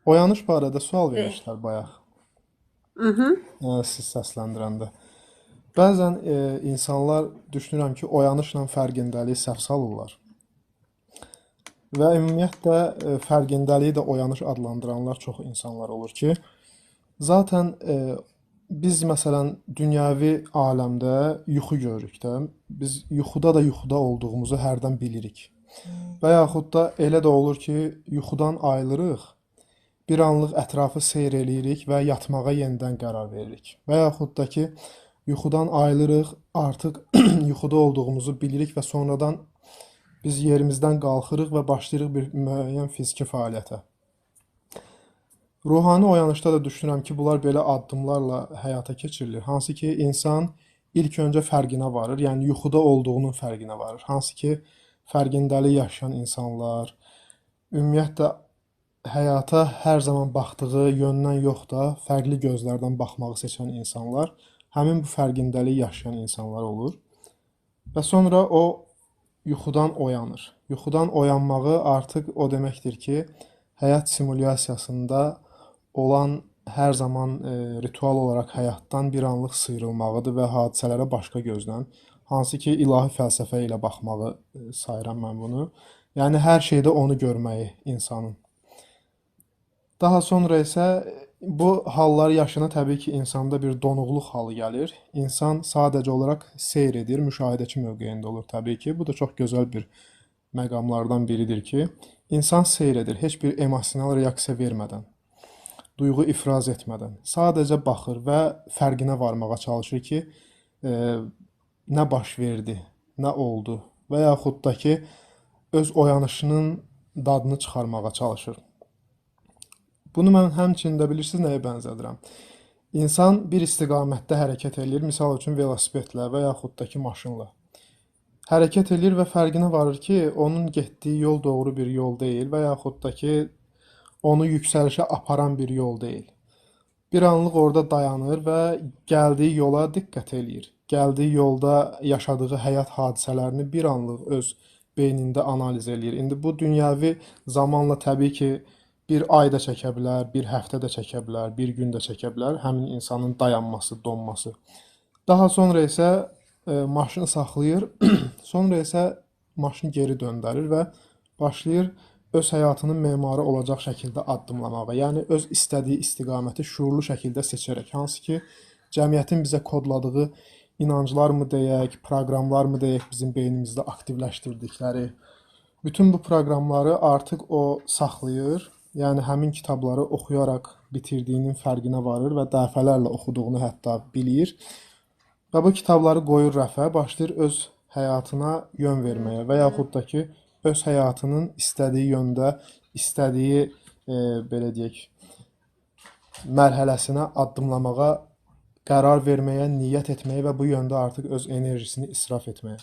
Oyanış barədə sual Eh, vermişlər bayaq, mhm. siz səsləndirəndə. Bəzən insanlar düşünürəm ki, oyanışla fərqindəliyi səhv salırlar. Və ümumiyyətlə fərqindəliyi də oyanış adlandıranlar çox insanlar olur ki, zaten biz məsələn dünyəvi aləmdə yuxu görürük də. Biz yuxuda da yuxuda olduğumuzu hərdən bilirik. Və yaxud da elə də olur ki, yuxudan ayılırıq, bir anlıq ətrafı seyr eləyirik və yatmağa yenidən qərar veririk. Və yaxud da ki, yuxudan ayılırıq, artıq yuxuda olduğumuzu bilirik və sonradan biz yerimizdən qalxırıq və başlayırıq bir müəyyən fiziki fəaliyyətə. Ruhani oyanışda da düşünürəm ki, bunlar belə addımlarla həyata keçirilir. Hansı ki, insan ilk öncə fərqinə varır, yəni yuxuda olduğunun fərqinə varır. Hansı ki, fərqindəlik yaşayan insanlar, ümumiyyətlə həyata hər zaman baxdığı yöndən yox da, fərqli gözlərdən baxmağı seçən insanlar, həmin bu fərqindəlik yaşayan insanlar olur. Və sonra o yuxudan oyanır. Yuxudan oyanmağı artıq o deməkdir ki, həyat simulyasiyasında olan hər zaman ritual olaraq həyatdan bir anlıq sıyrılmağıdır və hadisələrə başqa gözdən, hansı ki, ilahi fəlsəfə ilə baxmağı sayıram mən bunu. Yəni hər şeydə onu görməyi insanın. Daha sonra isə bu hallar yaşına təbii ki, insanda bir donuqluq halı gəlir. İnsan sadəcə olaraq seyr edir, müşahidəçi mövqeyində olur təbii ki. Bu da çox gözəl bir məqamlardan biridir ki, insan seyr edir, heç bir emosional reaksiya vermədən, duyğu ifraz etmədən. Sadəcə baxır və fərqinə varmağa çalışır ki, e, nə baş verdi, nə oldu və yaxud da ki, öz oyanışının dadını çıxarmağa çalışır. Bunu mən həmçinin bilirsiniz nəyə bənzədirəm? İnsan bir istiqamətdə hərəkət eləyir, misal üçün velosipedlə və yaxud da ki, maşınla. Hərəkət eləyir və fərqinə varır ki, onun getdiyi yol doğru bir yol deyil və yaxud da ki, onu yüksəlişə aparan bir yol deyil. Bir anlıq orada dayanır və gəldiyi yola diqqət eləyir. Gəldiyi yolda yaşadığı həyat hadisələrini bir anlıq öz beynində analiz eləyir. İndi bu dünyəvi zamanla təbii ki, bir ay da çəkə bilər, bir həftə də çəkə bilər, bir gün də çəkə bilər həmin insanın dayanması, donması. Daha sonra isə maşını saxlayır, sonra isə maşını geri döndərir və başlayır öz həyatının memarı olacaq şəkildə addımlamağa. Yəni öz istədiyi istiqaməti şuurlu şəkildə seçərək, hansı ki, cəmiyyətin bizə kodladığı inanclarmı deyək, proqramlarmı deyək, bizim beynimizdə aktivləşdirdikləri, bütün bu proqramları artıq o saxlayır. Yəni həmin kitabları oxuyaraq bitirdiyinin fərqinə varır və dəfələrlə oxuduğunu hətta bilir. Və bu kitabları qoyur rəfə, başlayır öz həyatına yön verməyə və yaxud da ki, öz həyatının istədiyi yöndə, istədiyi belə deyək, mərhələsinə addımlamağa qərar verməyə, niyyət etməyə və bu yöndə artıq öz enerjisini israf etməyə.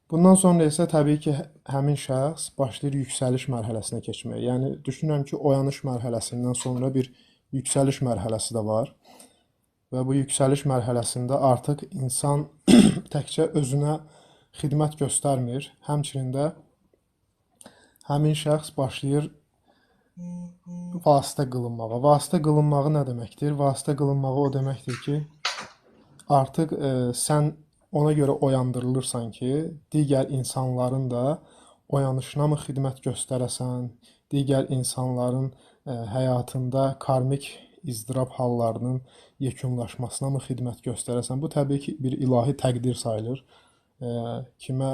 Bundan sonra isə təbii ki, həmin şəxs başlayır yüksəliş mərhələsinə keçməyə. Yəni düşünürəm ki, oyanış mərhələsindən sonra bir yüksəliş mərhələsi də var. Və bu yüksəliş mərhələsində artıq insan təkcə özünə xidmət göstərmir, həmçinin də həmin şəxs başlayır vasitə qılınmağa. Vasitə qılınmağı nə deməkdir? Vasitə qılınmağı o deməkdir ki, artıq sən ona görə oyandırılırsan ki, digər insanların da oyanışına mı xidmət göstərəsən, digər insanların həyatında karmik izdirab hallarının yekunlaşmasına mı xidmət göstərəsən? Bu təbii ki, bir ilahi təqdir sayılır. Kimə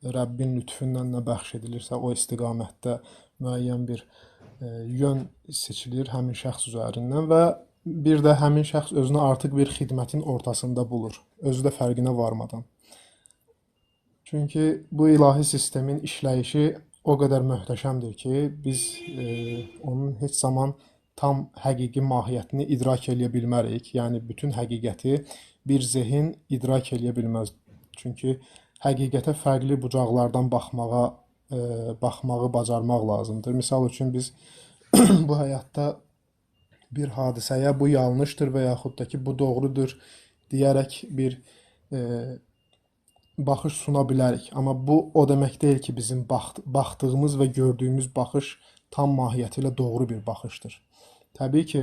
Rəbbin lütfündən nə bəxş edilirsə, o istiqamətdə müəyyən bir yön seçilir həmin şəxs üzərindən və bir də həmin şəxs özünü artıq bir xidmətin ortasında bulur, özü də fərqinə varmadan. Çünki bu ilahi sistemin işləyişi o qədər möhtəşəmdir ki, biz onun heç zaman tam həqiqi mahiyyətini idrak eləyə bilmərik. Yəni bütün həqiqəti bir zehin idrak eləyə bilməz. Çünki həqiqətə fərqli bucaqlardan baxmağı bacarmaq lazımdır. Misal üçün biz bu həyatda bir hadisəyə bu yanlışdır və yaxud da ki, bu doğrudur deyərək bir baxış suna bilərik. Amma bu o demək deyil ki, bizim baxdığımız və gördüyümüz baxış tam mahiyyəti ilə doğru bir baxışdır. Təbii ki,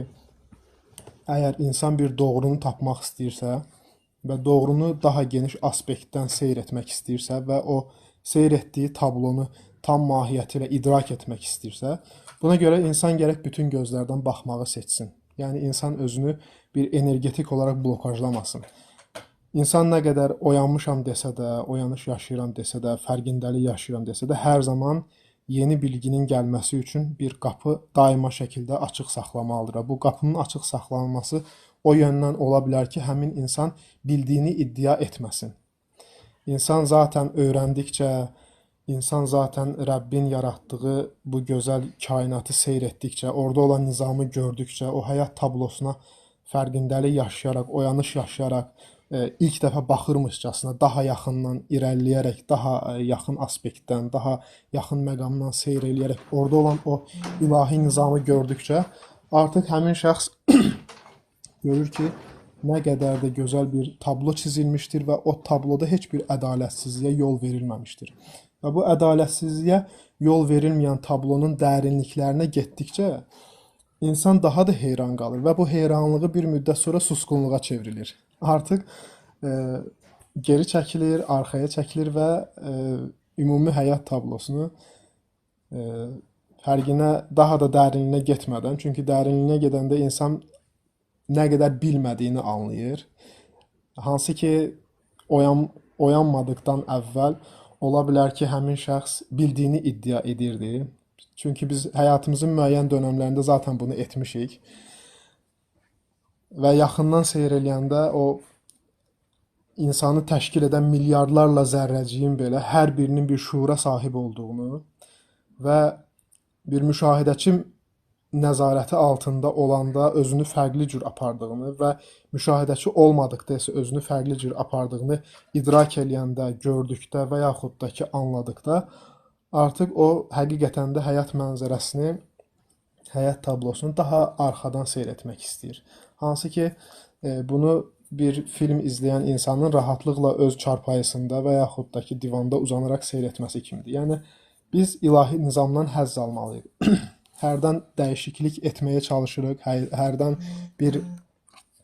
əgər insan bir doğrunu tapmaq istəyirsə və doğrunu daha geniş aspektdən seyr etmək istəyirsə və o seyr etdiyi tablonu tam mahiyyəti ilə idrak etmək istəyirsə, buna görə insan gərək bütün gözlərdən baxmağı seçsin. Yəni insan özünü bir energetik olaraq blokajlamasın. İnsan nə qədər oyanmışam desə də, oyanış yaşayıram desə də, fərqindəlik yaşayıram desə də, hər zaman yeni bilginin gəlməsi üçün bir qapı daima şəkildə açıq saxlamalıdır. Bu qapının açıq saxlanması o yöndən ola bilər ki, həmin insan bildiyini iddia etməsin. İnsan zaten öyrəndikcə, insan zaten Rəbbin yaratdığı bu gözəl kainatı seyr etdikcə, orada olan nizamı gördükcə, o həyat tablosuna fərqindəlik yaşayaraq, oyanış yaşayaraq, ilk dəfə baxırmışcasına daha yaxından irəliləyərək, daha yaxın aspektdən, daha yaxın məqamdan seyr eləyərək orada olan o ilahi nizamı gördükcə artıq həmin şəxs görür ki, nə qədər də gözəl bir tablo çizilmişdir və o tabloda heç bir ədalətsizliyə yol verilməmişdir. Və bu ədalətsizliyə yol verilməyən tablonun dərinliklərinə getdikcə insan daha da heyran qalır və bu heyranlığı bir müddət sonra susqunluğa çevrilir. Artıq geri çəkilir, arxaya çəkilir və ümumi həyat tablosunu fərqinə daha da dərinliyinə getmədən, çünki dərinliyinə gedəndə insan nə qədər bilmədiyini anlayır. Hansı ki, oyanmadıqdan əvvəl ola bilər ki, həmin şəxs bildiyini iddia edirdi. Çünki biz həyatımızın müəyyən dönəmlərində zaten bunu etmişik. Və yaxından seyr eləyəndə o insanı təşkil edən milyardlarla zərrəciyin belə hər birinin bir şuura sahib olduğunu və bir müşahidəçi nəzarəti altında olanda özünü fərqli cür apardığını və müşahidəçi olmadıqda isə özünü fərqli cür apardığını idrak eləyəndə, gördükdə və yaxud da ki, anladıqda artıq o həqiqətən də həyat mənzərəsini, həyat tablosunu daha arxadan seyr etmək istəyir. Hansı ki, bunu bir film izləyən insanın rahatlıqla öz çarpayısında və yaxud da ki, divanda uzanaraq seyr etməsi kimidir. Yəni, biz ilahi nizamdan həzz almalıyıq. Hərdən dəyişiklik etməyə çalışırıq, hərdən bir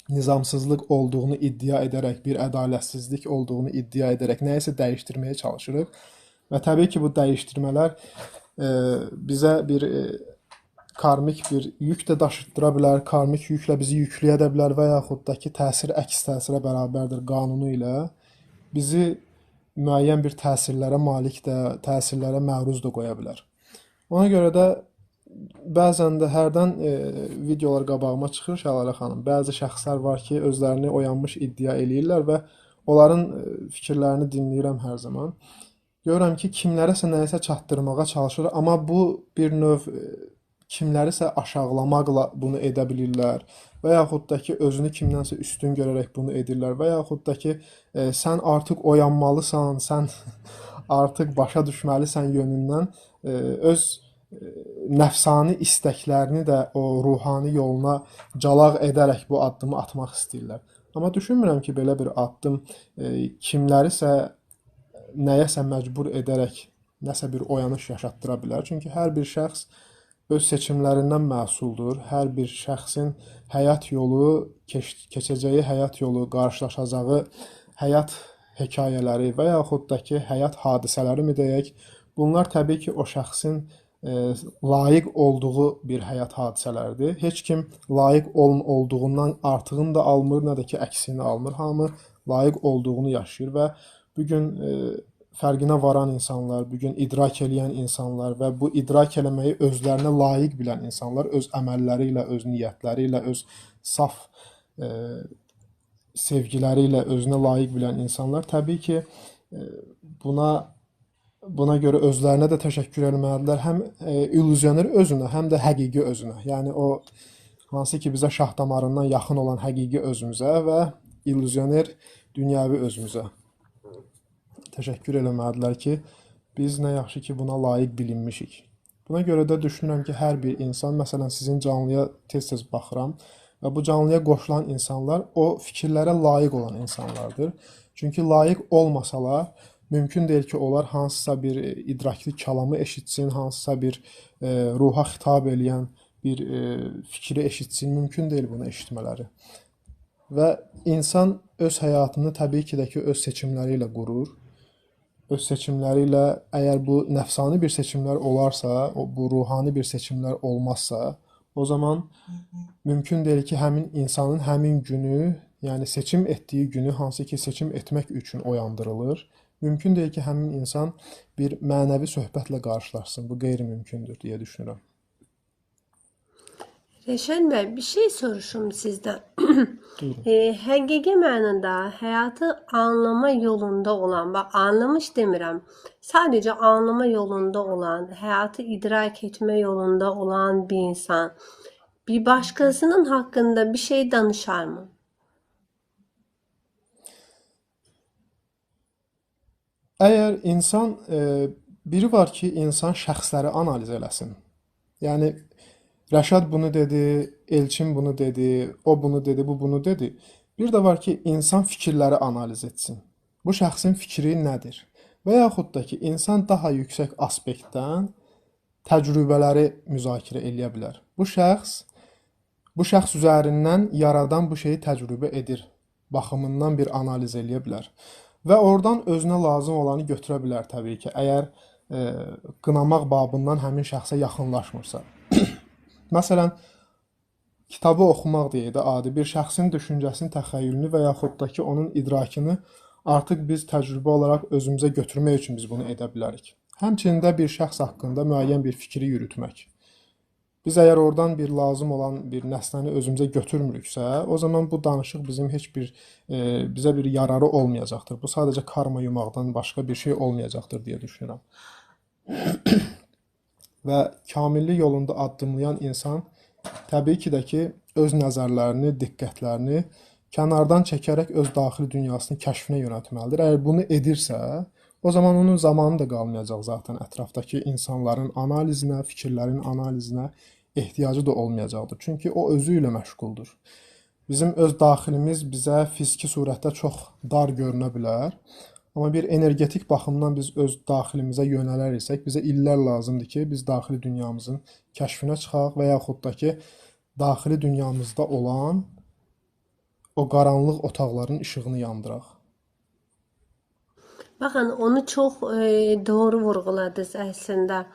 nizamsızlıq olduğunu iddia edərək, bir ədalətsizlik olduğunu iddia edərək nəyisə dəyişdirməyə çalışırıq. Və təbii ki, bu dəyişdirmələr bizə bir karmik bir yük də daşıtdıra bilər, karmik yüklə bizi yükləyə də bilər və yaxud da ki, təsir əks təsirə bərabərdir qanunu ilə. Bizi müəyyən bir təsirlərə malik də, təsirlərə məruz da qoya bilər. Ona görə də bəzən də hərdən videolar qabağıma çıxır Şəlalə xanım. Bəzi şəxslər var ki, özlərini oyanmış iddia eləyirlər və onların fikirlərini dinləyirəm hər zaman. Görürəm ki, kimlərəsə nəyisə çatdırmağa çalışır, amma bu bir növ kimlərisə aşağılamaqla bunu edə bilirlər və yaxud da ki, özünü kimdənsə üstün görərək bunu edirlər və yaxud da ki, sən artıq oyanmalısan, sən artıq başa düşməlisən yönündən öz nəfsani istəklərini də o ruhani yoluna calaq edərək bu addımı atmaq istəyirlər. Amma düşünmürəm ki, belə bir addım kimlərisə nəyəsə məcbur edərək nəsə bir oyanış yaşatdıra bilər. Çünki hər bir şəxs öz seçimlərindən məsuldur. Hər bir şəxsin həyat yolu, keçəcəyi həyat yolu, qarşılaşacağı həyat hekayələri və yaxud da ki, həyat hadisələri mi deyək, bunlar təbii ki, o şəxsin layiq olduğu bir həyat hadisələrdir. Heç kim layiq olduğundan artığını da almır, nə də ki, əksini almır. Hamı layiq olduğunu yaşayır və bugün fərqinə varan insanlar, bugün idrak eləyən insanlar və bu idrak eləməyi özlərinə layiq bilən insanlar öz əməlləri ilə, öz niyyətləri ilə, öz saf sevgiləri ilə özünə layiq bilən insanlar təbii ki, buna görə özlərinə də təşəkkür etməlidirlər. Həm illüzioner özünə, həm də həqiqi özünə. Yəni o hansı ki, bizə şah damarından yaxın olan həqiqi özümüzə və illüzioner dünyəvi özümüzə təşəkkür eləməlidirlər ki, biz nə yaxşı ki, buna layiq bilinmişik. Buna görə də düşünürəm ki, hər bir insan, məsələn, sizin canlıya tez-tez baxıram və bu canlıya qoşulan insanlar o fikirlərə layiq olan insanlardır. Çünki layiq olmasalar, Mümkün deyil ki, onlar hansısa bir idrakli kəlamı eşitsin, hansısa bir ruha xitab eləyən bir fikri eşitsin. Mümkün deyil bunu eşitmələri. Və insan öz həyatını təbii ki də ki, öz seçimləri ilə qurur. Öz seçimləri ilə, əgər bu nəfsani bir seçimlər olarsa, bu ruhani bir seçimlər olmazsa, o zaman mümkün deyil ki, həmin insanın həmin günü, yəni seçim etdiyi günü, hansı ki seçim etmək üçün oyandırılır. Mümkün deyil ki, həmin insan bir mənəvi söhbətlə qarşılaşsın. Bu qeyri-mümkündür deyə düşünürəm. Reşen Bey, bir şey soruşum sizden. Buyurun. Həqiqi mənada həyatı anlama yolunda olan, bak anlamış demirəm, sadece anlama yolunda olan, həyatı idrak etme yolunda olan bir insan, bir başkasının hakkında bir şey danışar mı? Əgər insan, biri var ki, insan şəxsləri analiz eləsin. Yəni Rəşad bunu dedi, Elçin bunu dedi, o bunu dedi, bu bunu dedi. Bir də var ki, insan fikirləri analiz etsin. Bu şəxsin fikri nədir? Və yaxud da ki, insan daha yüksək aspektdən təcrübələri müzakirə eləyə bilər. Bu şəxs üzərindən yaradan bu şeyi təcrübə edir baxımından bir analiz eləyə bilər. Və oradan özünə lazım olanı götürə bilər təbii ki, əgər qınamaq babından həmin şəxsə yaxınlaşmırsa. Məsələn, kitabı oxumaq deyək də adi bir şəxsin düşüncəsini, təxəyyülünü və yaxud da ki, onun idrakını artıq biz təcrübə olaraq özümüzə götürmək üçün biz bunu edə bilərik. Həmçinin də bir şəxs haqqında müəyyən bir fikri yürütmək. Biz əgər oradan bir lazım olan bir nəsnəni özümüzə götürmürüksə, o zaman bu danışıq bizim heç bir bizə bir yararı olmayacaqdır. Bu sadəcə karma yumaqdan başqa bir şey olmayacaqdır deyə düşünürəm. Və kamillik yolunda addımlayan insan təbii ki də ki, öz nəzərlərini, diqqətlərini kənardan çəkərək öz daxili dünyasını kəşfinə yönəltməlidir. Əgər bunu edirsə, o zaman onun zamanı da qalmayacaq zaten ətrafdakı insanların analizinə, fikirlərin analizinə ehtiyacı da olmayacaqdır. Çünki o özü ilə məşğuldur. Bizim öz daxilimiz bizə fiziki surətdə çox dar görünə bilər. Amma bir energetik baxımdan biz öz daxilimizə yönələrsək, bizə illər lazımdır ki, biz daxili dünyamızın kəşfinə çıxaq və yaxud da ki, daxili dünyamızda olan o qaranlıq otaqların işığını yandıraq. Bakın onu çok doğru vurguladınız aslında.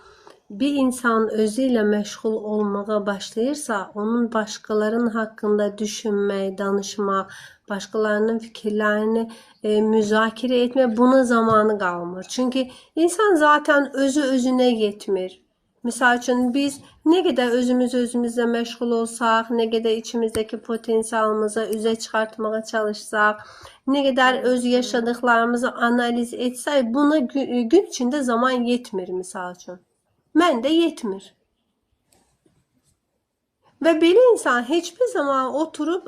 Bir insan özüyle meşgul olmaya başlayırsa, onun başkalarının hakkında düşünmek, danışmak, başkalarının fikirlerini müzakere etme buna zamanı kalmır. Çünkü insan zaten özü özüne yetmir. Misal üçün biz ne kadar özümüzle meşgul olsak, ne kadar içimizdeki potansiyelimizi üzə çıxartmağa çalışsaq, ne kadar öz yaşadıklarımızı analiz etsək, buna gün içinde zaman yetmir misal üçün. Mən də yetmir. Və belə insan heç bir zaman oturub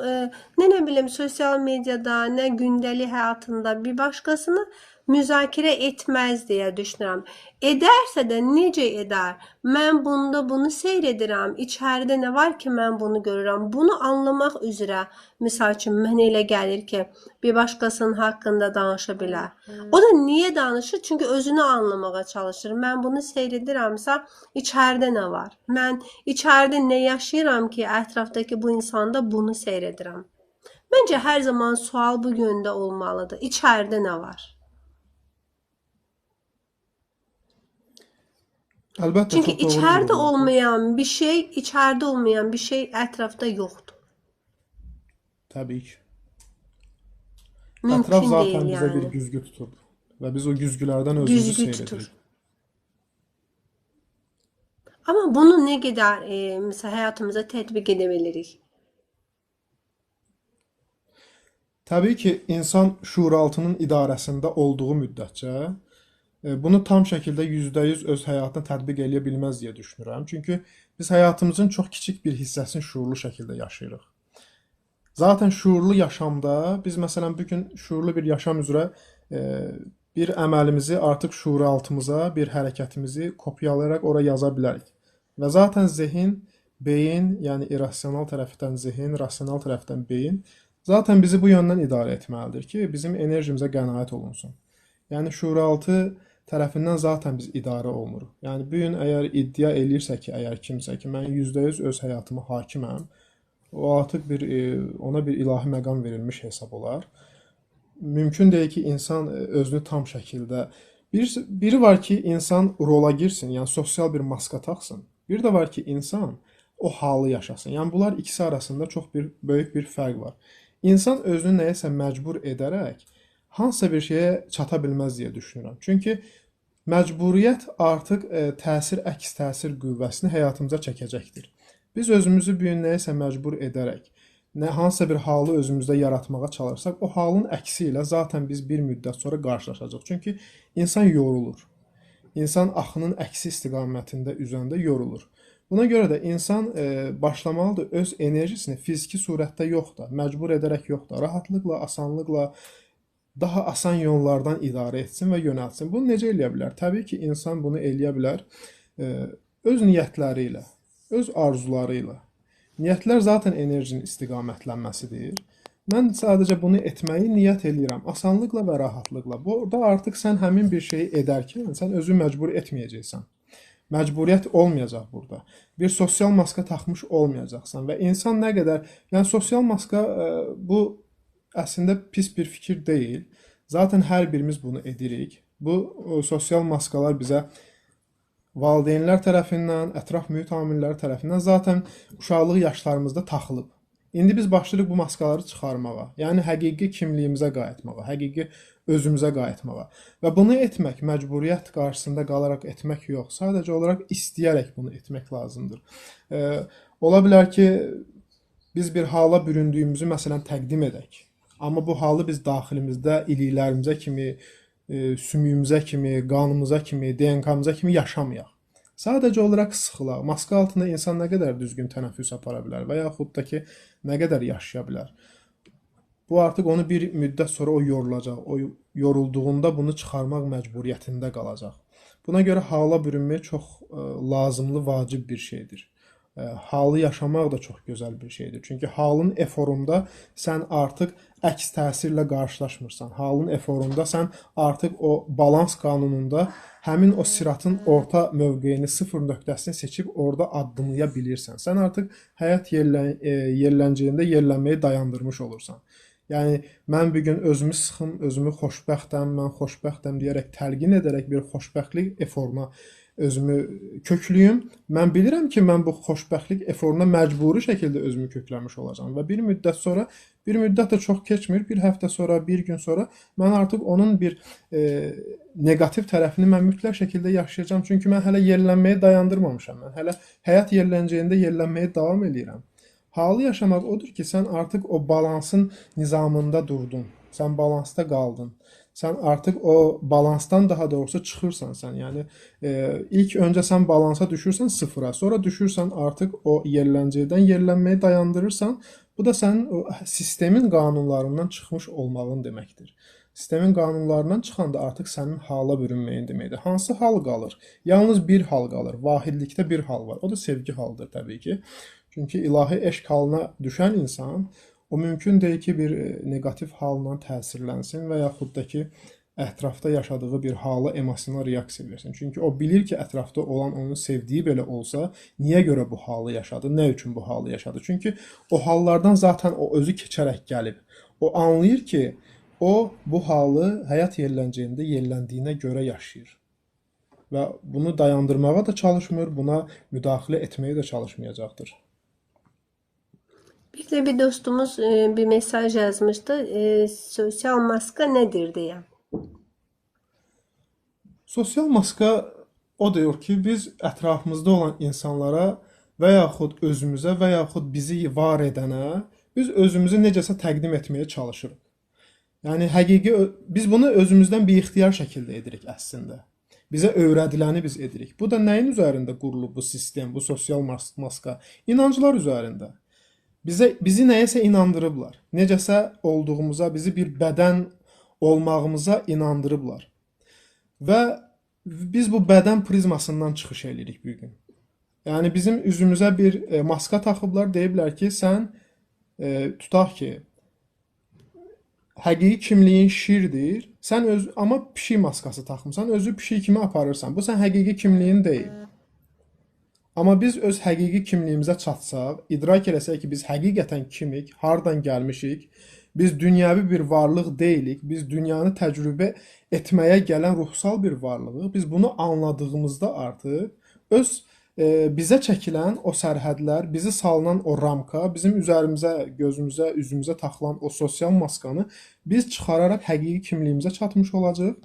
nə bilim sosial medyada, nə gündəlik həyatında bir başqasını müzakirə etməz deyə düşünürəm. Edərsə də necə edər? Mən bunda bunu seyr edirəm. İçəridə nə var ki, mən bunu görürəm. Bunu anlamaq üzrə, misal üçün mənə elə gəlir ki, bir başqasının haqqında danışa bilər. O da niyə danışır? Çünki özünü anlamağa çalışır. Mən bunu seyr edirəmsə, içəridə nə var? Mən içəridə nə yaşayıram ki, ətrafdakı bu insanda bunu seyr edirəm. Məncə hər zaman sual bu yöndə olmalıdır. İçəridə nə var? Əlbəttə Çünki çox doğru içəridə vurğuladınız. olmayan bir şey ətrafda yoxdur. Təbii ki. Ətraf Mümkün zaten deyil bizə bir yəni. güzgü tutub və biz o güzgülərdən özümüzü Güzgü seyr tutur. edirik. Amma bunu nə qədər məsələn həyatımıza tətbiq edə bilirik? Təbii ki, insan şuuraltının idarəsində olduğu müddətcə bunu tam şəkildə %100 öz həyatına tətbiq eləyə bilməz deyə düşünürəm. Çünki biz həyatımızın çox kiçik bir hissəsini şuurlu şəkildə yaşayırıq. Zaten şuurlu yaşamda biz məsələn bu gün şuurlu bir yaşam üzrə bir əməlimizi artıq şuuraltımıza, bir hərəkətimizi kopyalayaraq ora yaza bilərik. Və zaten zehin, beyin, yəni irrasional tərəfdən zehin, rasional tərəfdən beyin zaten bizi bu yöndən idarə etməlidir ki, bizim enerjimizə qənaət olunsun. Yəni şuuraltı tərəfindən zaten biz idarə olunuruq. Yəni bu gün əgər iddia eləyirsə ki, əgər kimsə ki, mən %100 öz həyatıma hakiməm, o artıq ona bir ilahi məqam verilmiş hesab olar. Mümkün deyil ki, insan özünü tam şəkildə biri var ki, insan rola girsin, yəni sosial bir maska taxsın. Bir də var ki, insan o halı yaşasın. Yəni bunlar ikisi arasında çox böyük bir fərq var. İnsan özünü nəyəsə məcbur edərək hansısa bir şeyə çata bilməz deyə düşünürəm. Çünki məcburiyyət artıq əks təsir qüvvəsini həyatımıza çəkəcəkdir. Biz özümüzü bu gün nəyəsə məcbur edərək, hansısa bir halı özümüzdə yaratmağa çalışsaq, o halın əksi ilə zaten biz bir müddət sonra qarşılaşacağıq. Çünki insan yorulur. İnsan axının əksi istiqamətində üzəndə yorulur. Buna görə də insan başlamalıdır öz enerjisini fiziki surətdə yox da, məcbur edərək yox da, rahatlıqla, asanlıqla, daha asan yollardan idarə etsin və yönəltsin. Bunu necə eləyə bilər? Təbii ki, insan bunu eləyə bilər öz niyyətləri ilə, öz arzuları ilə. Niyyətlər zaten enerjinin istiqamətlənməsidir. Mən sadəcə bunu etməyi niyyət eləyirəm, asanlıqla və rahatlıqla. Burada artıq sən həmin bir şeyi edərkən, sən özü məcbur etməyəcəksən. Məcburiyyət olmayacaq burada. Bir sosial maska taxmış olmayacaqsan və insan nə qədər, yəni sosial maska bu əslində pis bir fikir deyil. Zaten hər birimiz bunu edirik. Bu sosial maskalar bizə valideynlər tərəfindən, ətraf mühit amilləri tərəfindən zaten uşaqlıq yaşlarımızda taxılıb. İndi biz başlayırıq bu maskaları çıxarmağa. Yəni həqiqi kimliyimizə qayıtmağa, həqiqi özümüzə qayıtmağa. Və bunu etmək məcburiyyət qarşısında qalaraq etmək yox, sadəcə olaraq istəyərək bunu etmək lazımdır. Ola bilər ki, biz bir hala büründüyümüzü məsələn təqdim edək. Amma bu halı biz daxilimizdə iliklərimizə kimi, sümüyümüzə kimi, qanımıza kimi, DNK-mıza kimi yaşamayaq. Sadəcə olaraq sıxılaq. Maska altında insan nə qədər düzgün tənəffüs apara bilər və yaxud da ki, nə qədər yaşaya bilər. Bu artıq onu bir müddət sonra o yorulacaq. O yorulduğunda bunu çıxarmaq məcburiyyətində qalacaq. Buna görə hala bürünmək çox lazımlı, vacib bir şeydir. Halı yaşamaq da çox gözəl bir şeydir. Çünki halın eforunda sən artıq əks təsirlə qarşılaşmırsan. Halın eforunda sən artıq o balans qanununda həmin o siratın orta mövqeyini, sıfır nöqtəsini seçib orada addımlaya bilirsən. Sən artıq həyat yerləncəyində yerlənməyi dayandırmış olursan. Yəni, mən bugün özümü sıxım, özümü xoşbəxtəm, mən xoşbəxtəm deyərək, təlqin edərək bir xoşbəxtlik eforuna özümü köklüyüm. Mən bilirəm ki, mən bu xoşbəxtlik eforuna məcburi şəkildə özümü kökləmiş olacağam və bir müddət sonra, bir müddət də çox keçmir, bir həftə sonra, bir gün sonra mən artıq onun bir negativ tərəfini mən mütləq şəkildə yaşayacağam. Çünki mən hələ yerlənməyi dayandırmamışam. Mən hələ həyat yerləncəyində yerlənməyə davam edirəm. Halı yaşamaq odur ki, sən artıq o balansın nizamında durdun, sən balansda qaldın. Sən artıq o balansdan daha doğrusu çıxırsan sən. Yəni ilk öncə sən balansa düşürsən sıfıra, sonra düşürsən artıq o yerləncəydən yerlənməyi dayandırırsan. Bu da sənin o sistemin qanunlarından çıxmış olmağın deməkdir. Sistemin qanunlarından çıxanda artıq sənin hala bürünməyin deməkdir. Hansı hal qalır? Yalnız bir hal qalır. Vahidlikdə bir hal var. O da sevgi halıdır təbii ki. Çünki ilahi eşq halına düşən insan o mümkün deyil ki, bir negativ halla təsirlənsin və yaxud da ki, ətrafda yaşadığı bir hala emosional reaksiya versin. Çünki o bilir ki, ətrafda olan onu sevdiyi belə olsa, niyə görə bu halı yaşadı, nə üçün bu halı yaşadı? Çünki o hallardan zaten o özü keçərək gəlib. O anlayır ki, o bu halı həyat yerləncəyində yerləndiyinə görə yaşayır. Və bunu dayandırmağa da çalışmır, buna müdaxilə etməyə də çalışmayacaqdır. Bir de bir dostumuz bir mesaj yazmıştı. Sosyal maska nedir diye. Sosial maska o diyor ki, biz ətrafımızda olan insanlara və yaxud özümüzə və yaxud bizi var edənə biz özümüzü necəsə təqdim etməyə çalışırıq. Yəni həqiqi biz bunu özümüzdən bir ixtiyar şəkildə edirik əslində. Bizə öyrədiləni biz edirik. Bu da nəyin üzərində qurulub bu sistem, bu sosial maska? İnanclar üzərində. Bizi nəyəsə inandırıblar. Necəsə olduğumuza, bizi bir bədən olmağımıza inandırıblar. Və biz bu bədən prizmasından çıxış edirik bugün. Yəni bizim üzümüzə bir maska taxıblar, deyiblər ki, sən tutaq ki, həqiqi kimliyin şirdir. Sən öz amma pişik maskası taxmısan, özü pişik kimi aparırsan. Bu sən həqiqi kimliyin deyil. Amma biz öz həqiqi kimliyimizə çatsaq, idrak eləsək ki, biz həqiqətən kimik, hardan gəlmişik, biz dünyəvi bir varlıq deyilik, biz dünyanı təcrübə etməyə gələn ruhsal bir varlığıq. Biz bunu anladığımızda artıq öz bizə çəkilən o sərhədlər, bizi salınan o ramka, bizim üzərimizə, gözümüzə, üzümüzə taxılan o sosial maskanı biz çıxararaq həqiqi kimliyimizə çatmış olacağıq.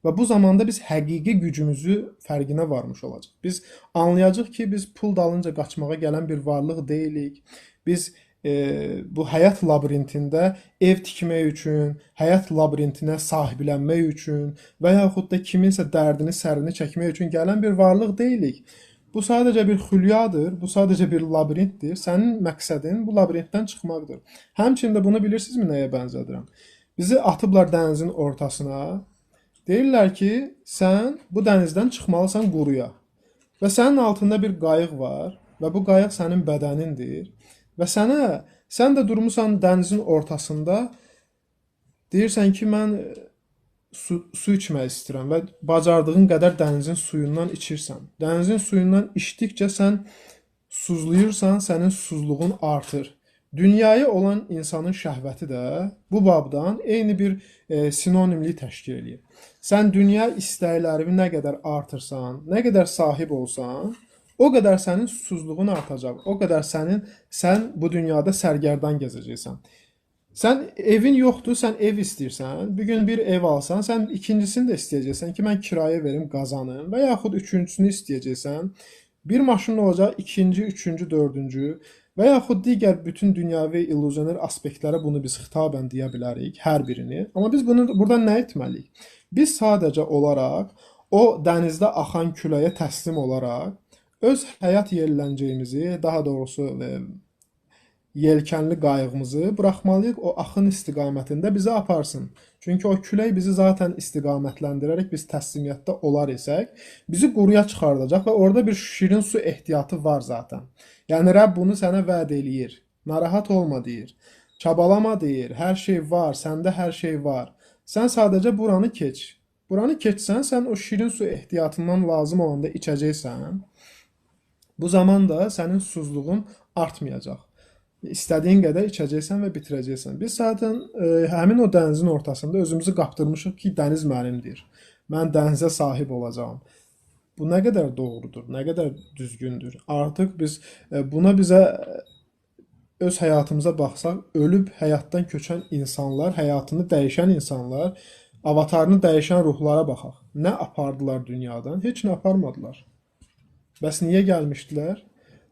Və bu zamanda biz həqiqi gücümüzü fərqinə varmış olacaq. Biz anlayacağıq ki, biz pul dalınca qaçmağa gələn bir varlıq deyilik. Biz bu həyat labirintində ev tikmək üçün, həyat labirintinə sahiblənmək üçün və yaxud da kiminsə dərdini, sərini çəkmək üçün gələn bir varlıq deyilik. Bu sadəcə bir xülyadır, bu sadəcə bir labirintdir. Sənin məqsədin bu labirintdən çıxmaqdır. Həmçinin də bunu bilirsinizmi nəyə bənzədirəm? Bizi atıblar dənizin ortasına. Deyirlər ki, sən bu dənizdən çıxmalısan quruya. Və sənin altında bir qayıq var və bu qayıq sənin bədənindir. Və sən də durmusan dənizin ortasında, deyirsən ki, mən su içmək istəyirəm və bacardığın qədər dənizin suyundan içirsən. Dənizin suyundan içdikcə sən suzluyursan, sənin susuzluğun artır. Dünyaya olan insanın şəhvəti də bu babdan eyni bir sinonimlik təşkil edir. Sən dünya istəklərini nə qədər artırsan, nə qədər sahib olsan, o qədər sənin susuzluğun artacaq, o qədər sən bu dünyada sərgərdan gəzəcəksən. Sən evin yoxdur, sən ev istəyirsən, bir gün bir ev alsan, sən ikincisini də istəyəcəksən ki, mən kirayə verim, qazanım və yaxud üçüncüsünü istəyəcəksən. Bir maşın olacaq, ikinci, üçüncü, dördüncü və yaxud digər bütün dünyəvi illüzioner aspektlərə bunu biz xitabən deyə bilərik, hər birini. Amma biz bunu buradan nə etməliyik? Biz sadəcə olaraq o dənizdə axan küləyə təslim olaraq öz həyat yelləncəyimizi, daha doğrusu yelkənli qayığımızı buraxmalıyıq o axın istiqamətində bizi aparsın. Çünki o külək bizi zaten istiqamətləndirərək biz təslimiyyətdə olar isək, bizi quruya çıxardacaq və orada bir şirin su ehtiyatı var zaten. Yəni Rəbb bunu sənə vəd eləyir. Narahat olma deyir. Çabalama deyir. Hər şey var, səndə hər şey var. Sən sadəcə buranı keç. Buranı keçsən, sən o şirin su ehtiyatından lazım olanda içəcəksən. Bu zaman da sənin susuzluğun artmayacaq. İstədiyin qədər içəcəksən və bitirəcəksən. Biz zaten həmin o dənizin ortasında özümüzü qapdırmışıq ki, dəniz mənimdir. Mən dənizə sahib olacağam. Bu nə qədər doğrudur, nə qədər düzgündür. Artıq biz bizə öz həyatımıza baxsaq, ölüb həyatdan köçən insanlar, həyatını dəyişən insanlar, avatarını dəyişən ruhlara baxaq. Nə apardılar dünyadan? Heç nə aparmadılar. Bəs niyə gəlmişdilər?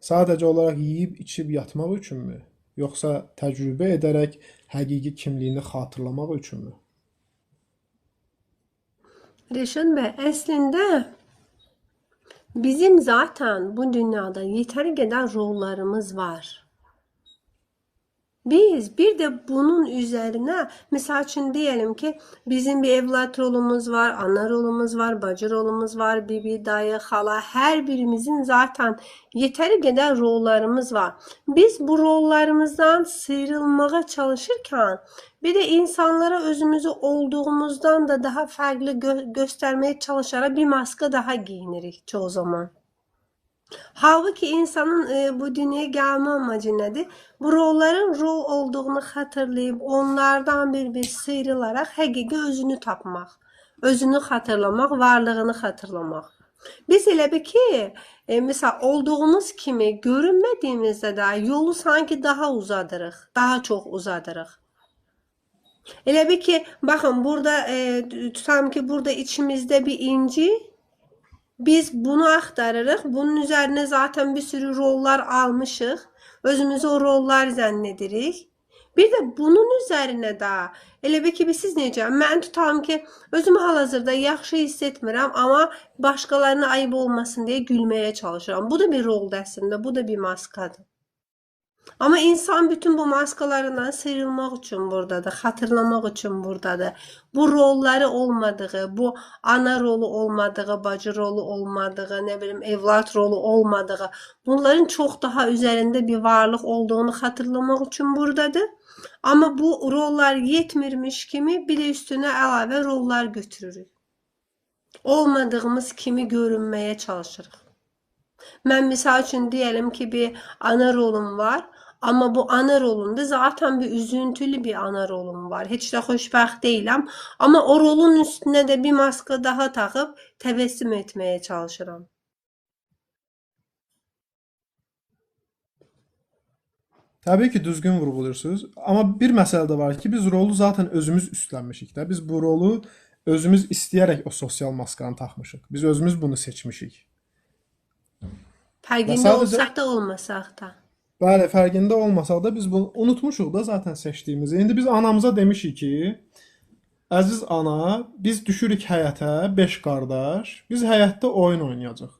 Sadəcə olaraq yeyib, içib yatmaq üçünmü? Yoxsa təcrübə edərək həqiqi kimliyini xatırlamaq üçünmü? Reşat bəy, əslində bizim zaten bu dünyada yeteri qədər rollarımız var. Biz bir de bunun üzerine misal için diyelim ki bizim bir evlat rolumuz var, ana rolumuz var, bacı rolumuz var, bibi, dayı, hala her birimizin zaten yeteri kadar rollarımız var. Biz bu rollarımızdan sıyrılmaya çalışırken bir de insanlara özümüzü olduğumuzdan da daha farklı göstermeye çalışarak bir maske daha giyinirik çoğu zaman. Halbuki insanın bu dünyaya gelme amacı nedir? Bu rolların rol olduğunu hatırlayıp onlardan bir sıyrılarak həqiqi özünü tapmaq, özünü hatırlamaq, varlığını hatırlamaq. Biz elə bir ki, mesela olduğumuz kimi görünmədiyimizdə də yolu sanki daha uzadırıq, daha çox uzadırıq. Elə bir ki, baxın burada tutalım ki burada içimizde bir inci. Biz bunu aktarırıq. Bunun üzerine zaten bir sürü rollar almışıq. Özümüzü o rollar zannedirik. Bir de bunun üzerine daha elə bir ki, siz necə? Mən tutalım ki, özümü hal-hazırda yaxşı hiss etmirəm, amma başqalarına ayıb olmasın deyə gülməyə çalışıram. Bu da bir roldur əslində, bu da bir maskadır. Ama insan bütün bu maskalarından sıyrılmak için buradadır, hatırlamak için buradadır. Bu rolları olmadığı, bu ana rolu olmadığı, bacı rolu olmadığı, ne bileyim evlat rolu olmadığı, bunların çok daha üzerinde bir varlık olduğunu hatırlamak için buradadır. Ama bu rollar yetmirmiş kimi bir de üstüne əlavə rollar götürürük. Olmadığımız kimi görünməyə çalışırıq. Mən misal üçün deyəlim ki, bir ana rolum var, amma bu ana rolunda zaten bir üzüntülü bir ana rolum var. Heç də xoşbəxt deyiləm, amma o rolun üstünə də bir maska daha taxıb təbəssüm etməyə çalışıram. Təbii ki, düzgün vurğulayırsınız. Amma bir məsələ də var ki, biz rolu zaten özümüz üstlənmişik də. Biz bu rolu özümüz istəyərək o sosial maskanı taxmışıq. Biz özümüz bunu seçmişik. Və Fərqində sadəcə olsaq da, olmasaq da. bəli, fərqində olmasaq da biz bunu unutmuşuq da zaten seçdiyimizi. İndi biz anamıza demişik ki, əziz ana, biz düşürük həyətə 5 qardaş. Biz həyətdə oyun oynayacağıq.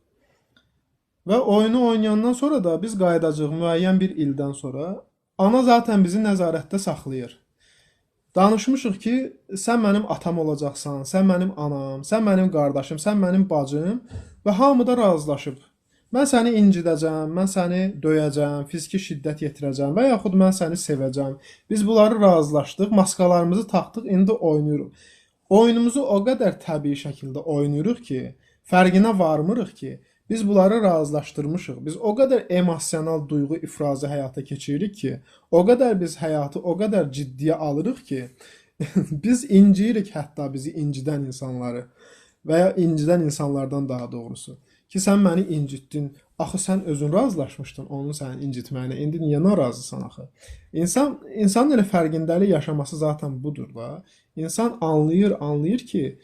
Və oyunu oynayandan sonra da biz qayıdacağıq müəyyən bir ildən sonra. Ana zaten bizi nəzarətdə saxlayır. Danışmışıq ki, sən mənim atam olacaqsan, sən mənim anam, sən mənim qardaşım, sən mənim bacım və hamı da razılaşıb. Mən səni incidəcəm, mən səni döyəcəm, fiziki şiddət yetirəcəm və yaxud mən səni sevəcəm. Biz bunları razılaşdıq, maskalarımızı taxdıq, indi oynayırıq. Oyunumuzu o qədər təbii şəkildə oynayırıq ki, fərqinə varmırıq ki, biz bunları razılaşdırmışıq. Biz o qədər emosional duyğu ifrazı həyata keçiririk ki, o qədər biz həyatı o qədər ciddiyə alırıq ki, biz inciyirik hətta bizi incidən insanları və ya incidən insanlardan daha doğrusu. Ki sən məni incitdin. Axı sən özün razılaşmışdın onun səni incitməyinə. İndi niyə narazısan axı? İnsanın elə fərqindəlik yaşaması zaten budur da. İnsan anlayır ki,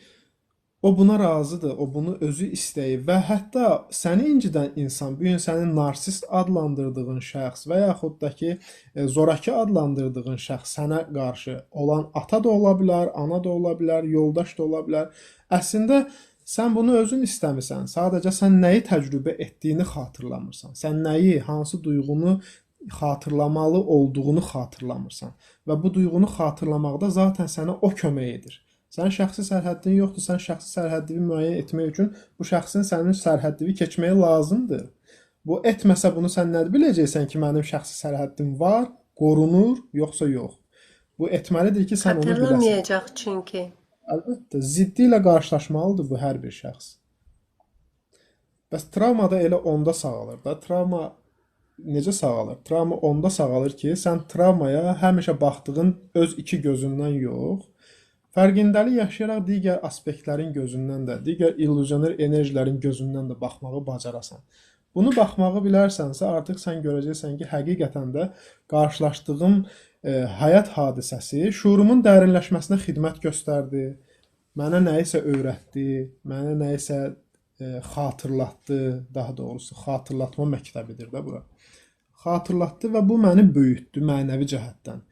o buna razıdır, o bunu özü istəyir və hətta səni incidən insan, bu gün sənin narsist adlandırdığın şəxs və yaxud da ki, zorakı adlandırdığın şəxs sənə qarşı olan ata da ola bilər, ana da ola bilər, yoldaş da ola bilər. Əslində sən bunu özün istəmirsən. Sadəcə sən nəyi təcrübə etdiyini xatırlamırsan. Sən nəyi, hansı duyğunu xatırlamalı olduğunu xatırlamırsan. Və bu duyğunu xatırlamaqda zaten sənə o kömək edir. Sənin şəxsi sərhəddin yoxdur. Sən şəxsi sərhəddini müəyyən etmək üçün bu şəxsin sənin sərhəddini keçməyi lazımdır. Bu etməsə bunu sən nə biləcəksən ki, mənim şəxsi sərhəddim var, qorunur, yoxsa yox. Bu etməlidir ki, sən onu biləsən. Hatırlamayacaq çünki. Əlbəttə, ziddi ilə qarşılaşmalıdır bu hər bir şəxs. Bəs travma da elə onda sağalır da. Travma necə sağalır? Travma onda sağalır ki, sən travmaya həmişə baxdığın öz iki gözündən yox, fərqindəlik yaşayaraq digər aspektlərin gözündən də, digər illüzioner enerjilərin gözündən də baxmağı bacarasan. Bunu baxmağı bilərsənsə, artıq sən görəcəksən ki, həqiqətən də qarşılaşdığım həyat hadisəsi şuurumun dərinləşməsinə xidmət göstərdi. Mənə nəyisə öyrətdi, mənə nəyisə xatırlatdı, daha doğrusu xatırlatma məktəbidir də bura. Xatırlatdı və bu məni böyütdü mənəvi cəhətdən.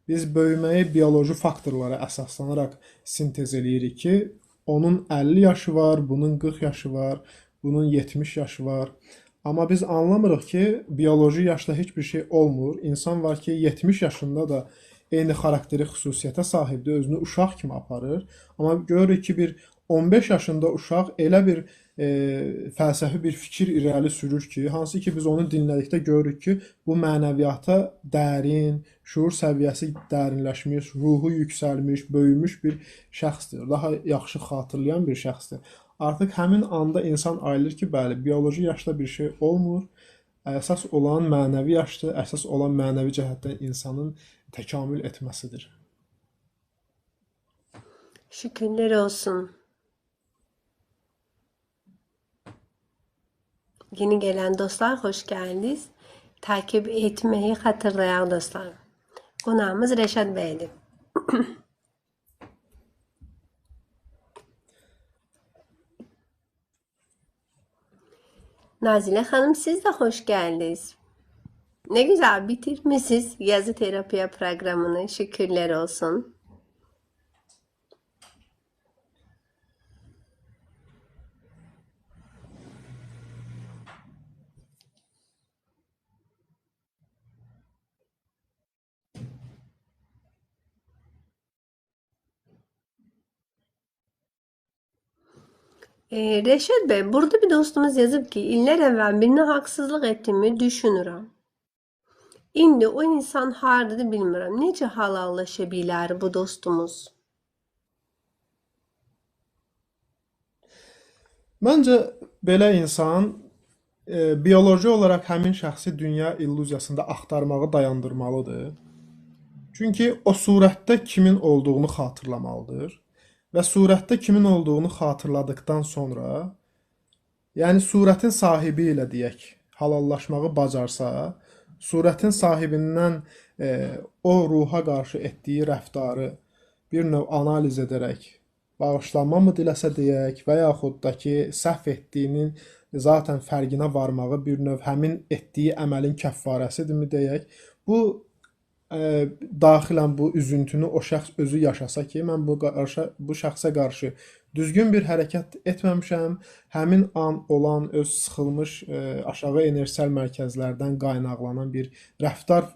Biz böyüməyi bioloji faktorlara əsaslanaraq sintez eləyirik ki, onun 50 yaşı var, bunun 40 yaşı var, bunun 70 yaşı var. Amma biz anlamırıq ki, bioloji yaşda heç bir şey olmur. İnsan var ki, 70 yaşında da eyni xarakteri xüsusiyyətə sahibdir, özünü uşaq kimi aparır. Amma görürük ki, bir 15 yaşında uşaq elə bir fəlsəfi bir fikir irəli sürür ki, hansı ki biz onu dinlədikdə görürük ki, bu mənəviyyata dərin, şuur səviyyəsi dərinləşmiş, ruhu yüksəlmiş, böyümüş bir şəxsdir. Daha yaxşı xatırlayan bir şəxsdir. Artıq həmin anda insan ayılır ki, bəli, bioloji yaşda bir şey olmur. Əsas olan mənəvi yaşdır, əsas olan mənəvi cəhətdən insanın təkamül etməsidir. Şükürler olsun. Yeni gelen dostlar hoş geldiniz. Takip etmeyi hatırlayan dostlar. Konağımız Reşat Bey'di. Nazile Hanım siz de hoş geldiniz. Ne güzel bitirmişsiniz yazı terapiya programını. Şükürler olsun. Reşat Bey, burada bir dostumuz yazıb ki, illər əvvəl birinə haqsızlıq etdiyimi düşünürəm. İndi o insan hardadır bilmirəm. Necə halallaşa bilər bu dostumuz? Məncə belə insan bioloji olaraq həmin şəxsi dünya illüziyasında axtarmağı dayandırmalıdır. Çünki o surətdə kimin olduğunu xatırlamalıdır və surətdə kimin olduğunu xatırladıkdan sonra, yəni surətin sahibi ilə deyək, halallaşmağı bacarsa, surətin sahibindən o ruha qarşı etdiyi rəftarı bir növ analiz edərək bağışlanma mı diləsə deyək və yaxud da ki, səhv etdiyinin zaten fərqinə varmağı bir növ həmin etdiyi əməlin kəffarəsidirmi deyək. Bu daxilən bu üzüntünü o şəxs özü yaşasa ki, mən bu şəxsə qarşı düzgün bir hərəkət etməmişəm, həmin an olan öz sıxılmış aşağı enerjisel mərkəzlərdən qaynaqlanan bir rəftar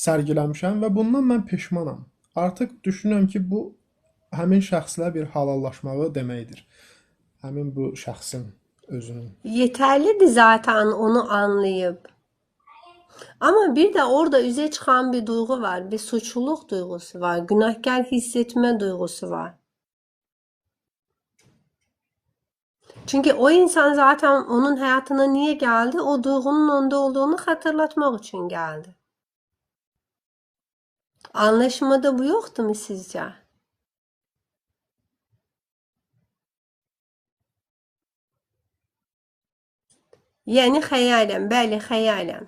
sərgiləmişəm və bundan mən peşmanam. Artıq düşünürəm ki, bu həmin şəxslə bir halallaşmağı deməkdir. Həmin bu şəxsin özünün. Yetərlidir zaten onu anlayıb. Ama bir de orada üzə çıxan bir duygu var. Bir suçluluk duygusu var. Günahkar hissetme duygusu var. Çünkü o insan zaten onun hayatına niye geldi? O duygunun onda olduğunu hatırlatmak için geldi. Anlaşmada bu yoktu mu sizce? Yani hayalen, bəli hayalen.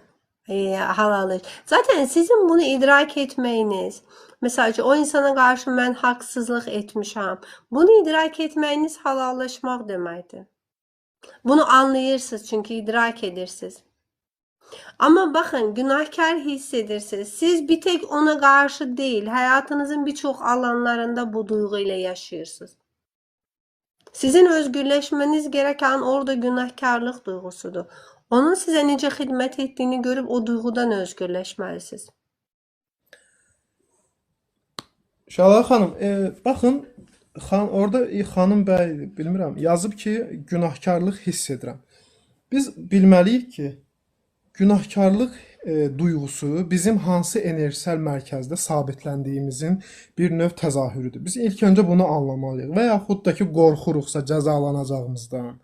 Halalış. Zaten sizin bunu idrak etmeyiniz, mesela o insana karşı mən haqsızlıq etmişəm, bunu idrak etməyiniz halallaşmaq deməkdir. Bunu anlayırsınız çünkü idrak edirsiniz. Ama bakın, günahkar hissedirsiniz. Siz bir tek ona karşı değil, hayatınızın birçok alanlarında bu duyguyla yaşıyorsunuz. Sizin özgürleşmeniz gereken orada günahkarlık duygusudur. Onun sizə necə xidmət etdiyini görüb o duyğudan özgürləşməlisiniz. Şəlalə xanım, baxın, orada xanım bəy, bilmirəm, yazıb ki, günahkarlıq hiss edirəm. Biz bilməliyik ki, günahkarlıq duyğusu bizim hansı enerjisel mərkəzdə sabitləndiyimizin bir növ təzahürüdür. Biz ilk öncə bunu anlamalıyıq və yaxud da ki, qorxuruqsa cəzalanacağımızdan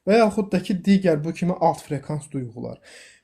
və yaxud da ki, digər bu kimi alt frekans duyğular.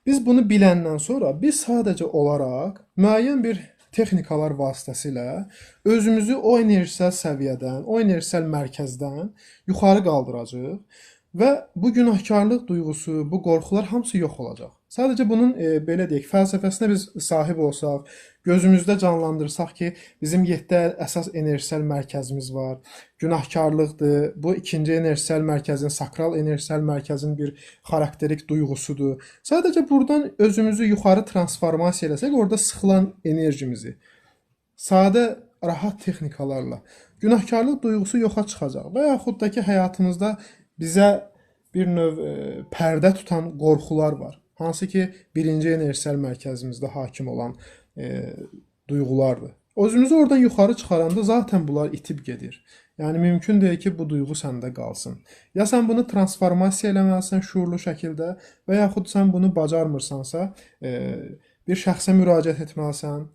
Biz bunu biləndən sonra biz sadəcə olaraq müəyyən bir texnikalar vasitəsilə özümüzü o enerjisel səviyyədən, o enerjisel mərkəzdən yuxarı qaldıracağıq və bu günahkarlıq duyğusu, bu qorxular hamısı yox olacaq. Sadəcə bunun belə deyək, fəlsəfəsinə biz sahib olsaq, gözümüzdə canlandırsaq ki, bizim 7 əsas enerjisel mərkəzimiz var. Günahkarlıqdır. Bu ikinci enerjisel mərkəzin, sakral enerjisel mərkəzin bir xarakterik duyğusudur. Sadəcə buradan özümüzü yuxarı transformasiya eləsək, orada sıxılan enerjimizi sadə, rahat texnikalarla günahkarlıq duyğusu yoxa çıxacaq və yaxud da ki, həyatımızda bizə bir növ pərdə tutan qorxular var. Hansı ki, birinci enerjisel mərkəzimizdə hakim olan duyğulardır. Özümüzü oradan yuxarı çıxaranda zaten bunlar itib gedir. Yəni, mümkün deyil ki, bu duyğu səndə qalsın. Ya sən bunu transformasiya eləməlisən şuurlu şəkildə və yaxud sən bunu bacarmırsansa, bir şəxsə müraciət etməlisən.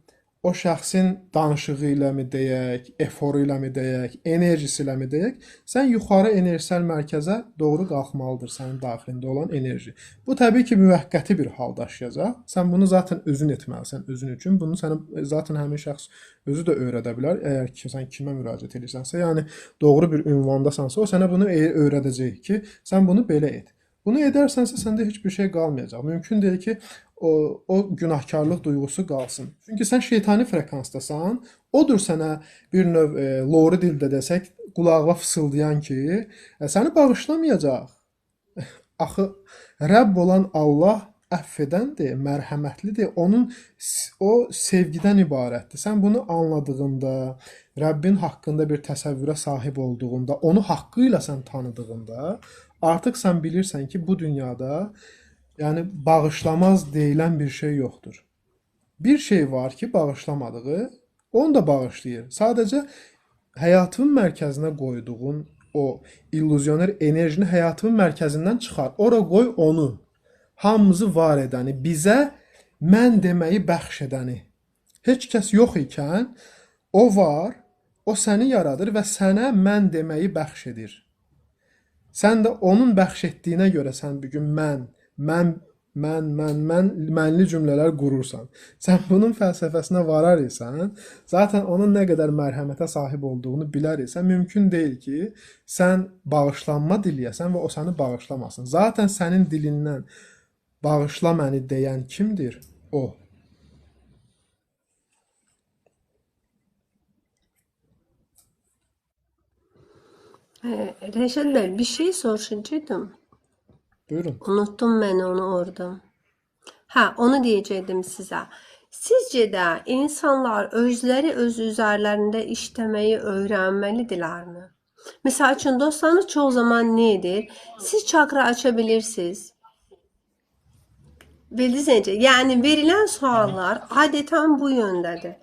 O şəxsin danışığı ilə mi deyək, eforu ilə mi deyək, enerjisi ilə mi deyək, sən yuxarı enerjisel mərkəzə doğru qalxmalıdır sənin daxilində olan enerji. Bu təbii ki, müvəqqəti bir hal daşıyacaq. Sən bunu zaten özün etməlisən, özün üçün. Bunu sənə zaten həmin şəxs özü də öyrədə bilər. Əgər ki, sən kimə müraciət edirsənsə, yəni doğru bir ünvandasansa, o sənə bunu öyrədəcək ki, sən bunu belə et. Bunu edərsənsə, səndə heç bir şey qalmayacaq. Mümkün deyil ki, o günahkarlıq duyğusu qalsın. Çünki sən şeytani frekansdasan, odur sənə bir növ lori dildə desək, qulağına fısıldayan ki, səni bağışlamayacaq. Axı, Rəbb olan Allah əff edəndir, mərhəmətlidir. O sevgidən ibarətdir. Sən bunu anladığında, Rəbbin haqqında bir təsəvvürə sahib olduğunda, onu haqqı ilə sən tanıdığında, artıq sən bilirsən ki, bu dünyada yəni bağışlamaz deyilən bir şey yoxdur. Bir şey var ki, bağışlamadığı, onu da bağışlayır. Sadəcə həyatın mərkəzinə qoyduğun o illüzyoner enerjini həyatımın mərkəzindən çıxar. Ora qoy onu. Hamımızı var edəni, bizə mən deməyi bəxş edəni. Heç kəs yox ikən o var, o səni yaradır və sənə mən deməyi bəxş edir. Sən də onun bəxş etdiyinə görə sən bu gün mənli cümlələr qurursan. Sən bunun fəlsəfəsinə varar isən, zaten onun nə qədər mərhəmətə sahib olduğunu bilər isən, mümkün deyil ki, sən bağışlanma diləyəsən və o səni bağışlamasın. Zaten sənin dilindən bağışla məni deyən kimdir? O. Rəşad bəy, bir şey soruşacaktım. Buyurun. Unuttum mən onu orada. Onu deyəcəkdim sizə. Sizcə də insanlar özləri öz üzərlərində işləməyi öyrənməlidirlərmi? Məsəl üçün dostlarınız çoğu zaman nə edir? Siz çakra aça bilirsiniz. Bildiniz necə? Yəni verilən suallar adətən bu yöndədir.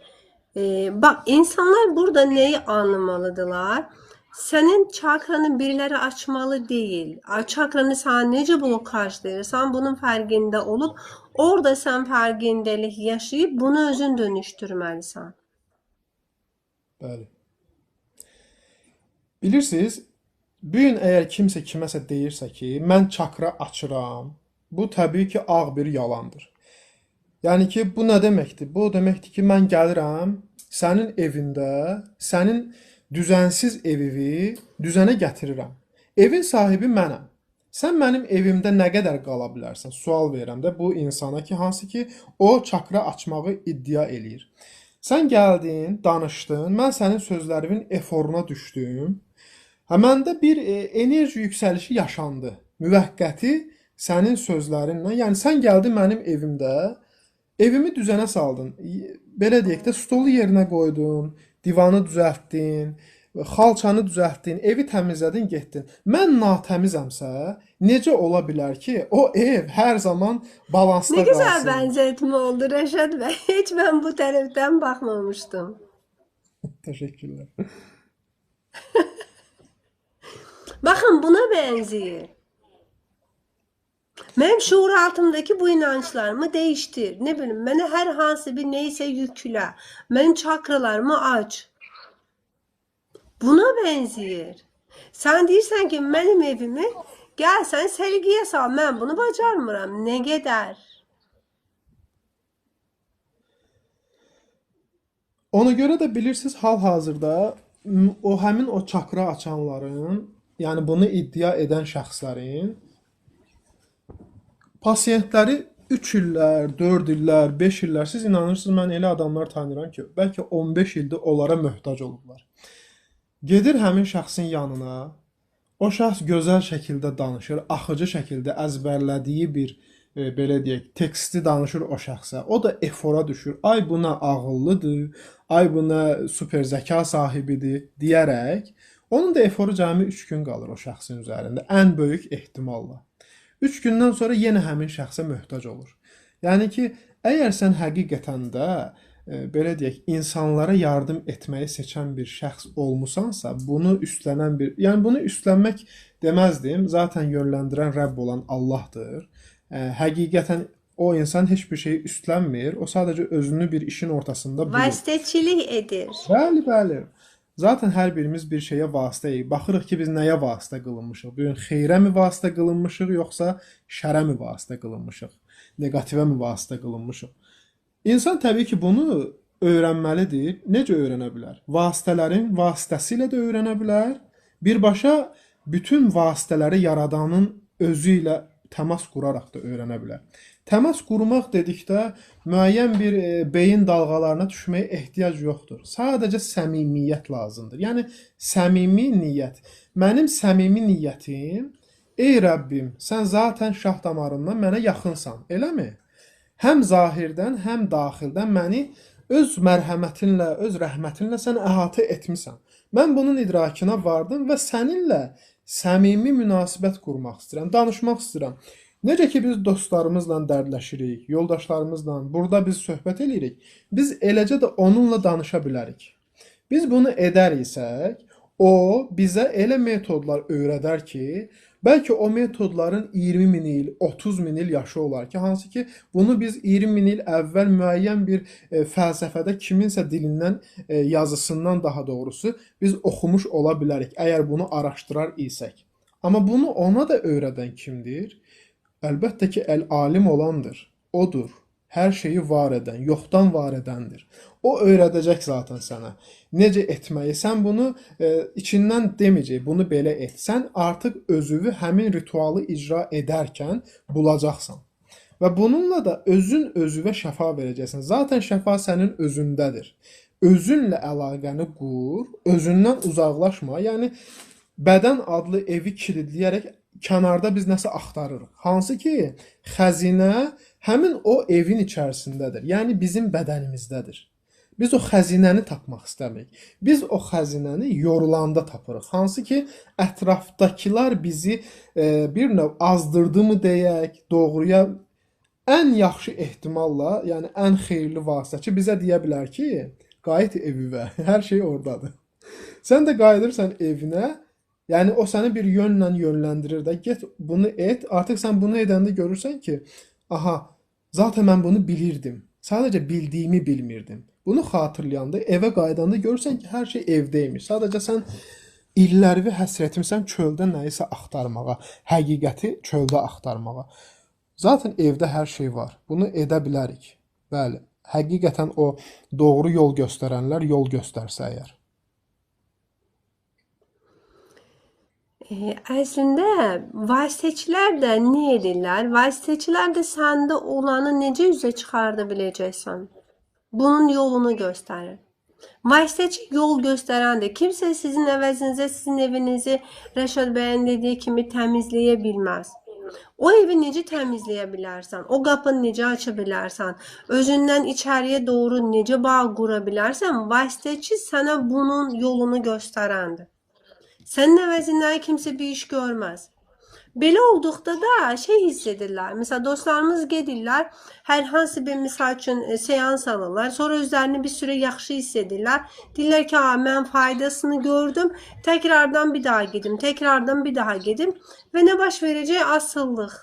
Bax, insanlar burada nəyi anlamalıdırlar? Sənin çakranı biriləri açmalı deyil. Çakranı sən necə blokajlayırsan, bunun fərqində olub, orada sən fərqindəlik yaşayıb, bunu özün dönüşdürməlisən. Bəli. Bilirsiniz, bu gün əgər kimsə kiməsə deyirsə ki, mən çakra açıram, bu təbii ki, ağ bir yalandır. Yəni ki, bu nə deməkdir? Bu deməkdir ki, mən gəlirəm sənin evində, sənin düzənsiz evivi düzənə gətirirəm. Evin sahibi mənəm. Sən mənim evimdə nə qədər qala bilərsən? Sual verirəm də bu insana ki, hansı ki, o çakra açmağı iddia eləyir. Sən gəldin, danışdın, mən sənin sözlərimin eforuna düşdüm. Məndə bir enerji yüksəlişi yaşandı. Müvəqqəti sənin sözlərinlə. Yəni sən gəldin mənim evimdə, evimi düzənə saldın. Belə deyək də, stolu yerinə qoydun, divanı düzəltdin, xalçanı düzəltdin, evi təmizlədin, getdin. Mən natəmizəmsə, necə ola bilər ki, o ev hər zaman balansda qalsın? Nə gözəl qalsın? bənzətmə oldu Rəşad bəy. Heç mən bu tərəfdən baxmamışdım. Təşəkkürlər. Baxın, buna bənzəyir. Mənim şuur altımdakı bu inanclarımı değiştir. Ne bileyim, mənə hər hansı bir neysə yüklə. Mənim çakralarımı aç. Buna bənzəyir. Sən deyirsən ki, mənim evimi gəl sən sərgiyə sal. Mən bunu bacarmıram. Nə qədər? Ona görə də bilirsiniz, hal-hazırda həmin o çakra açanların, yəni bunu iddia edən şəxslərin pasiyentləri 3 illər, 4 illər, 5 illər, siz inanırsınız, mən elə adamlar tanıyıram ki, bəlkə 15 ildir onlara möhtac olublar. Gedir həmin şəxsin yanına, o şəxs gözəl şəkildə danışır, axıcı şəkildə əzbərlədiyi bir, belə deyək, teksti danışır o şəxsə. O da efora düşür, ay buna ağıllıdır, ay buna super zəka sahibidir deyərək, onun da eforu cəmi 3 gün qalır o şəxsin üzərində, ən böyük ehtimalla. 3 gündən sonra yenə həmin şəxsə möhtac olur. Yəni ki, əgər sən həqiqətən də, belə deyək, insanlara yardım etməyi seçən bir şəxs olmusansa, bunu üstlənən bir, yəni bunu üstlənmək deməzdim, zaten yönləndirən Rəbb olan Allahdır. Həqiqətən o insan heç bir şeyi üstlənmir, o sadəcə özünü bir işin ortasında bulur. Vasitəçilik edir. Bəli, bəli. Zaten hər birimiz bir şeyə vasitəyik. Baxırıq ki, biz nəyə vasitə qılınmışıq? Bu gün xeyrə mi vasitə qılınmışıq, yoxsa şərə mi vasitə qılınmışıq? Negativə mi vasitə qılınmışıq? İnsan təbii ki, bunu öyrənməlidir. Necə öyrənə bilər? Vasitələrin vasitəsilə də öyrənə bilər. Birbaşa bütün vasitələri yaradanın özü ilə təmas quraraq da öyrənə bilər. Təmas qurmaq dedikdə müəyyən bir beyin dalğalarına düşməyə ehtiyac yoxdur. Sadəcə səmimiyyət lazımdır. Yəni səmimi niyyət. Mənim səmimi niyyətim, ey Rəbbim, sən zaten şah damarından mənə yaxınsan, eləmi? Həm zahirdən, həm daxildən məni öz mərhəmətinlə, öz rəhmətinlə sən əhatə etmisən. Mən bunun idrakına vardım və səninlə səmimi münasibət qurmaq istəyirəm, danışmaq istəyirəm. Necə ki, biz dostlarımızla dərdləşirik, yoldaşlarımızla, burada biz söhbət edirik, biz eləcə də onunla danışa bilərik. Biz bunu edəriksək, O bizə elə metodlar öyrədər ki, bəlkə o metodların 20 min il, 30 min il yaşı olar ki, hansı ki, bunu biz 20 min il əvvəl müəyyən bir fəlsəfədə kiminsə dilindən, yazısından daha doğrusu biz oxumuş ola bilərik, əgər bunu araşdırar isək. Amma bunu ona da öyrədən kimdir? Əlbəttə ki, əl-alim olandır, odur. Hər şeyi var edən, yoxdan var edəndir. O öyrədəcək zaten sənə. Necə etməyi, sən bunu içindən deməyəcək, bunu belə et. Sən artıq özünü həmin ritualı icra edərkən bulacaqsan. Və bununla da özün özünə şəfa verəcəksən. Zaten şəfa sənin özündədir. Özünlə əlaqəni qur, özündən uzaqlaşma. Yəni bədən adlı evi kilidləyərək kənarda biz nəsə axtarırıq. Hansı ki, xəzinə həmin o evin içərisindədir. Yəni bizim bədənimizdədir. Biz o xəzinəni tapmaq istəmirik. Biz o xəzinəni yorulanda tapırıq. Hansı ki, ətrafdakılar bizi bir növ azdırdı mı deyək, doğruya ən yaxşı ehtimalla, yəni ən xeyirli vasitəçi bizə deyə bilər ki, qayıt evivə, hər şey oradadır. Sən də qayıdırsan evinə, yəni o səni bir yönlə yönləndirir də, get bunu et. Artıq sən bunu edəndə görürsən ki, aha, zaten mən bunu bilirdim. Sadəcə bildiyimi bilmirdim. Bunu xatırlayanda, evə qayıdanda görürsən ki, hər şey evdəymiş. Sadəcə sən illərvi həsrətimsən çöldə nəyisə axtarmağa, həqiqəti çöldə axtarmağa. Zaten evdə hər şey var. Bunu edə bilərik. Bəli, həqiqətən o doğru yol göstərənlər yol göstərsə əgər. Əslində vasitəçilər də nə edirlər? Vasitəçilər də səndə olanı necə üzə çıxarda biləcəksən? Bunun yolunu göstərir. Vasitəçi yol göstərəndir. Kimsə sizin əvəzinizə sizin evinizi Rəşad bəyin dediyi kimi təmizləyə bilməz. O evi necə təmizləyə bilərsən? O qapını necə aça bilərsən? Özündən içəriyə doğru necə bağ qura bilərsən? Vasitəçi sənə bunun yolunu göstərəndir. Sənin əvəzindən kimsə bir iş görməz. Belə olduqda da hiss edirlər. Məsələn, dostlarımız gedirlər, hər hansı bir misal üçün seans alırlar. Sonra özlərini bir sürə yaxşı hiss edirlər. Deyirlər ki, mən faydasını gördüm. Təkrardan bir daha gedim, təkrardan bir daha gedim. Və nə baş verəcək? Asıllıq.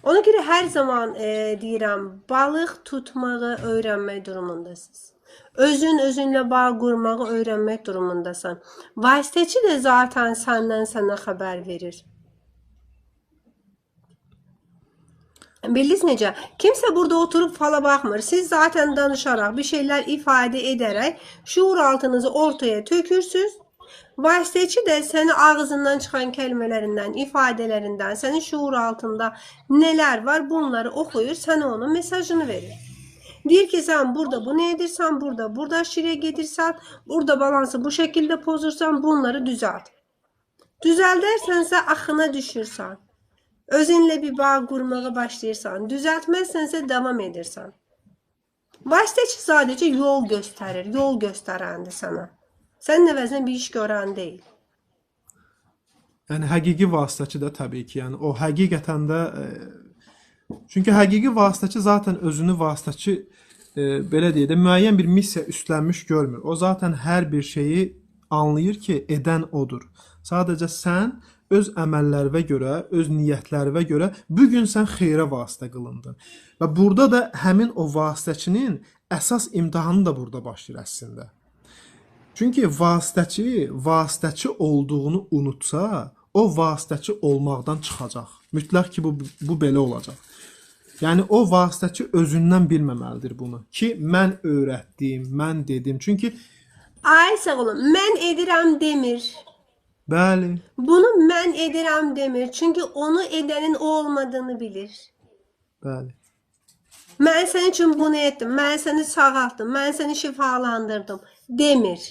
Ona görə hər zaman deyirəm, balıq tutmağı öyrənmək durumundasınız. Özünlə bağ qurmağı öyrənmək durumundasan. Vasitəçi də zaten səndən sənə xəbər verir. Bildiniz necə? Kimsə burada oturub fala baxmır. Siz zaten danışaraq, bir şeylər ifadə edərək şuur altınızı ortaya tökürsünüz. Vasitəçi də səni ağzından çıxan kəlmələrindən, ifadələrindən, sənin şuur altında nələr var bunları oxuyur, sənə onun mesajını verir. Deyir ki, sən burada bunu edirsən, burada aşırıya gedirsən, burada balansı bu şəkildə pozursan, bunları düzelt. Düzəldərsənsə axına düşürsən. Özünlə bir bağ qurmağa başlayırsan. Düzəltməzsənsə davam edirsən. Vasitəçi sadəcə yol göstərir, yol göstərəndir sənə. Sənin əvəzinə bir iş görən deyil. Yəni həqiqi vasitəçi də təbii ki, yəni o həqiqətən də çünki həqiqi vasitəçi zaten özünü vasitəçi belə deyək də müəyyən bir missiya üstlənmiş görmür. O zaten hər bir şeyi anlayır ki, edən odur. Sadəcə sən öz əməllərinə görə, öz niyyətlərinə görə bu gün sən xeyrə vasitə qılındın. Və burada da həmin o vasitəçinin əsas imtahanı da burada başlayır əslində. Çünki vasitəçi olduğunu unutsa, o vasitəçi olmaqdan çıxacaq. Mütləq ki, bu belə olacaq. Yəni, o vasitəçi özündən bilməməlidir bunu. Ki, mən öyrətdim, mən dedim. Çünki... Ay sağ olun, mən edirəm demir. Bəli. Bunu mən edirəm demir. Çünki onu edənin o olmadığını bilir. Bəli. Mən sənin üçün bunu etdim, mən səni sağaltdım, mən səni şifalandırdım demir.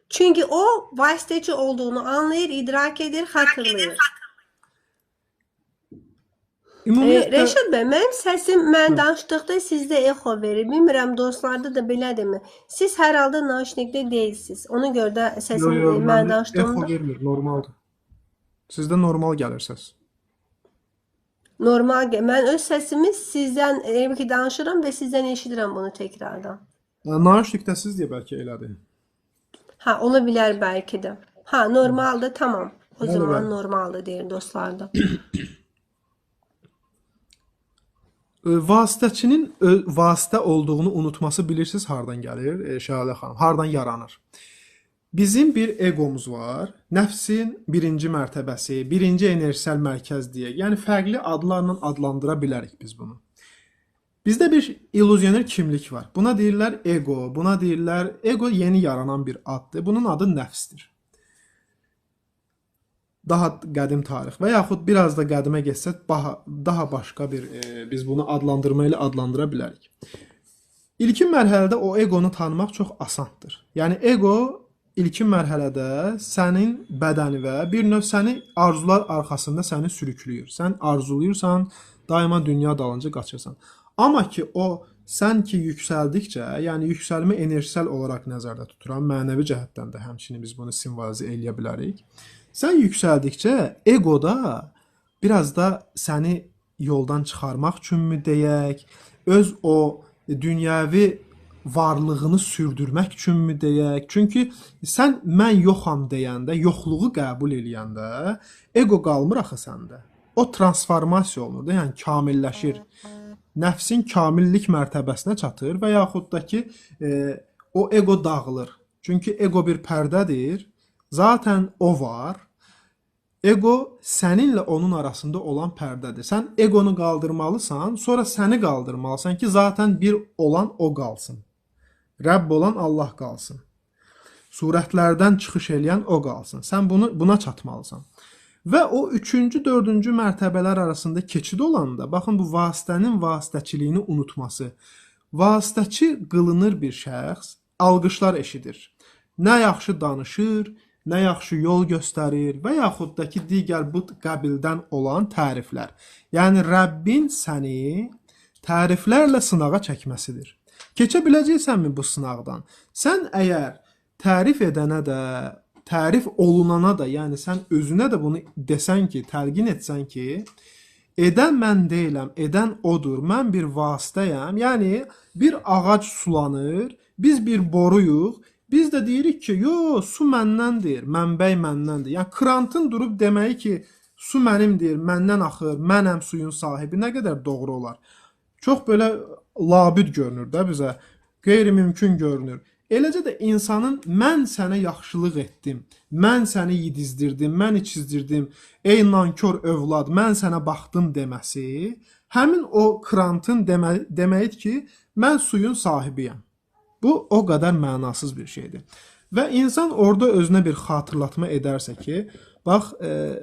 Çünki o vasitəçi olduğunu anlayır, idrak edir, xatırlayır. Rəşad bəy, mənim səsim mən danışdıqda sizdə echo verir. Bilmirəm, dostlarda da belədirmi? Siz hər halda naşnikdə deyilsiniz. Ona görə də səsim mən danışdığımda... Echo vermir, normaldır. Sizdə normal gəlir səs. Normal gəlir. Mən öz səsimi sizdən danışıram və sizdən eşidirəm bunu təkrardan. Naşnikdə siz deyə bəlkə elədir. Ha, olabilir belki de. Ha, normalde tamam. O Bəli, zaman bəli. normalde değil dostlarda. Vasitəçinin vasitə olduğunu unutması bilirsiniz hardan gəlir? Şəhalə xanım, hardan yaranır? Bizim bir egomuz var. Nəfsin birinci mərtəbəsi, birinci enerjisel mərkəz deyə. Yəni fərqli adlarla adlandıra bilərik biz bunu. Bizdə bir illüzyoner kimlik var. Buna deyirlər ego, buna deyirlər ego yeni yaranan bir addır. Bunun adı nəfsdir. Daha qədim tarix və yaxud biraz da qədimə getsək daha başqa bir biz bunu adlandırma ilə adlandıra bilərik. İlkin mərhələdə o egonu tanımaq çox asandır. Yəni ego ilkin mərhələdə sənin bədəni və bir növ səni arzular arxasında səni sürükləyir. Sən arzulayırsan, daima dünya dalınca qaçırsan. Amma ki o sən ki yüksəldikcə, yəni yüksəlmə enerjisel olaraq nəzərdə tuturam, mənəvi cəhətdən də həmçinin biz bunu simvolizə eləyə bilərik. Sən yüksəldikcə egoda biraz da səni yoldan çıxarmaq üçünmü deyək, öz o dünyəvi varlığını sürdürmək üçünmü deyək. Çünki sən mən yoxam deyəndə, yoxluğu qəbul eləyəndə ego qalmır axı səndə. O transformasiya olunur da, yəni kamilləşir. Nəfsin kamillik mərtəbəsinə çatır və yaxud da ki o ego dağılır. Çünki ego bir pərdədir. Zaten o var. Ego səninlə onun arasında olan pərdədir. Sən egonu qaldırmalısan, sonra səni qaldırmalısan ki, zaten bir olan o qalsın. Rəbb olan Allah qalsın. Surətlərdən çıxış eləyən o qalsın. Sən buna çatmalısan. Və o 3-cü, 4-cü mərtəbələr arasında keçid olanda, baxın bu vasitənin vasitəçiliyini unutması. Vasitəçi qılınır bir şəxs, alqışlar eşidir. Nə yaxşı danışır, nə yaxşı yol göstərir və yaxud da ki, digər bu qəbildən olan təriflər. Yəni, Rəbbin səni təriflərlə sınağa çəkməsidir. Keçə biləcəksənmi bu sınaqdan? Sən əgər tərif edənə də, tərif olunana da, yəni sən özünə də bunu desən ki, təlqin etsən ki, edən mən deyiləm, edən odur, mən bir vasitəyəm, yəni bir ağac sulanır, biz bir boruyuq, biz də deyirik ki, yo, su məndəndir, mənbəy məndəndir. Yəni, krantın durub deməyi ki, su mənimdir, məndən axır, mənəm suyun sahibi, nə qədər doğru olar? Çox belə labid görünür də bizə, qeyri-mümkün görünür. Eləcə də insanın mən sənə yaxşılıq etdim, mən səni yedizdirdim, mən içizdirdim, ey nankor övlad, mən sənə baxdım deməsi, həmin o krantın deməyidir ki, mən suyun sahibiyəm. Bu o qədər mənasız bir şeydir. Və insan orada özünə bir xatırlatma edərsə ki, bax,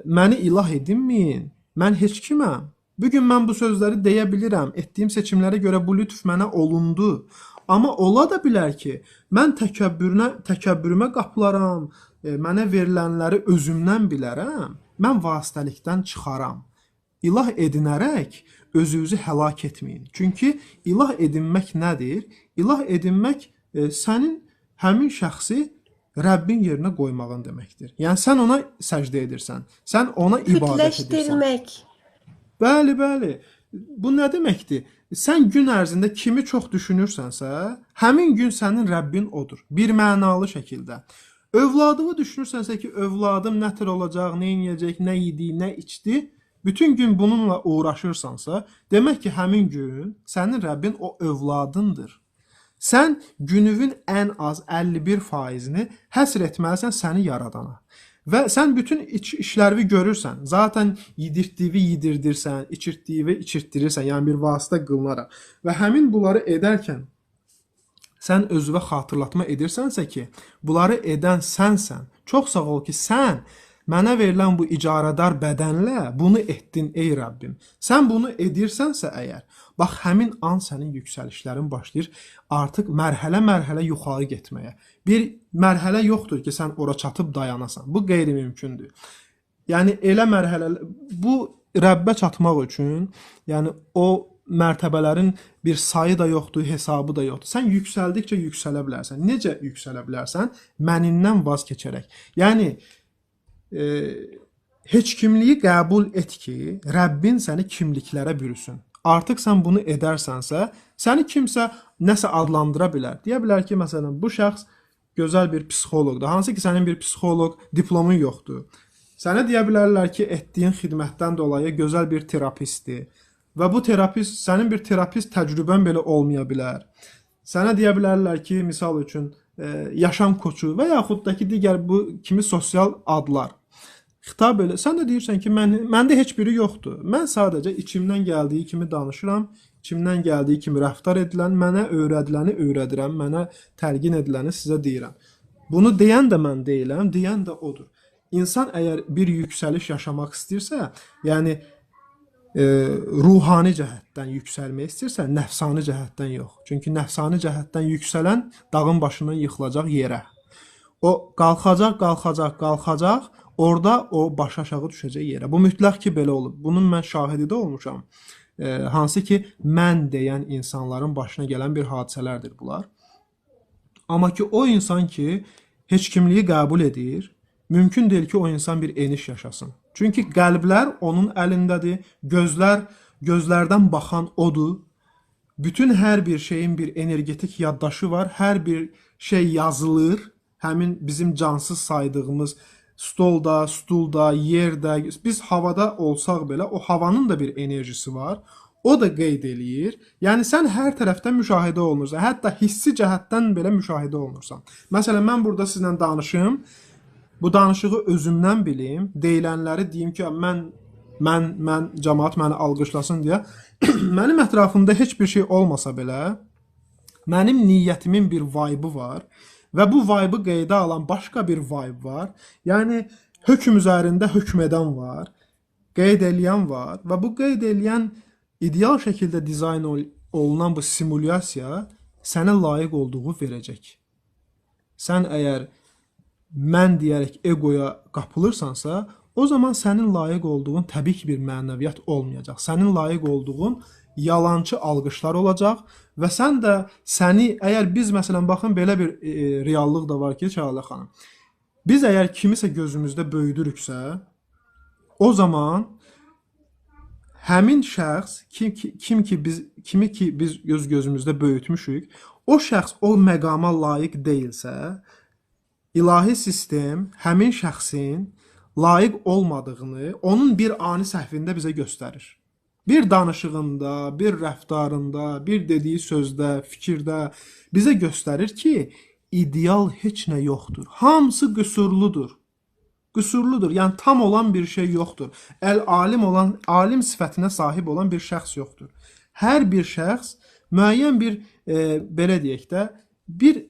məni ilah edinməyin, mən heç kiməm. Bugün mən bu sözləri deyə bilirəm, etdiyim seçimlərə görə bu lütf mənə olundu. Amma ola da bilər ki, mən təkəbbürümə qapılaram, mənə verilənləri özümdən bilərəm, mən vasitəlikdən çıxaram. İlah edinərək özünüzü həlak etməyin. Çünki ilah edinmək nədir? İlah edinmək sənin həmin şəxsi Rəbbin yerinə qoymağın deməkdir. Yəni, sən ona səcdə edirsən, sən ona ibadət edirsən. Bütləşdirmək. Bəli, bəli. Bu nə deməkdir? Sən gün ərzində kimi çox düşünürsənsə, həmin gün sənin Rəbbin odur. Bir mənalı şəkildə. Övladını düşünürsənsə ki, övladım nətər olacaq, nə yeyəcək, nə yedi, nə içdi, bütün gün bununla uğraşırsansa, demək ki, həmin gün sənin Rəbbin o övladındır. Sən günüvün ən az 51%-ni həsr etməlisən səni yaradana. Və sən bütün işlərini görürsən. Zaten yedirtdiyi yedirdirsən, içirtdiyi içirtdirirsən, yəni bir vasitə qılınaraq. Və həmin bunları edərkən sən özünə xatırlatma edirsənsə ki, bunları edən sənsən. Çox sağ ol ki, sən mənə verilən bu icarədar bədənlə bunu etdin ey Rəbbim. Sən bunu edirsənsə əgər, bax həmin an sənin yüksəlişlərin başlayır artıq mərhələ-mərhələ yuxarı getməyə. Bir mərhələ yoxdur ki, sən ora çatıb dayanasan. Bu qeyri-mümkündür. Yəni elə mərhələ, bu Rəbbə çatmaq üçün, yəni o mərtəbələrin bir sayı da yoxdur, hesabı da yoxdur. Sən yüksəldikcə yüksələ bilərsən. Necə yüksələ bilərsən? Mənindən vaz keçərək. Yəni heç kimliyi qəbul et ki, Rəbbin səni kimliklərə bürüsün. Artıq sən bunu edərsənsə, səni kimsə nəsə adlandıra bilər. Deyə bilər ki, məsələn, bu şəxs gözəl bir psixoloqdur. Hansı ki sənin bir psixoloq diplomun yoxdur. Sənə deyə bilərlər ki, etdiyin xidmətdən dolayı gözəl bir terapistdir. Və bu terapist, sənin bir terapist təcrübən belə olmaya bilər. Sənə deyə bilərlər ki, misal üçün, yaşam koçu və yaxud da ki, digər bu kimi sosial adlar. Xitab elə, sən də deyirsən ki, məndə heç biri yoxdur. Mən sadəcə içimdən gəldiyi kimi danışıram, içimdən gəldiyi kimi rəftar edilən, mənə öyrədiləni öyrədirəm, mənə təlqin ediləni sizə deyirəm. Bunu deyən də mən deyiləm, deyən də odur. İnsan əgər bir yüksəliş yaşamaq istəyirsə, yəni ruhani cəhətdən yüksəlmək istəyirsə, nəfsani cəhətdən yox. Çünki nəfsani cəhətdən yüksələn dağın başından yıxılacaq yerə. O qalxacaq, qalxacaq, qalxacaq, orada o baş aşağı düşəcək yerə. Bu mütləq ki, belə olub. Bunun mən şahidi də olmuşam. Hansı ki, mən deyən insanların başına gələn bir hadisələrdir bunlar. Amma ki, o insan ki, heç kimliyi qəbul edir, mümkün deyil ki, o insan bir eniş yaşasın. Çünki qəlblər onun əlindədir, gözlərdən baxan odur. Bütün hər bir şeyin bir energetik yaddaşı var, hər bir şey yazılır. Həmin bizim cansız saydığımız stolda, stulda, yerdə, biz havada olsaq belə, o havanın da bir enerjisi var. O da qeyd eləyir. Yəni sən hər tərəfdən müşahidə olunursan, hətta hissi cəhətdən belə müşahidə olunursan. Məsələn, mən burada sizlə danışım, bu danışığı özümdən bilim, deyilənləri deyim ki, mən cəmaət məni alqışlasın deyə. Mənim ətrafımda heç bir şey olmasa belə, mənim niyyətimin bir vibe var və bu vibe qeydə alan başqa bir vibe var. Yəni hökm üzərində hökm edən var, qeyd eləyən var və bu qeyd eləyən ideal şəkildə dizayn olunan bu simulyasiya sənə layiq olduğu verəcək. Sən əgər mən deyərək egoya qapılırsansa, o zaman sənin layiq olduğun təbii ki, bir mənəviyyat olmayacaq. Sənin layiq olduğun yalançı alqışlar olacaq və sən də əgər biz məsələn, baxın, belə bir reallıq da var ki, Şəlalə xanım, biz əgər kimisə gözümüzdə böyüdürüksə, o zaman həmin şəxs, kimi ki biz gözümüzdə böyütmüşük, o şəxs o məqama layiq deyilsə, İlahi sistem həmin şəxsin layiq olmadığını onun bir ani səhvində bizə göstərir. Bir danışığında, bir rəftarında, bir dediyi sözdə, fikirdə bizə göstərir ki, ideal heç nə yoxdur. Hamısı qüsurludur. Qüsurludur, yəni tam olan bir şey yoxdur. Alim sifətinə sahib olan bir şəxs yoxdur. Hər bir şəxs müəyyən bir, belə deyək də, bir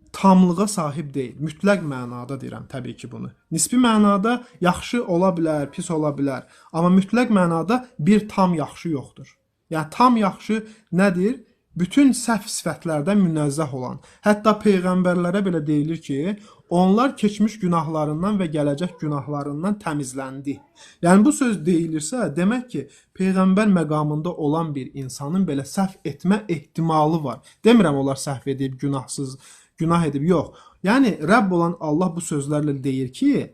tamlığa sahib deyil. Mütləq mənada deyirəm təbii ki bunu. Nisbi mənada yaxşı ola bilər, pis ola bilər. Amma mütləq mənada bir tam yaxşı yoxdur. Yəni tam yaxşı nədir? Bütün səhv sifətlərdən münezzəh olan. Hətta peyğəmbərlərə belə deyilir ki, onlar keçmiş günahlarından və gələcək günahlarından təmizləndi. Yəni bu söz deyilirsə, demək ki, peyğəmbər məqamında olan bir insanın belə səhv etmə ehtimalı var. Demirəm onlar səhv edib, günah edib, yox. Yəni, Rəbb olan Allah bu sözlərlə deyir ki,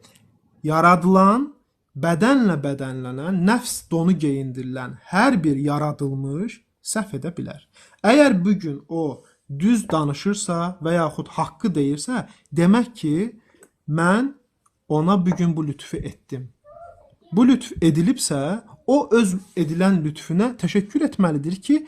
yaradılan, bədənlə bədənlənən, nəfs donu geyindirilən hər bir yaradılmış səhv edə bilər. Əgər bugün o düz danışırsa və yaxud haqqı deyirsə, demək ki, mən ona bugün bu lütfü etdim. Bu lütf edilibsə, o öz edilən lütfüne təşəkkür etməlidir ki,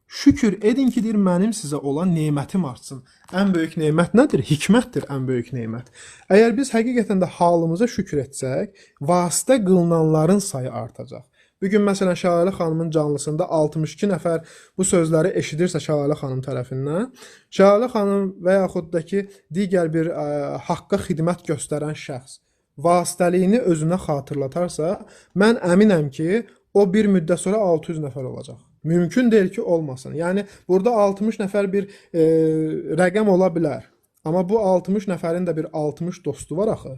şükür edin ki, deyir, mənim sizə olan nemətim artsın. Ən böyük nemət nədir? Hikmətdir ən böyük nemət. Əgər biz həqiqətən də halımıza şükür etsək, vasitə qılınanların sayı artacaq. Bugün məsələn Şəlalə xanımın canlısında 62 nəfər bu sözləri eşidirsə Şəlalə xanım tərəfindən, Şəlalə xanım və yaxud da ki, digər bir haqqa xidmət göstərən şəxs vasitəliyini özünə xatırlatarsa, mən əminəm ki, o bir müddət sonra 600 nəfər olacaq. Mümkün deyil ki, olmasın. Yəni, burada 60 nəfər bir rəqəm ola bilər. Amma bu 60 nəfərin də bir 60 dostu var axı.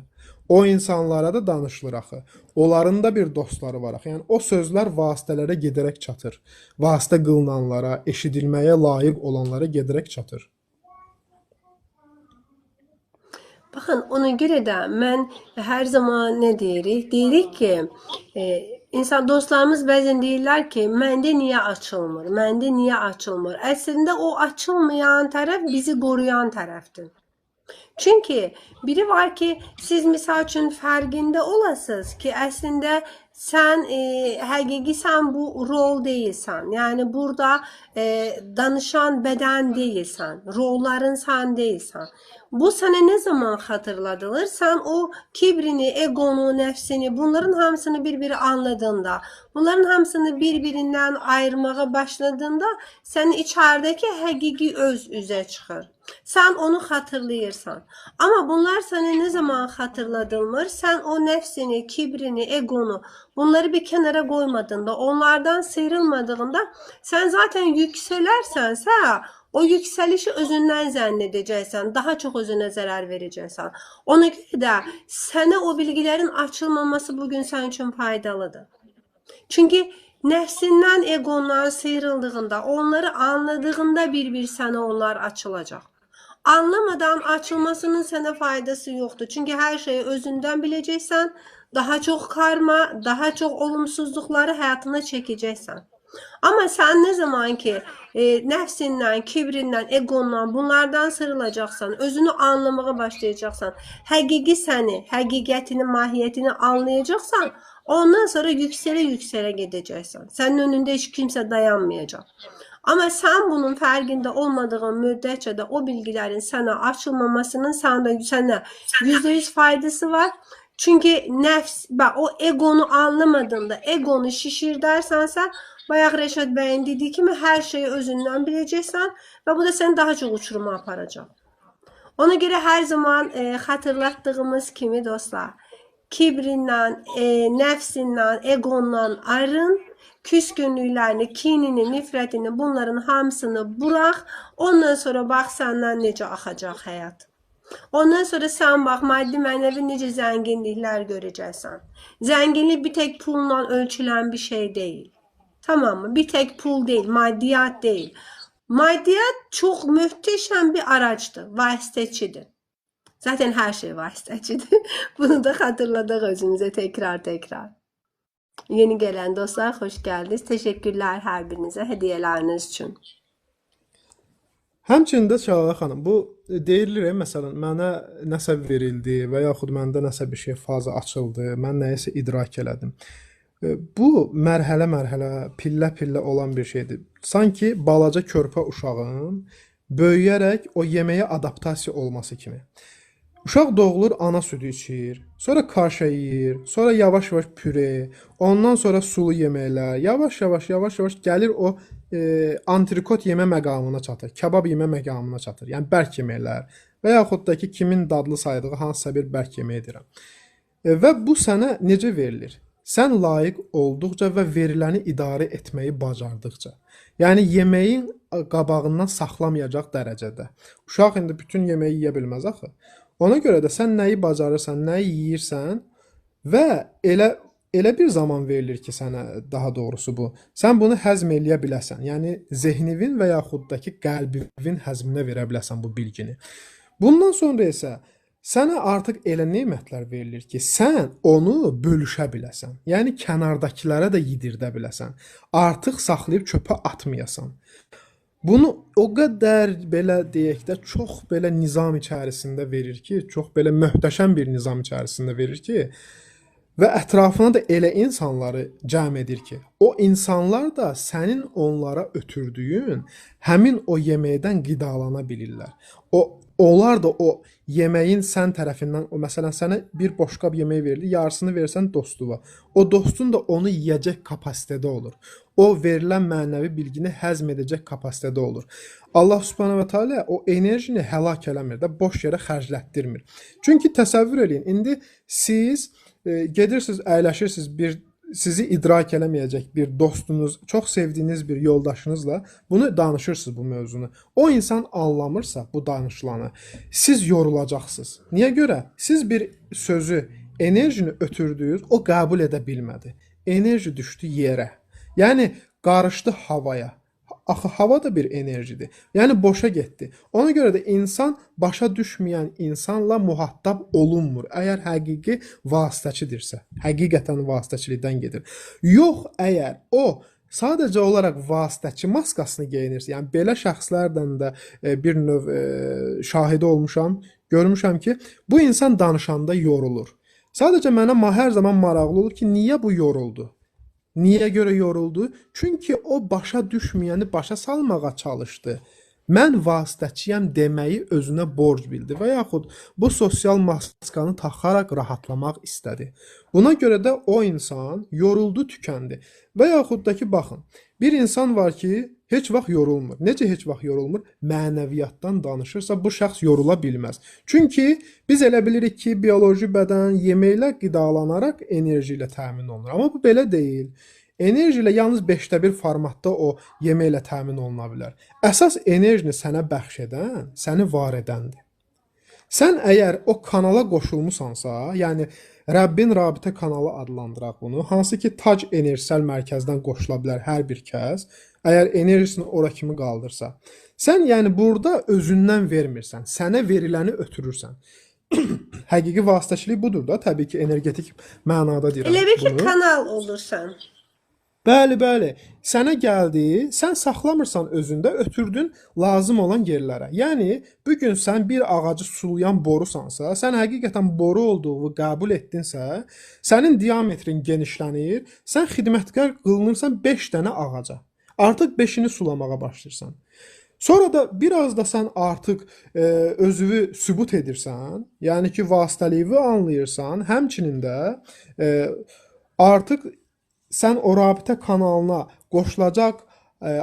O insanlara da danışılır axı. Onların da bir dostları var axı. Yəni, o sözlər vasitələrə gedərək çatır. Vasitə qılınanlara, eşidilməyə layiq olanlara gedərək çatır. Baxın, ona görə də mən hər zaman nə deyirik? Deyirik ki, dostlarımız bəzən deyirlər ki, məndə niyə açılmır? Məndə niyə açılmır? Əslində o açılmayan tərəf bizi qoruyan tərəfdir. Çünki biri var ki, siz misal üçün fərqində olasınız ki, əslində sən həqiqi sən bu rol deyilsən. Yəni burada danışan bədən deyilsən, rolların sən deyilsən. Bu sənə nə zaman xatırladılır? Sən o kibrini, egonu, nəfsini, bunların hamısını bir-biri anladığında, bunların hamısını bir-birindən ayırmağa başladığında, sənin içəridəki həqiqi öz üzə çıxır. Sən onu xatırlayırsan. Amma bunlar sənə nə zaman xatırladılmır? Sən o nəfsini, kibrini, egonu, bunları bir kənara qoymadığında, onlardan sıyrılmadığında, sən zaten yüksələrsənsə, o yüksəlişi özündən zənn edəcəksən, daha çox özünə zərər verəcəksən. Ona görə də sənə o bilgilərin açılmaması bugün sənin üçün faydalıdır. Çünki nəfsindən, egondan sıyrıldığında, onları anladığında bir-bir sənə onlar açılacaq. Anlamadan açılmasının sənə faydası yoxdur. Çünki hər şeyi özündən biləcəksən, daha çox karma, daha çox olumsuzluqları həyatına çəkəcəksən. Amma sən nə zaman ki nəfsindən, kibrindən, egondan bunlardan sıyrılacaqsan, özünü anlamağa başlayacaqsan, həqiqi səni, həqiqətini, mahiyyətini anlayacaqsan, ondan sonra yüksələ-yüksələ gedəcəksən. Sənin önündə heç kimsə dayanmayacaq. Amma sən bunun fərqində olmadığın müddətcə də o bilgilərin sənə açılmamasının sənə %100 faydası var. Çünki nəfs, o egonu anlamadığında, egonu şişirdərsənsə, bayaq Rəşad bəyin dediyi kimi hər şeyi özündən biləcəksən və bu da səni daha çox uçuruma aparacaq. Ona görə hər zaman xatırlatdığımız kimi dostlar, kibrindən, nəfsindən, egondan arın, küskünlüklərini, kinini, nifrətini, bunların hamısını burax, ondan sonra bax səndən necə axacaq həyat. Ondan sonra sən bax, maddi mənəvi necə zənginliklər görəcəksən. Zənginlik bir tək pulla ölçülən bir şey deyil. Tamam mı? Bir tek pul değil, maddiyat değil. Maddiyat çok möhtəşəm bir araçdır, vasitəçidir. Zaten her şey vasitəçidir. Bunu da hatırladık özümüze tekrar. Yeni gelen dostlar hoş geldiniz. Teşekkürler her birinize hediyeleriniz için. Həmçində Çağla xanım, bu deyilir, məsələn, mənə nəsə verildi və yaxud məndə nəsə bir şey faza açıldı, mən nəyisə idrak elədim. Bu mərhələ-mərhələ, pillə-pillə olan bir şeydir. Sanki balaca körpə uşağın böyüyərək o yeməyə adaptasiya olması kimi. Uşaq doğulur, ana südü içir, sonra kaşa yeyir, sonra yavaş-yavaş püre, ondan sonra sulu yeməklər, yavaş-yavaş gəlir o antrikot yemə məqamına çatır, kebab yemə məqamına çatır. Yəni bərk yeməklər və yaxud da ki, kimin dadlı saydığı hansısa bir bərk yemək edirəm. Və bu sənə necə verilir? Sən layiq olduqca və veriləni idarə etməyi bacardıqca. Yəni yeməyin qabağından saxlamayacaq dərəcədə. Uşaq indi bütün yeməyi yeyə bilməz axı. Ona görə də sən nəyi bacarırsan, nəyi yeyirsən və elə bir zaman verilir ki, sənə daha doğrusu bu. Sən bunu həzm eləyə biləsən. Yəni zehnivin və yaxud da ki, qəlbivin həzminə verə biləsən bu bilgini. Bundan sonra isə sənə artıq elə nemətlər verilir ki, sən onu bölüşə biləsən. Yəni kənardakilərə də yedirdə biləsən. Artıq saxlayıb çöpə atmayasan. Bunu o qədər belə deyək də çox belə nizam içərisində verir ki, çox belə möhtəşəm bir nizam içərisində verir ki, və ətrafına da elə insanları cəm edir ki, o insanlar da sənin onlara ötürdüyün həmin o yeməkdən qidalana bilirlər. Onlar da o yeməyin sən tərəfindən, məsələn, sənə bir boşqab yemək verilir, yarısını versən dostuva. O dostun da onu yeyəcək kapasitədə olur. O verilən mənəvi bilgini həzm edəcək kapasitədə olur. Allah Subhanahu va Taala o enerjini həlak eləmir də, boş yerə xərclətdirmir. Çünki təsəvvür eləyin, indi siz gedirsiniz, əyləşirsiniz sizi idrak eləməyəcək bir dostunuz, çox sevdiyiniz bir yoldaşınızla bunu danışırsınız bu mövzunu. O insan anlamırsa bu danışılanı, siz yorulacaqsınız. Niyə görə? Siz bir sözü, enerjini ötürdünüz, o qəbul edə bilmədi. Enerji düşdü yerə. Yəni qarışdı havaya. Axı hava da bir enerjidir. Yəni boşa getdi. Ona görə də insan başa düşməyən insanla muhattab olunmur. Əgər həqiqi vasitəçidirsə, həqiqətən vasitəçilikdən gedir. Yox, əgər o sadəcə olaraq vasitəçi maskasını geyinirsə, yəni belə şəxslərdən də bir növ şahidi olmuşam, görmüşəm ki, bu insan danışanda yorulur. Sadəcə mənə hər zaman maraqlı olur ki, niyə bu yoruldu? Niyə görə yoruldu? Çünki o başa düşməyəni başa salmağa çalışdı. Mən vasitəçiyəm deməyi özünə borc bildi və yaxud bu sosial maskanı taxaraq rahatlamaq istədi. Buna görə də o insan yoruldu, tükəndi. Və yaxud da ki, baxın, bir insan var ki, heç vaxt yorulmur. Necə heç vaxt yorulmur? Mənəviyyatdan danışırsa bu şəxs yorula bilməz. Çünki biz elə bilirik ki, bioloji bədən yeməklə qidalanaraq enerji ilə təmin olunur. Amma bu belə deyil. Enerji ilə yalnız 5də 1 formatda o yeməklə təmin oluna bilər. Əsas enerjini sənə bəxş edən, səni var edəndir. Sən əgər o kanala qoşulmusansa, yəni Rəbbin rabitə kanalı adlandıraq bunu, hansı ki tac enerjisel mərkəzdən qoşula bilər hər bir kəs, əgər enerjisini ora kimi qaldırsa, sən yəni burada özündən vermirsən, sənə veriləni ötürürsən. Həqiqi vasitəçilik budur da, təbii ki, energetik mənada deyirəm Elə bil ki, bunu. kanal olursan. Bəli, bəli. Sənə gəldi, sən saxlamırsan özündə, ötürdün lazım olan yerlərə. Yəni, bu gün sən bir ağacı sulayan borusansa, sən həqiqətən boru olduğunu qəbul etdinsə, sənin diametrin genişlənir, sən xidmətkar qılınırsan 5 dənə ağaca. Artıq 5-ini sulamağa başlayırsan. Sonra da biraz da sən artıq özünü sübut edirsən, yəni ki, vasitəliyi anlayırsan, həmçinin də artıq sən o rabitə kanalına qoşulacaq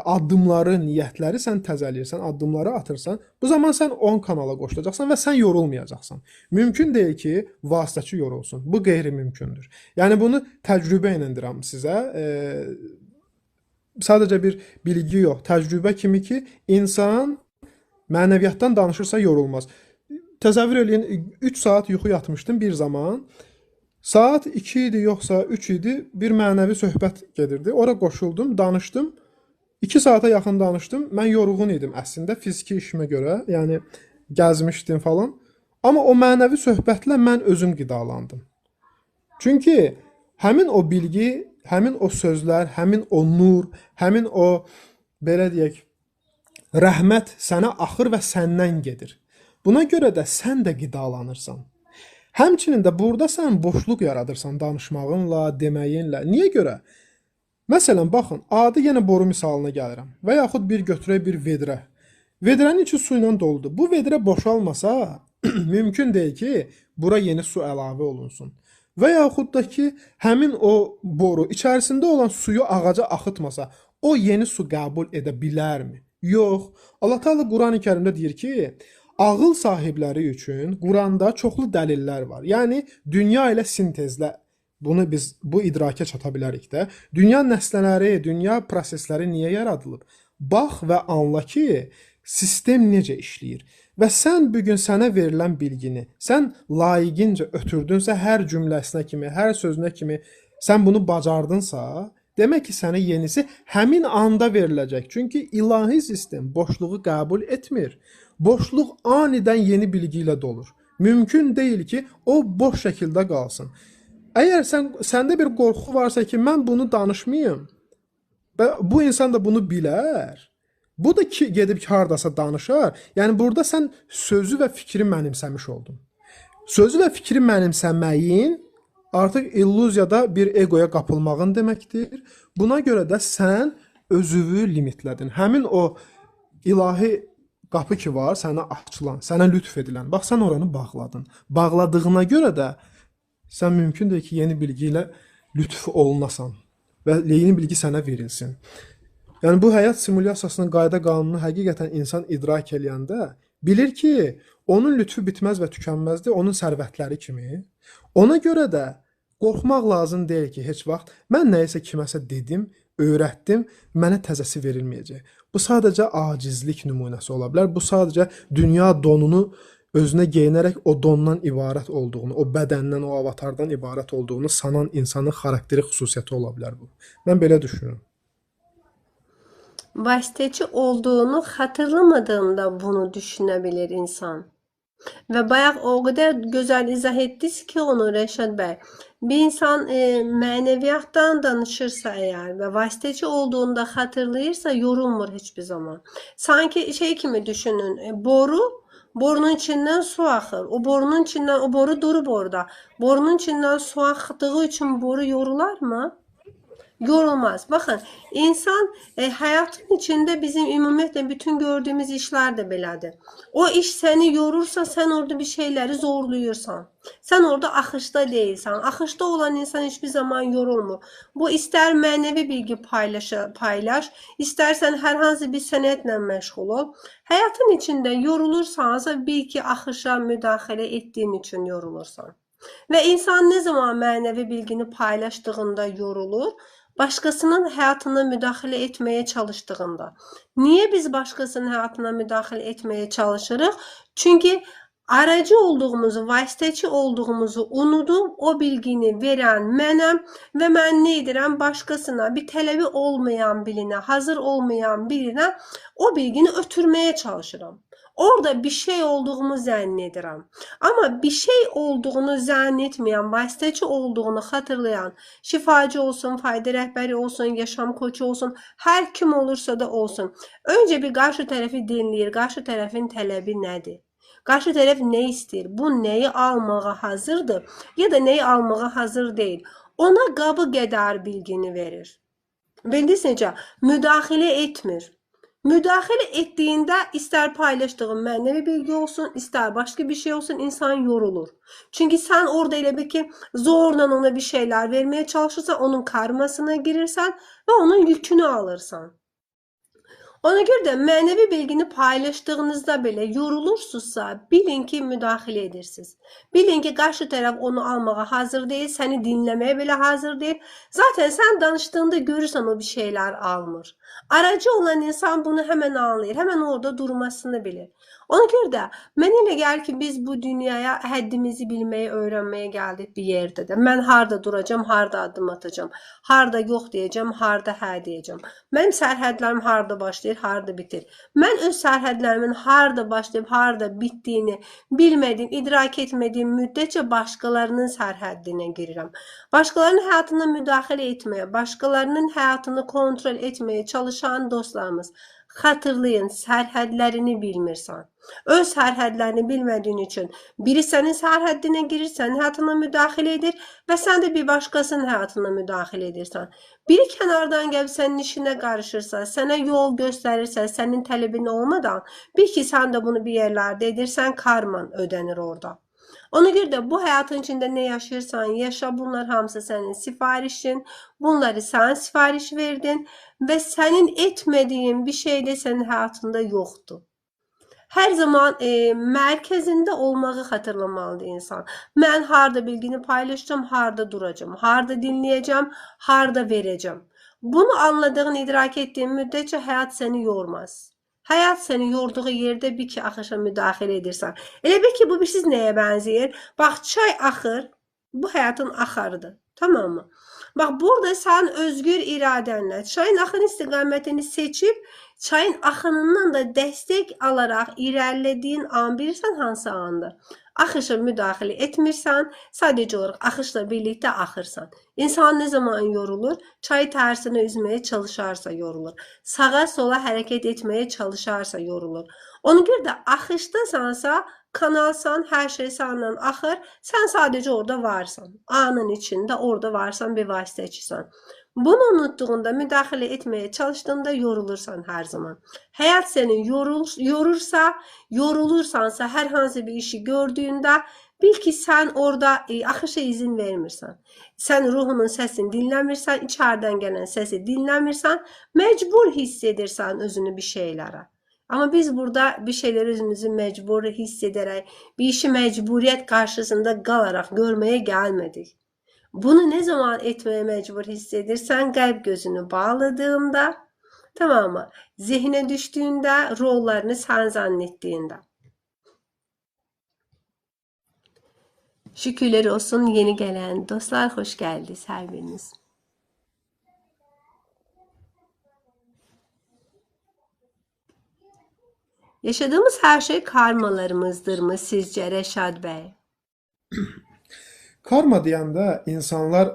addımları, niyyətləri sən təzələyirsən, addımları atırsan. Bu zaman sən 10 kanala qoşulacaqsan və sən yorulmayacaqsan. Mümkün deyil ki, vasitəçi yorulsun. Bu qeyri-mümkündür. Yəni bunu təcrübə ilə deyirəm sizə. Sadəcə bir bilgi yox, təcrübə kimi ki, insan mənəviyyatdan danışırsa yorulmaz. Təsəvvür eləyin, 3 saat yuxu yatmışdım bir zaman. Saat 2 idi, yoxsa 3 idi, bir mənəvi söhbət gedirdi. Ora qoşuldum, danışdım. 2 saata yaxın danışdım. Mən yorğun idim əslində fiziki işimə görə. Yəni gəzmişdim falan. Amma o mənəvi söhbətlə mən özüm qidalandım. Çünki həmin o bilgi, həmin o sözlər, həmin o nur, həmin o belə deyək, rəhmət sənə axır və səndən gedir. Buna görə də sən də qidalanırsan. Həmçinin də burada sən boşluq yaradırsan danışmağınla, deməyinlə. Niyə görə? Məsələn, baxın, adi yenə boru misalına gəlirəm. Və yaxud bir götürək bir vedrə. Vedrənin içi su ilə doludur. Bu vedrə boşalmasa, mümkün deyil ki, bura yeni su əlavə olunsun. Və yaxud da ki, həmin o boru içərisində olan suyu ağaca axıtmasa, o yeni su qəbul edə bilərmi? Yox. Allah Teala Qurani-Kərimdə deyir ki, ağıl sahibləri üçün Quranda çoxlu dəlillər var. Yəni dünya ilə sintezlə bunu biz bu idraka çata bilərik də. Dünya nəsnələri, dünya prosesləri niyə yaradılıb? Bax və anla ki, sistem necə işləyir. Və sən bu gün sənə verilən bilgini, sən layiqincə ötürdünsə hər cümləsinə kimi, hər sözünə kimi sən bunu bacardınsa, demək ki, sənə yenisi həmin anda veriləcək. Çünki ilahi sistem boşluğu qəbul etmir. Boşluq anidən yeni bilgi ilə dolur. Mümkün deyil ki, o boş şəkildə qalsın. Əgər səndə bir qorxu varsa ki, mən bunu danışmayım, və bu insan da bunu bilər, bu da ki, gedib ki, hardasa danışar. Yəni, burada sən sözü və fikri mənimsəmiş oldun. Sözü və fikri mənimsəməyin artıq illüziyada bir egoya qapılmağın deməkdir. Buna görə də sən özünü limitlədin. Həmin o ilahi qapı ki var, sənə açılan, sənə lütf edilən. Bax, sən oranı bağladın. Bağladığına görə də sən mümkündür ki, yeni bilgi ilə lütf olunasan və yeni bilgi sənə verilsin. Yəni, bu həyat simulyasiyasının qayda qanunu həqiqətən insan idrak eləyəndə bilir ki, onun lütfü bitməz və tükənməzdir, onun sərvətləri kimi. Ona görə də qorxmaq lazım deyil ki, heç vaxt mən nəyisə kiməsə dedim, öyrətdim, mənə təzəsi verilməyəcək. Bu sadəcə acizlik nümunəsi ola bilər. Bu sadəcə dünya donunu özünə geyinərək o dondan ibarət olduğunu, o bədəndən, o avatardan ibarət olduğunu sanan insanın xarakteri xüsusiyyəti ola bilər bu. Mən belə düşünürüm. Vasitəçi olduğunu hatırlamadığında bunu düşünebilir insan. Və bayaq o qədər gözəl izah etdiniz ki onu Rəşad bəy. Bir insan mənəviyyatdan danışırsa əgər və vasitəçi olduğunu da xatırlayırsa yorulmur heç bir zaman. Sanki şey kimi düşünün, borunun içindən su axır. O borunun içindən, o boru durub orada. Borunun içindən su axdığı üçün boru yorularmı? Yorulmaz. Baxın, insan həyatın içində bizim ümumiyyətlə bütün gördüyümüz işlər də belədir. O iş səni yorursa, sən orada bir şeyləri zorluyursan. Sən orada axışda deyilsən. Axışda olan insan hiçbir zaman yorulmur. Bu istər mənəvi bilgi paylaş, istərsən hər hansı bir sənətlə məşğul ol. Həyatın içində yorulursansa, bil ki, axışa müdaxilə etdiyin üçün yorulursan. Və insan nə zaman mənəvi bilgini paylaşdığında yorulur? Başqasının həyatına müdaxilə etməyə çalışdığında. Niyə biz başqasının həyatına müdaxilə etməyə çalışırıq? Çünki aracı olduğumuzu, vasitəçi olduğumuzu unudub o bilgini verən mənəm və mən nə edirəm? Başqasına, bir tələbi olmayan birinə, hazır olmayan birinə o bilgini ötürməyə çalışıram. Orada bir şey olduğumu zənn edirəm. Amma bir şey olduğunu zənn etməyən, vasitəçi olduğunu xatırlayan, şifacı olsun, fayda rəhbəri olsun, yaşam koçu olsun, hər kim olursa da olsun. Öncə bir qarşı tərəfi dinləyir, qarşı tərəfin tələbi nədir? Qarşı tərəf nə istəyir? Bu nəyi almağa hazırdır ya da nəyi almağa hazır deyil? Ona qabı qədər bilgini verir. Bildiniz necə? Müdaxilə etmir. Müdaxilə etdiyində istər paylaşdığın mənəvi bilgi olsun, istər başqa bir şey olsun, insan yorulur. Çünki sən orada elə bir ki, zorla ona bir şeylər verməyə çalışırsan, onun karmasına girirsən və onun yükünü alırsan. Ona görə də mənəvi bilgini paylaşdığınızda belə yorulursunuzsa, bilin ki, müdaxilə edirsiniz. Bilin ki, qarşı tərəf onu almağa hazır deyil, səni dinləməyə belə hazır deyil. Zaten sən danışdığında görürsən o bir şeylər almır. Aracı olan insan bunu həmən anlayır, həmən orada durmasını bilir. Ona görə də mənə elə gəlir ki, biz bu dünyaya həddimizi bilməyi, öyrənməyə gəldik bir yerdə də. Mən harda duracam, harda addım atacam, harda yox deyəcəm, harda hə deyəcəm. Mənim sərhədlərim harda başlayır, harda bitir. Mən öz sərhədlərimin harda başlayıb, harda bitdiyini bilmədiyim, idrak etmədiyim müddətcə başqalarının sərhəddinə girirəm. Başqalarının həyatına müdaxilə etməyə, başqalarının həyatını kontrol etməyə çalışan dostlarımız, xatırlayın, sərhədlərini bilmirsən. Öz sərhədlərini bilmədiyin üçün biri sənin sərhəddinə girir, sənin həyatına müdaxilə edir və sən də bir başqasının həyatına müdaxilə edirsən. Biri kənardan gəlib sənin işinə qarışırsa, sənə yol göstərirsə, sənin tələbin olmadan, bil ki, sən də bunu bir yerlərdə edirsən, karman ödənir orada. Ona görə də bu həyatın içində nə yaşayırsan, yaşa, bunlar hamısı sənin sifarişin, bunları sən sifariş verdin və sənin etmədiyin bir şey də sənin həyatında yoxdur. Hər zaman mərkəzində olmağı xatırlamalıdır insan. Mən harda bilgini paylaşacağım, harda duracağım, harda dinləyəcəm, harda verəcəm. Bunu anladığın, idrak etdiyin müddətcə həyat səni yormaz. Həyat səni yorduğu yerdə bir ki, axışa müdaxilə edirsən. Elə bil ki, bu bir siz nəyə bənzəyir? Bax, çay axır, bu həyatın axarıdır. Tamam mı? Bax, burada sən özgür iradənlə çayın axın istiqamətini seçib, çayın axınından da dəstək alaraq irəlilədiyin an bilirsən hansı andır? Axışa müdaxilə etmirsən, sadəcə olaraq axışla birlikdə axırsan. İnsan nə zaman yorulur? Çayı tərsinə üzməyə çalışarsa yorulur. Sağa sola hərəkət etməyə çalışarsa yorulur. Ona görə də axışdasansa, kanalsan, hər şey səndən axır, sən sadəcə orada varsan. Anın içində orada varsan, bir vasitəçisən. Bunu unutduğunda, müdaxilə etməyə çalışdığında yorulursan hər zaman. Həyat səni yorursa, yorulursansa, hər hansı bir işi gördüyündə, bil ki, sən orada axışa izin vermirsən. Sən ruhunun səsini dinləmirsən, içərdən gələn səsi dinləmirsən, məcbur hiss edirsən özünü bir şeylərə. Amma biz burada bir şeyləri özümüzü məcbur hiss edərək, bir işi məcburiyyət qarşısında qalaraq görməyə gəlmədik. Bunu ne zaman etmeye mecbur hissedirsen qəlb gözünü bağladığında, tamam mı? Zihne düştüğünde, rollarını sen zannettiğinde. Şükürler olsun yeni gelen dostlar, hoş geldiniz her biriniz. Yaşadığımız her şey karmalarımızdır mı sizce Reşad Bey? Karma deyəndə insanlar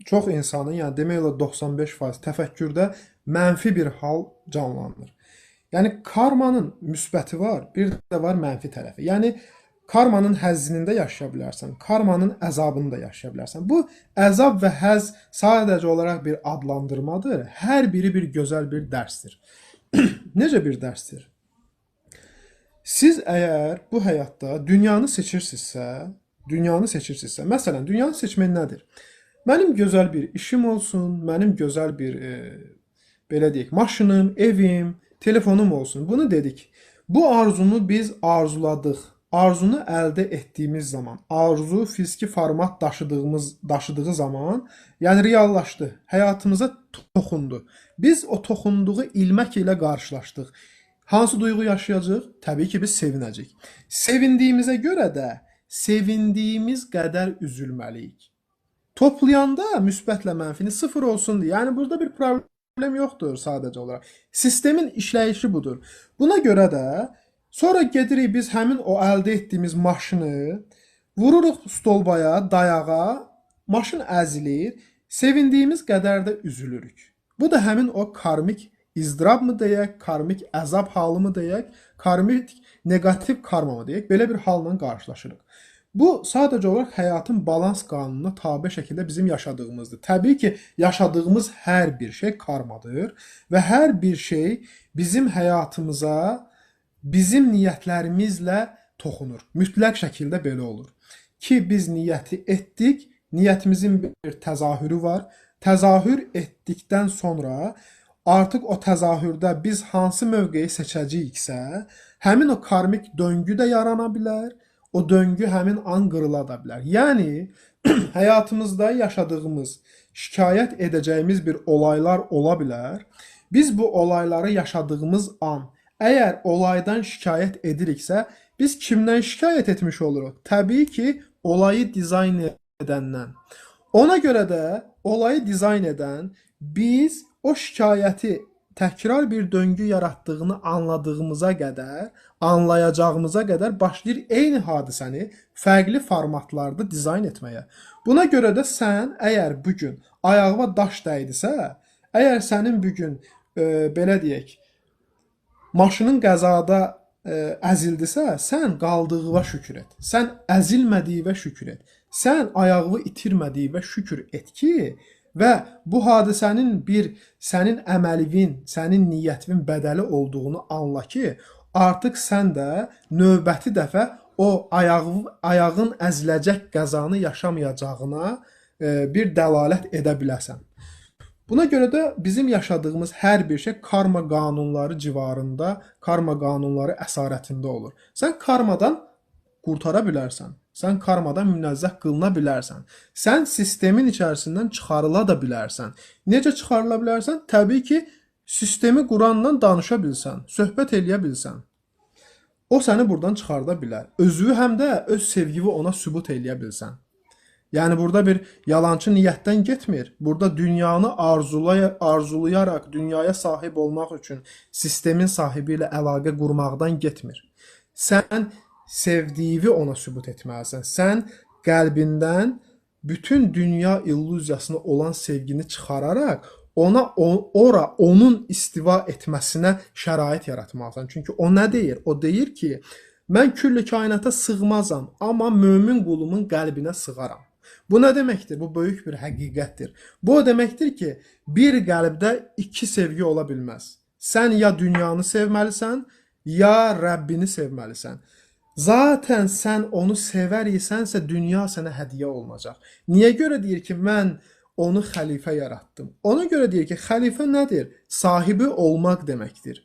çox insanın, yəni demək olar 95% təfəkkürdə mənfi bir hal canlanır. Yəni karmanın müsbəti var, bir də var mənfi tərəfi. Yəni karmanın həzzində yaşaya bilərsən, karmanın əzabını da yaşaya bilərsən. Bu əzab və həzz sadəcə olaraq bir adlandırmadır. Hər biri bir gözəl bir dərsdir. Necə bir dərsdir? Siz əgər bu həyatda dünyanı seçirsinizsə, məsələn, dünyanı seçmək nədir? Mənim gözəl bir işim olsun, mənim gözəl bir belə deyək, maşınım, evim, telefonum olsun. Bunu dedik. Bu arzunu biz arzuladıq. Arzunu əldə etdiyimiz zaman, arzu fiziki format daşıdığı zaman, yəni reallaşdı, həyatımıza toxundu. Biz o toxunduğu ilmək ilə qarşılaşdıq. Hansı duyğu yaşayacağıq? Təbii ki, biz sevinəcəyik. Sevindiyimizə görə də sevindiyimiz qədər üzülməliyik. Toplayanda müsbətlə mənfini sıfır olsun deyə. Yəni burada bir problem yoxdur sadəcə olaraq. Sistemin işləyişi budur. Buna görə də sonra gedirik biz həmin o əldə etdiyimiz maşını vururuq stolbaya, dayağa, maşın əzilir, sevindiyimiz qədər də üzülürük. Bu da həmin o karmik izdirab mı deyək, karmik əzab halı mı deyək, karmik negativ karma mı deyək, belə bir halla qarşılaşırıq. Bu sadəcə olaraq həyatın balans qanununa tabe şəkildə bizim yaşadığımızdır. Təbii ki, yaşadığımız hər bir şey karmadır və hər bir şey bizim həyatımıza, bizim niyyətlərimizlə toxunur. Mütləq şəkildə belə olur. Ki biz niyyəti etdik, niyyətimizin bir təzahürü var. Təzahür etdikdən sonra artıq o təzahürdə biz hansı mövqeyi seçəcəyiksə, həmin o karmik döngü də yarana bilər. O döngü həmin an qırıla da bilər. Yəni həyatımızda yaşadığımız, şikayət edəcəyimiz bir olaylar ola bilər. Biz bu olayları yaşadığımız an əgər olaydan şikayət ediriksə, biz kimdən şikayət etmiş oluruq? Təbii ki, olayı dizayn edəndən. Ona görə də olayı dizayn edən biz o şikayəti təkrar bir döngü yaratdığını anlayacağımıza qədər başlayır eyni hadisəni fərqli formatlarda dizayn etməyə. Buna görə də sən əgər bu gün ayağına daş dəydisə, əgər sənin bu gün belə deyək, maşının qəzada əzildisə, sən qaldığına şükür et. Sən əzilmədiyinə şükür et. Sən ayağı itirmədiyinə şükür et ki, və bu hadisənin bir sənin əməlivin, sənin niyyətin bədəli olduğunu anla ki, artıq sən də növbəti dəfə o ayağın əziləcək qəzanı yaşamayacağına bir dəlalət edə biləsən. Buna görə də bizim yaşadığımız hər bir şey karma qanunları civarında, karma qanunları əsarətində olur. Sən karmadan qurtara bilərsən. Sən karmadan münazzəh qılına bilərsən. Sən sistemin içərisindən çıxarıla da bilərsən. Necə çıxarıla bilərsən? Təbii ki, sistemi quranla danışa bilsən, söhbət eləyə bilsən. O səni buradan çıxarda bilər. Özü həm də öz sevgini ona sübut eləyə bilsən. Yəni burada bir yalançı niyyətdən getmir. Burada dünyanı arzulayaraq dünyaya sahib olmaq üçün sistemin sahibi ilə əlaqə qurmaqdan getmir. Sən sevdiyini ona sübut etməlisən. Sən qəlbindən bütün dünya illüziyasına olan sevgini çıxararaq onun istiva etməsinə şərait yaratmalısan. Çünki o nə deyir? O deyir ki, mən külli kainata sığmazam, amma mömin qulumun qəlbinə sığaram. Bu nə deməkdir? Bu böyük bir həqiqətdir. Bu o deməkdir ki, bir qəlbdə iki sevgi ola bilməz. Sən ya dünyanı sevməlisən, ya Rəbbini sevməlisən. Zaten sən onu sevər isənsə, dünya sənə hədiyyə olunacaq. Niyə görə deyir ki, mən onu xəlifə yaratdım? Ona görə deyir ki, xəlifə nədir? Sahibi olmaq deməkdir.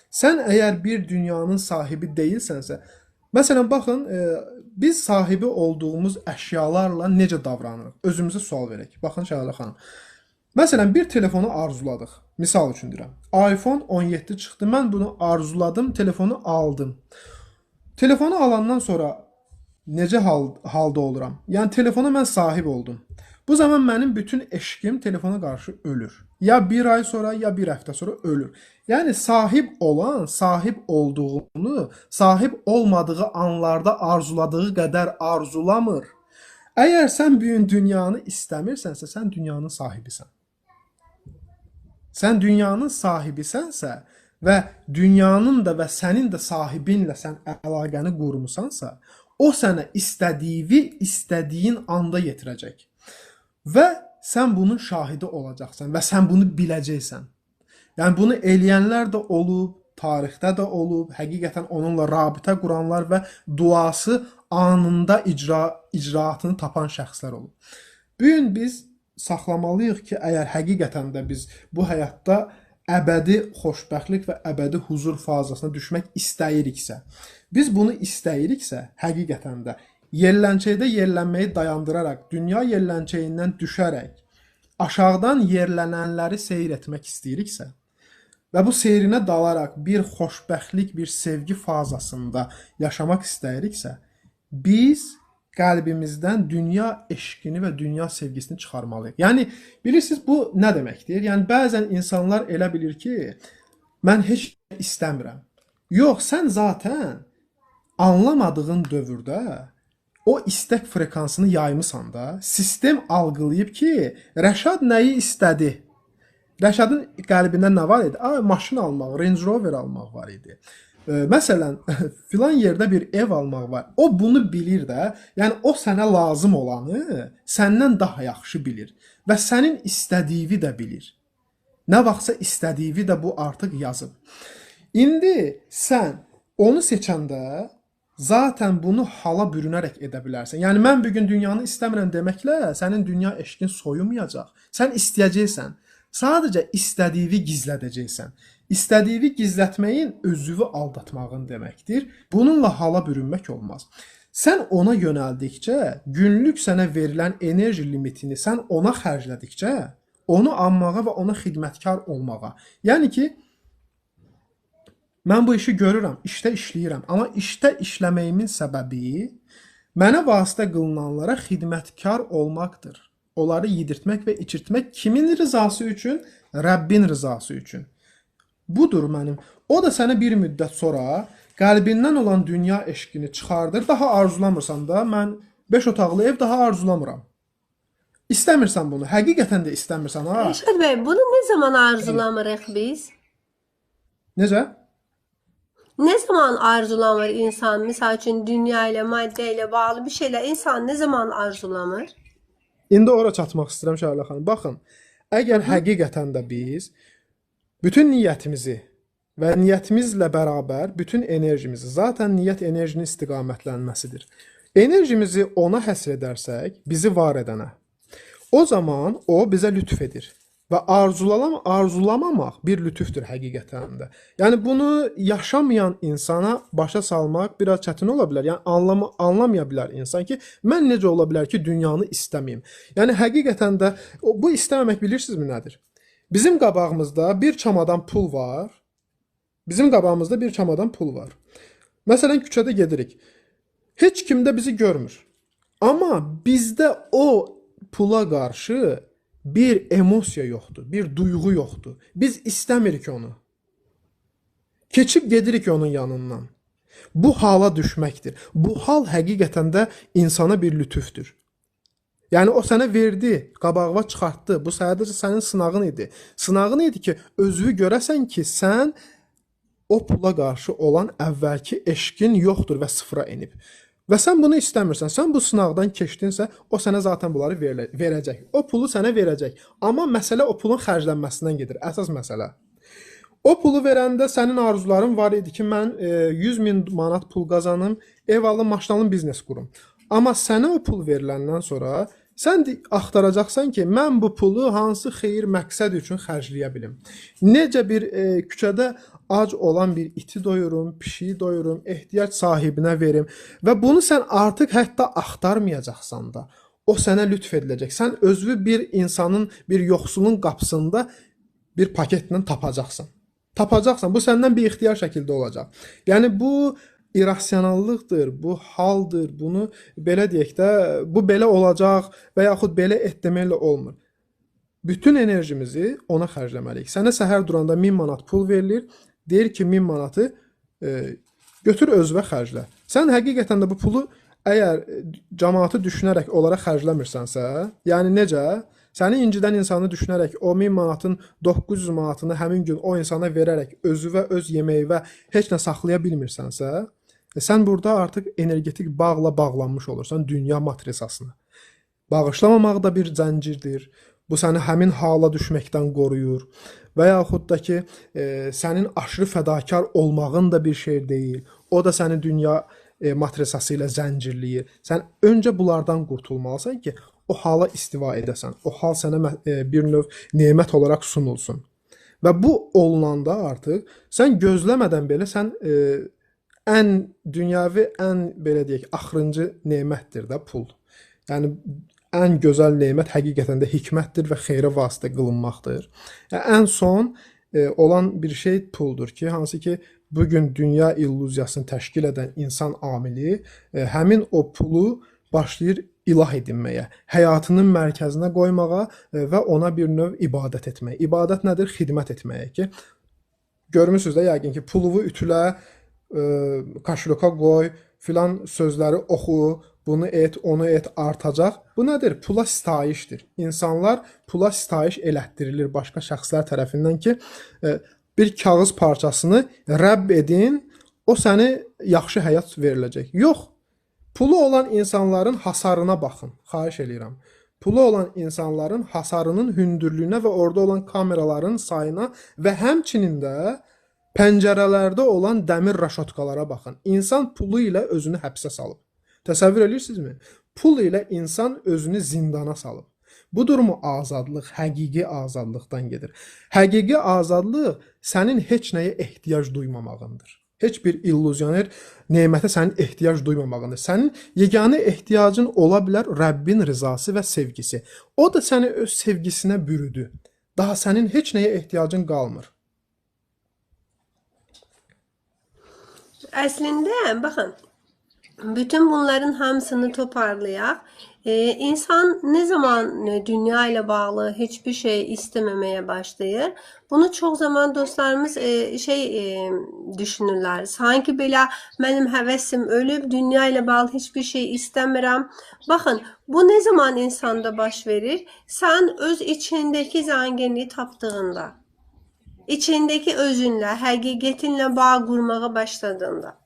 Sən əgər bir dünyanın sahibi deyilsənsə, məsələn, baxın, biz sahibi olduğumuz əşyalarla necə davranırıq? Özümüzə sual verək. Baxın, Şəlalə xanım. Məsələn, bir telefonu arzuladık. Misal üçün deyirəm. iPhone 17 çıxdı. Mən bunu arzuladım, telefonu aldım. Telefonu alandan sonra necə halda oluram? Yəni telefona mən sahib oldum. Bu zaman mənim bütün eşqim telefona qarşı ölür. Ya bir ay sonra ya bir həftə sonra ölür. Yəni sahib olan sahib olduğunu sahib olmadığı anlarda arzuladığı qədər arzulamır. Əgər sən bu gün dünyanı istəmirsənsə, sən dünyanın sahibisən. Sən dünyanın sahibisənsə və dünyanın da və sənin də sahibinlə sən əlaqəni qurmusansa, o sənə istədiyin anda yetirəcək. Və sən bunun şahidi olacaqsan və sən bunu biləcəksən. Yəni bunu eləyənlər də olub, tarixdə də olub, həqiqətən onunla rabitə quranlar və duası anında icraatını tapan şəxslər olub. Bu gün biz saxlamalıyıq ki, əgər həqiqətən də biz bu həyatda əbədi xoşbəxtlik və əbədi huzur fazasına düşmək istəyiriksə, biz bunu istəyiriksə, həqiqətən də yerlənçəkdə yerlənməyi dayandıraraq, dünya yerlənçəyindən düşərək, aşağıdan yerlənənləri seyr etmək istəyiriksə və bu seyrinə dalaraq bir xoşbəxtlik, bir sevgi fazasında yaşamaq istəyiriksə, biz qəlbimizdən dünya eşqini və dünya sevgisini çıxarmalıyıq. Yəni bilirsiniz bu nə deməkdir? Yəni bəzən insanlar elə bilir ki, mən heç nə istəmirəm. Yox, sən zaten anlamadığın dövrdə o istək frekansını yaymısan da, sistem algılayıb ki, Rəşad nəyi istədi? Rəşadın qəlbində nə var idi? Maşın almaq, Range Rover almaq var idi. Məsələn, filan yerdə bir ev almaq var. O bunu bilir də, yəni o sənə lazım olanı səndən daha yaxşı bilir və sənin istədiyi də bilir. Nə vaxtsa istədiyi də bu artıq yazıb. İndi sən onu seçəndə zaten bunu hala bürünərək edə bilərsən. Yəni mən bu gün dünyanı istəmirəm deməklə sənin dünya eşqin soyumayacaq. Sən istəyəcəksən. Sadəcə istədiyi gizlədəcəksən. İstədiyi gizlətməyin özünü aldatmağın deməkdir. Bununla hala bürünmək olmaz. Sən ona yönəldikcə, günlük sənə verilən enerji limitini sən ona xərclədikcə, onu anmağa və ona xidmətkar olmağa. Yəni ki, mən bu işi görürəm, işdə işləyirəm, amma işdə işləməyimin səbəbi mənə vasitə qılınanlara xidmətkar olmaqdır. Onları yedirtmək və içirtmək kimin rızası üçün? Rəbbin rızası üçün. Budur mənim. O da sənə bir müddət sonra qəlbindən olan dünya eşqini çıxardır. Daha arzulamırsan da, mən 5 otaqlı ev daha arzulamıram. İstəmirsən bunu. Həqiqətən də istəmirsən ha. Rəşad bəy, bunu nə zaman arzulamırıq biz? Necə? Ne zaman arzulamır insan? Misal için dünya ile, madde ile bağlı bir şeyler insan ne zaman arzulamır? İndi ora çatmaq istəyirəm Şəhla xanım. Baxın, əgər həqiqətən də biz bütün niyyətimizi və niyyətimizlə bərabər bütün enerjimizi, zaten niyyət enerjinin istiqamətlənməsidir. Enerjimizi ona həsr edərsək, bizi var edənə, o zaman o bizə lütf edir. Və arzulamamaq bir lütüfdür həqiqətən də. Yəni bunu yaşamayan insana başa salmaq biraz çətin ola bilər. Yəni anlamaya bilər insan ki, mən necə ola bilər ki, dünyanı istəməyim. Yəni həqiqətən də bu istəməmək bilirsinizmi nədir? Bizim qabağımızda bir çamadan pul var. Bizim qabağımızda bir çamadan pul var. Məsələn, küçədə gedirik. Heç kim də bizi görmür. Amma bizdə o pula qarşı bir emosiya yoxdur, bir duyğu yoxdur. Biz istəmirik onu. Keçib gedirik onun yanından. Bu hala düşməkdir. Bu hal həqiqətən də insana bir lütüfdür. Yəni o sənə verdi, qabağına çıxartdı. Bu sadəcə sənin sınağın idi. Sınağın idi ki, özünü görəsən ki, sən o pula qarşı olan əvvəlki eşqin yoxdur və sıfıra enib. Və sən bunu istəmirsən, sən bu sınaqdan keçdinsə, o sənə zaten bunları verəcək. O pulu sənə verəcək. Amma məsələ o pulun xərclənməsindən gedir, əsas məsələ. O pulu verəndə sənin arzuların var idi ki, mən 100.000 manat pul qazanım, ev alım, maşın alım, biznes qurum. Amma sənə o pul veriləndən sonra sən axtaracaqsan ki, mən bu pulu hansı xeyir məqsəd üçün xərcləyə bilim. Necə bir küçədə ac olan bir iti doyurum, pişiyi doyurum, ehtiyac sahibinə verim və bunu sən artıq hətta axtarmayacaqsan da, o sənə lütf ediləcək. Sən özünü bir insanın, bir yoxsulun qapısında bir paketlə tapacaqsan. Tapacaqsan, bu səndən bir ixtiyar şəkildə olacaq. Yəni bu irrasionallıqdır, bu haldır, bunu belə deyək də, bu belə olacaq və yaxud belə et deməklə olmur. Bütün enerjimizi ona xərcləməliyik. Sənə səhər duranda 1000 manat pul verilir, deyir ki, 1000 manatı götür özünə xərclə. Sən həqiqətən də bu pulu əgər cəmaatı düşünərək onlara xərcləmirsənsə, yəni necə? Səni incidən insanı düşünərək o 1000 manatın 900 manatını həmin gün o insana verərək özünə, öz yeməyinə heç nə saxlaya bilmirsənsə, sən burada artıq energetik bağla bağlanmış olursan dünya matrisasına. Bağışlamamaq da bir zəncirdir. Bu səni həmin hala düşməkdən qoruyur. Və yaxud da ki, sənin aşırı fədakar olmağın da bir şey deyil. O da səni dünya matrisası ilə zəncirləyir. Sən öncə bunlardan qurtulmalısan ki, o hala istiva edəsən. O hal sənə bir növ nemət olaraq sunulsun. Və bu olunanda artıq sən gözləmədən belə sən ən dünyəvi, ən belə deyək, axırıncı nemətdir də pul. Yəni ən gözəl nemət həqiqətən də hikmətdir və xeyrə vasitə qılınmaqdır. Ən son olan bir şey puldur ki, hansı ki bugün dünya illüziyasını təşkil edən insan amili həmin o pulu başlayır ilah edinməyə, həyatının mərkəzinə qoymağa və ona bir növ ibadət etməyə. İbadət nədir? Xidmət etməyə ki, görmüsünüz də yəqin ki, puluvu ütülə, kaşluka qoy, filan sözləri oxu, bunu et, onu et, artacaq. Bu nədir? Pula sitayişdir. İnsanlar pula sitayiş elətdirilir başqa şəxslər tərəfindən ki, bir kağız parçasını rəbb edin, o səni yaxşı həyat veriləcək. Yox. Pulu olan insanların hasarına baxın. Xahiş eləyirəm. Pulu olan insanların hasarının hündürlüyünə və orada olan kameraların sayına və həmçinin də pəncərələrdə olan dəmir raşotkalara baxın. İnsan pulu ilə özünü həbsə salıb. Təsəvvür edirsinizmi? Pul ilə insan özünü zindana salıb. Bu durumu azadlıq, həqiqi azadlıqdan gedir. Həqiqi azadlıq sənin heç nəyə ehtiyac duymamağındır. Heç bir illüzyoner nemətə sənin ehtiyac duymamağındır. Sənin yeganə ehtiyacın ola bilər Rəbbin rızası və sevgisi. O da səni öz sevgisinə bürüdü. Daha sənin heç nəyə ehtiyacın qalmır. Əslində, baxın, bütün bunların hamısını toparlayaq. İnsan ne zaman dünya ile bağlı hiçbir şey istememeye başlayır. Bunu çok zaman dostlarımız düşünürler. Sanki belə mənim həvəsim ölüb, dünya ile bağlı hiçbir şey istəmirəm. Baxın, bu ne zaman insanda baş verir? Sen öz içindeki zenginliği tapdığında, içindeki özünle, həqiqətinlə bağ qurmağa başladığında.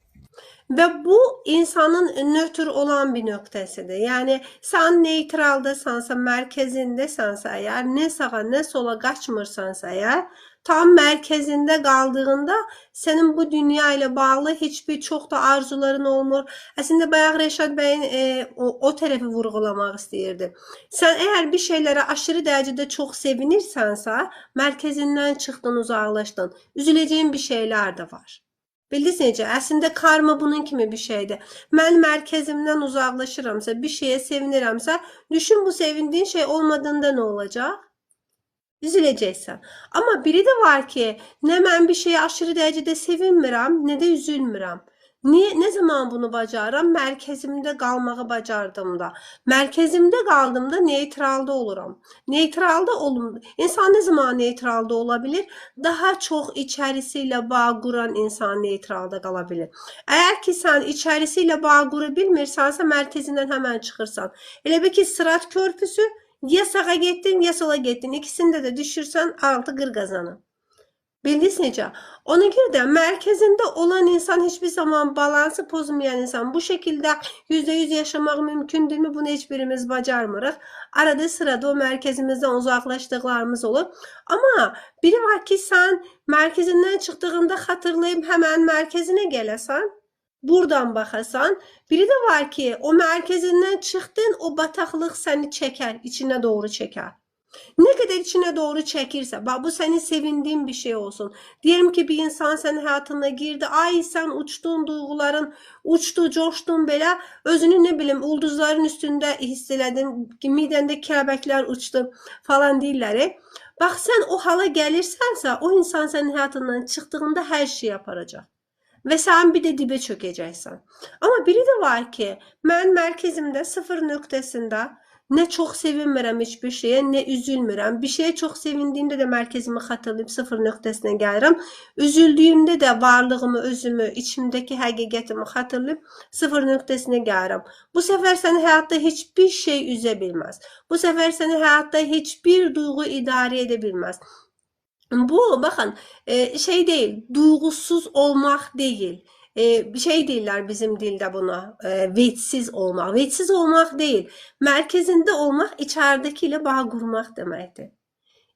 Ve bu insanın nötr olan bir noktasıdır. Yani sen neytraldasansa, merkezindesansa eğer, ne sağa ne sola kaçmırsansa eğer, tam merkezinde kaldığında senin bu dünya ile bağlı hiçbir çok da arzuların olmur. Aslında bayaq Rəşad bəyin o tərəfi vurğulamaq istəyirdi. Sen eğer bir şeylere aşırı derecede çok sevinirsense, merkezinden çıktın, uzaklaştın. Üzüleceğin bir şeyler de var. Bildiniz necə? Əslində karma bunun kimi bir şeydir. Mən mərkəzimdən uzaqlaşıramsa, bir şeye sevinirəmsə, düşün bu sevindiğin şey olmadığında ne olacaq? Üzüləcəksən. Ama biri de var ki, ne mən bir şeye aşırı derecede sevinmirəm, ne de üzülmürəm. Ne zaman bunu bacarıram? Merkezimde qalmağı bacardığımda. Merkezimde qaldığımda neytralda oluram. Neytralda olum. İnsan ne zaman neytralda olabilir? Daha çok içerisiyle bağ kuran insan neytralda qalabilir. Eğer ki sen içerisiyle bağ qura bilmirsansa merkezinden hemen çıkırsan. Elə bil ki Sırat körpüsü ya sağa getdin ya sola getdin. İkisinde de düşürsen altı qır qazanır. Bildiniz necə? Ona göre de merkezinde olan insan hiçbir zaman balansı pozmayan insan. Bu şekilde %100 yaşamak mümkün değil mi? Bunu hiçbirimiz bacarmırıq. Arada sırada o merkezimizden uzaklaştıklarımız olur. Ama biri var ki sen merkezinden çıktığında hatırlayıp hemen merkezine gələsən. Buradan baxasan. Biri de var ki o merkezinden çıktın, o bataqlıq səni çeker, içine doğru çeker. Ne kadar içine doğru çekirse, bak bu senin sevindiğin bir şey olsun. Diyelim ki bir insan senin hayatına girdi. Ay sen uçtun, duyguların uçtu, coştun belə. Özünü ne bileyim ulduzların üstünde hissedin. Midende kelebekler uçtu falan deyirlər. Bak sen o hala gelirsənsə, o insan senin hayatından çıktığında her şey yaparacak. Ve sen bir de dibe çökeceksin. Ama biri de var ki, ben merkezimde sıfır noktasında Ne çok sevinmirəm hiçbir şeye, ne üzülmürəm. Bir şeye çok sevindiğimde de merkezimi xatırlayıp sıfır nöqtəsinə gəlirəm. Üzüldüğümde de varlığımı, özümü, içimdeki həqiqətimi xatırlayıp sıfır nöqtəsinə gəlirəm. Bu sefer seni hayatta hiçbir şey üze bilmez. Bu sefer seni hayatta hiçbir duygu idare edebilmez. Bu bakın şey değil, duygusuz olmak değil. Bir şey değiller bizim dilde buna. Vetsiz olmak. Vetsiz olmak değil. Merkezinde olmak içeridekiyle bağ kurmak demektir.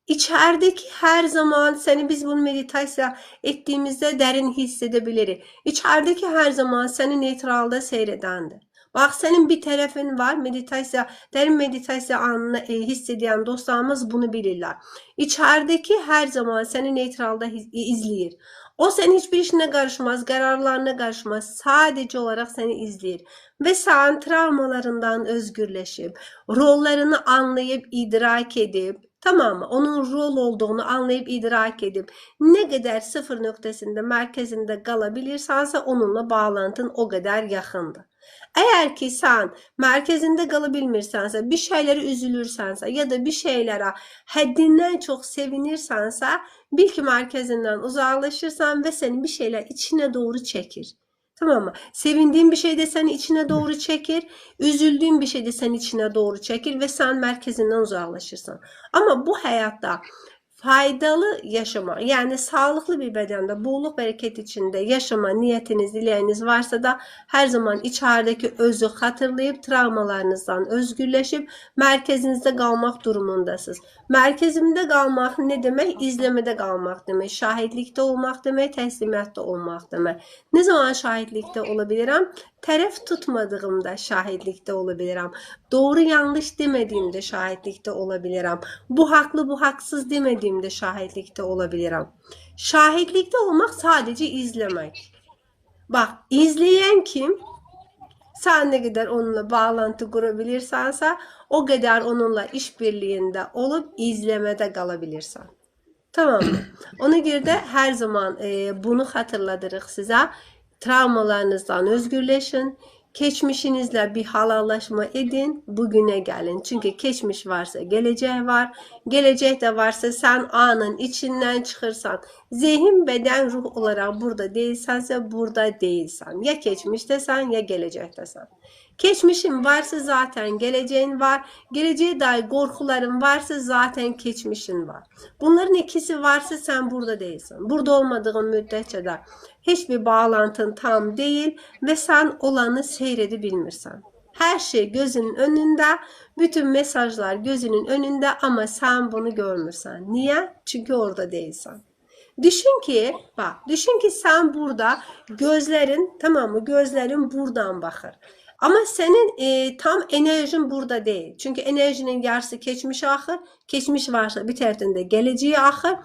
İçerideki her zaman seni biz bunu meditasiya ettiğimizde derin hissedebiliriz. İçerideki her zaman seni neytralda seyredendir. Bak senin bir tarafın var meditasiya, derin meditasiya anını hissediyen dostlarımız bunu bilirler. İçerideki her zaman seni neytralda izleyir. O senin hiçbir işine karışmaz, kararlarına karışmaz. Sadece olarak seni izleyir. Ve sen travmalarından özgürleşip, rollerini anlayıp, idrak edip, tamam mı? Onun rol olduğunu anlayıp, idrak edip, ne kadar sıfır nöqtəsində, merkezinde kalabilirsense onunla bağlantın o kadar yakındır. Eğer ki sen merkezinde kalabilmirsense, bir şeyleri üzülürsense ya da bir şeylere haddinden çok sevinirsense bil ki merkezinden uzaklaşırsan ve seni bir şeyler içine doğru çekir. Tamam mı? Sevindiğin bir şey de seni içine doğru çekir. Üzüldüğün bir şey de seni içine doğru çekir ve sen merkezinden uzaklaşırsın. Ama bu hayatta faydalı yaşama, yani sağlıklı bir bedende, bolluk bereket içinde yaşama niyetiniz, dileğiniz varsa da her zaman içerideki özü hatırlayıp travmalarınızdan özgürleşip merkezinizde kalmak durumundasınız. Merkezimde kalmak ne demek? İzlemede kalmak demek, şahitlikte olmak demek, teslimiyatta olmak demek. Ne zaman şahitlikte olabilirim? Tərəf tutmadığımda şahitlikte olabilirim. Doğru yanlış demediğimde şahitlikte olabilirim. Bu haklı bu haksız demediğimde şahitlikte olabilirim. Şahitlikte olmak sadece izlemek. Bak izleyen kim? Sen ne kadar onunla bağlantı kurabilirsense o kadar onunla işbirliğinde olup izlemede kalabilirsen. Tamam mı? Ona göre de her zaman bunu hatırladırıq sizə. Travmalarınızdan özgürleşin. Geçmişinizle bir halallaşma edin. Bugüne gelin. Çünkü geçmiş varsa geleceği var. Gelecek de varsa sen anın içinden çıkırsan. Zihin, beden, ruh olarak burada değilsense burada değilsen. Ya geçmiştesən ya gelecektesən. Geçmişin varsa zaten geleceğin var. Geleceğe dair korkuların varsa zaten geçmişin var. Bunların ikisi varsa sen burada değilsin. Burada olmadığın müddetçe de hiçbir bağlantın tam değil ve sen olanı seyredebilmirsən. Her şey gözünün önünde, bütün mesajlar gözünün önünde ama sen bunu görmürsən. Niye? Çünkü orada değilsən. Düşün ki, bak, düşün ki sen burada gözlerin, tamam mı? Gözlerin buradan bakır. Ama senin tam enerjin burada değil. Çünkü enerjinin yarısı geçmişe axır. Geçmiş varsa bir tərəfdən də gələcəyə axır.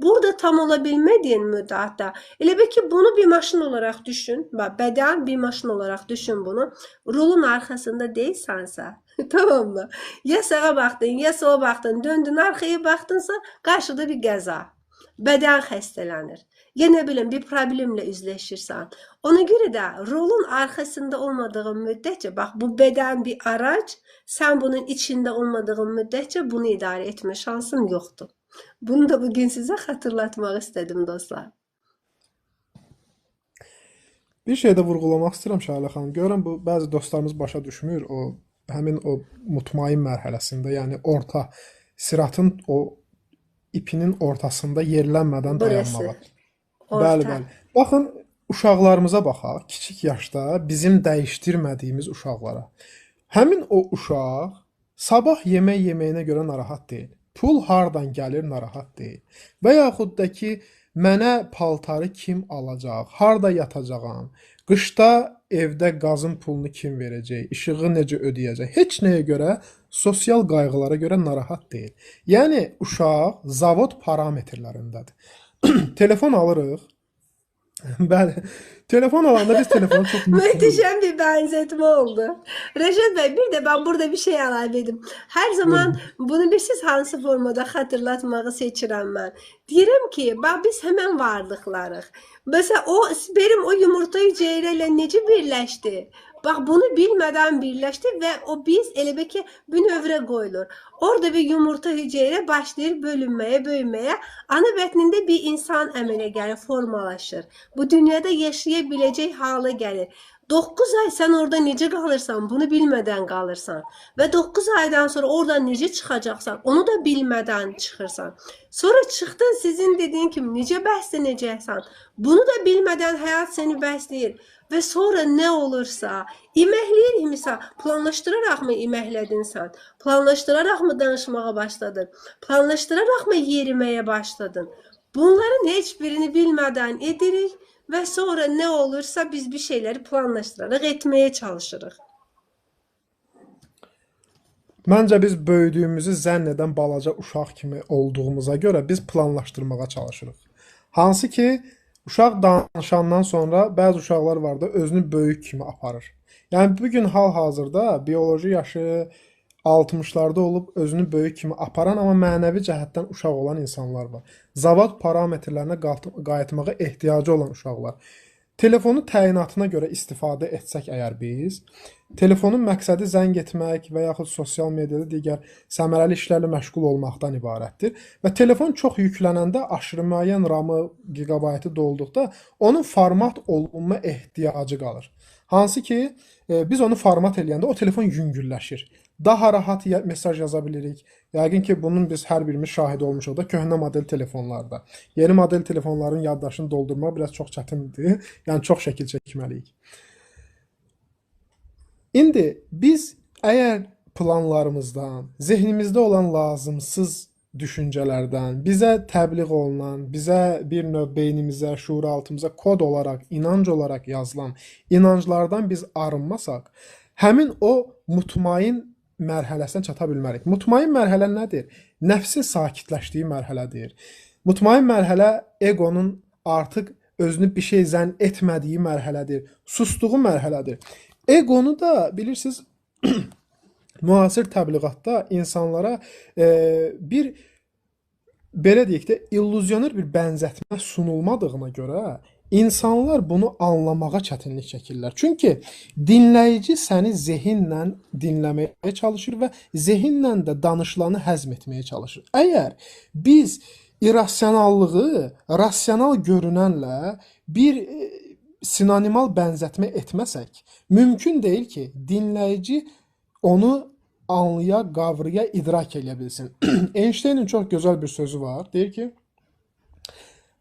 Burada tam olabilmediğin müddətdə elə bil ki bunu bir maşın olarak düşün. Bak, beden bir maşın olarak düşün bunu. Rolun arkasında değilsənsə, tamam mı? Ya sağa baktın, ya sola baktın, döndün arkaya baktınsa karşıda bir qəza. Beden xəstələnir. Ya ne bileyim bir problemle üzleşirsen. Ona göre de rolun arkasında olmadığın müddetçe, bak bu beden bir araç, sen bunun içinde olmadığın müddetçe bunu idare etme şansın yoktu. Bunu da bugün size hatırlatmak istedim dostlar. Bir şey də vurğulamaq istəyirəm Şahilə xanım. Görürəm bu bəzi dostlarımız başa düşmür o həmin o mutmain mərhələsində, yəni orta siratın o ipinin ortasında yerlənmədən Burası. dayanmağa. Orta. Bəli, bəli. Baxın, uşaqlarımıza baxaq, kiçik yaşda bizim dəyişdirmədiyimiz uşaqlara. Həmin o uşaq sabah yemək yeməyinə görə narahat deyil. Pul hardan gəlir narahat deyil. Və yaxud da ki, mənə paltarı kim alacaq, harda yatacağam, qışda evdə qazın pulunu kim verəcək, işığı necə ödəyəcək, heç nəyə görə, sosial qayğılara görə narahat deyil. Yəni, uşaq zavod parametrlərindədir. Telefon alırıq. Bəli, Telefon alanda biz telefonu çok yüklüyoruz. Möhtəşəm bir bənzətmə oldu. Rəşad bəy, bir də mən burada bir şey əlavə edim. Hər zaman Buyurun. bunu bilirsiniz hansı formada xatırlatmağı seçirəm mən. Deyirəm ki, bax biz həmən varlıqlarıq. Məsələn, o sperm o yumurta hüceyrə ilə necə birləşdi? Bax bunu bilmədən birləşdi və o biz elə bil ki bünövrə qoyulur. Orada bir yumurta hüceyrə başlayır bölünməyə, böyüməyə. Ana bətnində bir insan əmələ gəlir, formalaşır. Bu dünyada yaşaya biləcək hala gəlir. 9 ay sən orada necə qalırsan, bunu bilmədən qalırsan. Və 9 aydan sonra oradan necə çıxacaqsan, onu da bilmədən çıxırsan. Sonra çıxdın sizin dediyin kimi necə bəslənəcəksən, bunu da bilmədən həyat səni bəsləyir. Və sonra nə olursa, iməhləyir misal, planlaşdıraraqmı iməhlədin sən? Planlaşdıraraqmı danışmağa başladın? Planlaşdıraraqmı yeriməyə başladın? Bunların heç birini bilmədən edirik və sonra nə olursa biz bir şeyləri planlaşdıraraq etməyə çalışırıq. Məncə biz böyüdüyümüzü zənn edən balaca uşaq kimi olduğumuza görə biz planlaşdırmağa çalışırıq. Hansı ki, uşaq danışandan sonra bəzi uşaqlar var da özünü böyük kimi aparır. Yəni bu gün hal-hazırda bioloji yaşı 60'larda olub özünü böyük kimi aparan, amma mənəvi cəhətdən uşaq olan insanlar var. Zavad parametrlərinə qayıtmağa ehtiyacı olan uşaqlar. Telefonu təyinatına görə istifadə etsək əgər biz, telefonun məqsədi zəng etmək və yaxud sosial mediada digər səmərəli işlərlə məşğul olmaqdan ibarətdir. Və telefon çox yüklənəndə aşırı müəyyən RAM-ı, gigabaytı dolduqda onun format olunma ehtiyacı qalır. Hansı ki, biz onu format eləyəndə o telefon yüngülləşir. Daha rahat mesaj yaza bilirik. Yəqin ki, bunun biz hər birimiz şahid olmuşuq da köhnə model telefonlarda. Yeni model telefonların yaddaşını doldurmaq biraz çox çətindir. Yəni çox şəkil çəkməliyik. İndi biz əgər planlarımızdan, zehnimizdə olan lazımsız düşüncələrdən, bizə təbliğ olunan, bizə bir növ beynimizə, şuuraltımıza kod olaraq, inanc olaraq yazılan inanclardan biz arınmasaq, həmin o mutmain mərhələsinə çata bilmərik. Mutmain mərhələ nədir? Nəfsin sakitləşdiyi mərhələdir. Mutmain mərhələ egonun artıq özünü bir şey zənn etmədiyi mərhələdir. Sustuğu mərhələdir. Egonu da bilirsiniz müasir təbliğatda insanlara bir belə deyək də illüzyoner bir bənzətmə sunulmadığına görə İnsanlar bunu anlamağa çətinlik çəkirlər. Çünki dinləyici səni zehinlə dinləməyə çalışır və zehinlə də danışılanı həzm etməyə çalışır. Əgər biz irrasionallığı rasional görünənlə bir sinonimal bənzətmə etməsək, mümkün deyil ki, dinləyici onu anlaya, qavraya, idrak edə bilsin. Einstein'in çox gözəl bir sözü var. Deyir ki,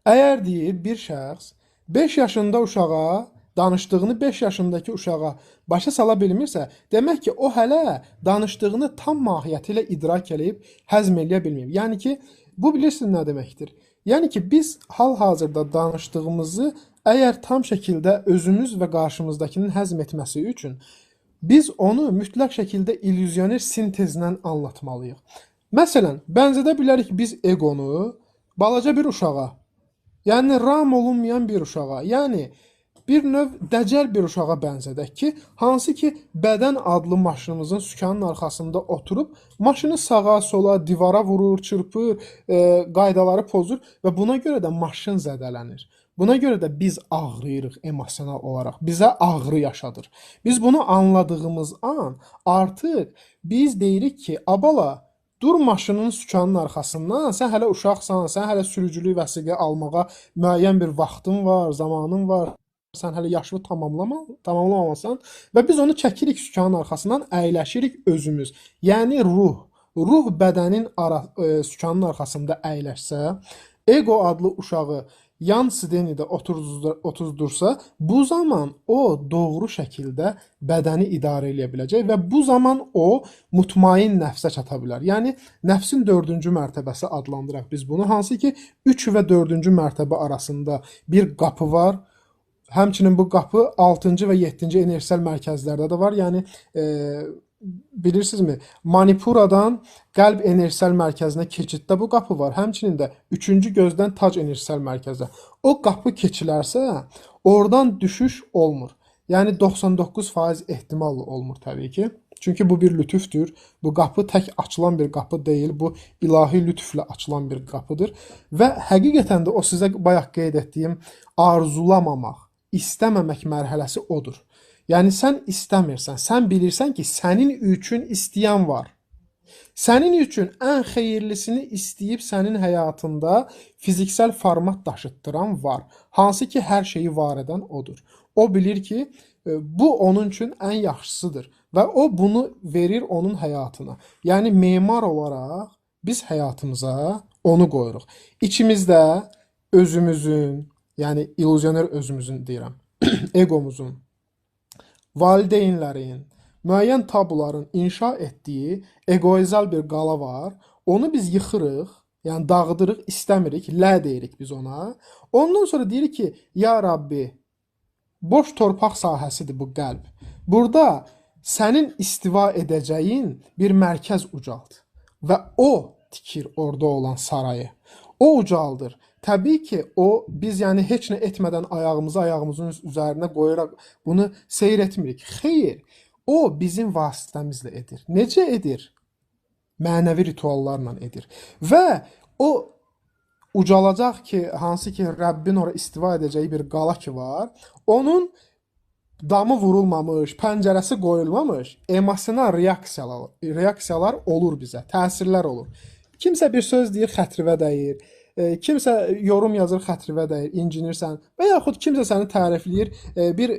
əgər deyir bir şəxs 5 yaşında uşağa danışdığını 5 yaşındakı uşağa başa sala bilmirsə, demək ki, o hələ danışdığını tam mahiyyəti ilə idrak edib həzm eləyə bilməyib. Yəni ki, bu bilirsiniz nə deməkdir? Yəni ki, biz hal-hazırda danışdığımızı əgər tam şəkildə özümüz və qarşımızdakının həzm etməsi üçün biz onu mütləq şəkildə illüzyoner sintezlə anlatmalıyıq. Məsələn, bənzədə bilərik biz egonu balaca bir uşağa, yəni ram olunmayan bir uşağa, yəni bir növ dəcəl bir uşağa bənzədək ki, hansı ki bədən adlı maşınımızın sükanın arxasında oturub, maşını sağa, sola, divara vurur, çırpır, qaydaları pozur və buna görə də maşın zədələnir. Buna görə də biz ağrıyırıq emosional olaraq, bizə ağrı yaşadır. Biz bunu anladığımız an artıq biz deyirik ki, abala, dur maşının sükanın arxasından, sən hələ uşaqsan, sən hələ sürücülük vəsiqə almağa müəyyən bir vaxtın var, zamanın var, sən hələ yaşını tamamlamasan və biz onu çəkirik sükanın arxasından, əyləşirik özümüz. Yəni ruh. Ruh bədənin sükanın arxasında əyləşsə, ego adlı uşağı yan sidenidə otuzdursa, bu zaman o doğru şəkildə bədəni idarə edə biləcək və bu zaman o mutmain nəfsə çata bilər. Yəni, nəfsin 4-cü mərtəbəsi adlandıraq biz bunu. Hansı ki, 3 və 4-cü mərtəbə arasında bir qapı var. Həmçinin bu qapı 6-cı və 7-ci enerjisel mərkəzlərdə də var. Yəni, bilirsinizmi? Manipuradan qəlb enerjisel mərkəzinə keçiddə bu qapı var. Həmçinin də 3-cü gözdən tac enerjisel mərkəzə. O qapı keçilərsə, Oradan düşüş olmur. Yəni 99% ehtimallı olmur təbii ki. Çünki bu bir lütüfdür. Bu qapı tək açılan bir qapı deyil. Bu ilahi lütflə açılan bir qapıdır. Və həqiqətən də o sizə bayaq qeyd etdiyim arzulamamaq, istəməmək mərhələsi odur. Yəni sən istəmirsən, sən bilirsən ki, sənin üçün istəyən var. Sənin üçün ən xeyirlisini istəyib sənin həyatında fiziksel format daşıtdıran var. Hansı ki, hər şeyi var edən odur. O bilir ki, bu onun üçün ən yaxşısıdır və o bunu verir onun həyatına. Yəni memar olaraq biz həyatımıza onu qoyuruq. İçimizdə özümüzün, yəni illüzioner özümüzün deyirəm, egomuzun, valideynlərin, müəyyən tabuların inşa etdiyi egoizal bir qala var. Onu biz yıxırıq, yəni dağıdırıq, istəmirik, lə deyirik biz ona. Ondan sonra deyirik ki, ya Rabbi, boş torpaq sahəsidir bu qəlb. Burada sənin istiva edəcəyin bir mərkəz ucalt və o tikir orada olan sarayı. O ucaldır. Təbii ki, o biz yəni heç nə etmədən ayağımızı ayağımızın üzərinə qoyaraq bunu seyr etmirik. Xeyr, o bizim vasitəmizlə edir. Necə edir? Mənəvi rituallarla edir. Və o ucalacaq ki, hansı ki Rəbbin ora istiva edəcəyi bir qala ki var, onun damı vurulmamış, pəncərəsi qoyulmamış, emosional reaksiyalar olur bizə, təsirlər olur. Kimsə bir söz deyir, xətrivə dəyir. Kimsə yorum yazır, xətrivə dəyir, incinirsən və yaxud kimsə səni tərifləyir, bir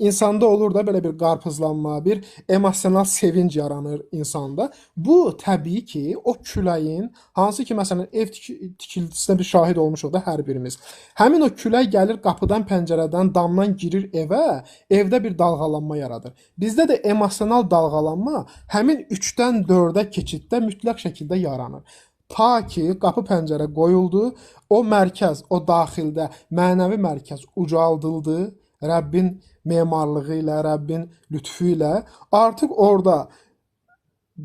insanda olur da belə bir qarpızlanma, bir emosional sevinc yaranır insanda. Bu təbii ki, o küləyin, hansı ki məsələn ev tikiltisinə bir şahid olmuşuq da hər birimiz. Həmin o külək gəlir qapıdan, pəncərədən, damdan girir evə, evdə bir dalğalanma yaradır. Bizdə də emosional dalğalanma həmin 3-dən 4-ə keçiddə mütləq şəkildə yaranır. Ta ki, qapı pəncərə qoyuldu, o mərkəz, o daxildə mənəvi mərkəz ucaldıldı, Rəbbin memarlığı ilə, Rəbbin lütfü ilə artıq orada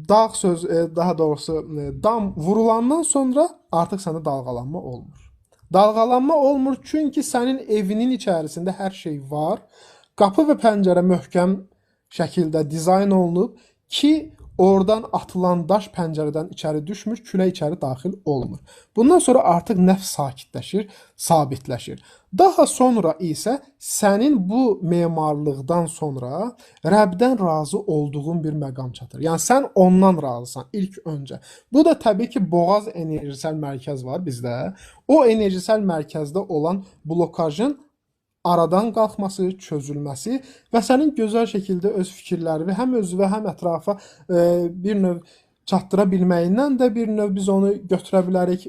dağ söz, daha doğrusu dam vurulandan sonra artıq sənə dalğalanma olmur. Dalğalanma olmur çünki sənin evinin içərisində hər şey var. Qapı və pəncərə möhkəm şəkildə dizayn olunub ki, oradan atılan daş pəncərədən içəri düşmür, külək içəri daxil olmur. Bundan sonra artıq nəfs sakitləşir, sabitləşir. Daha sonra isə sənin bu memarlıqdan sonra Rəbdən razı olduğun bir məqam çatır. Yəni sən ondan razısan ilk öncə. Bu da təbii ki, boğaz enerjisel mərkəz var bizdə. O enerjisel mərkəzdə olan blokajın aradan qalxması, çözülməsi və sənin gözəl şəkildə öz fikirlərini həm özünə, həm ətrafa bir növ çatdıra bilməyindən də bir növ biz onu götürə bilərik.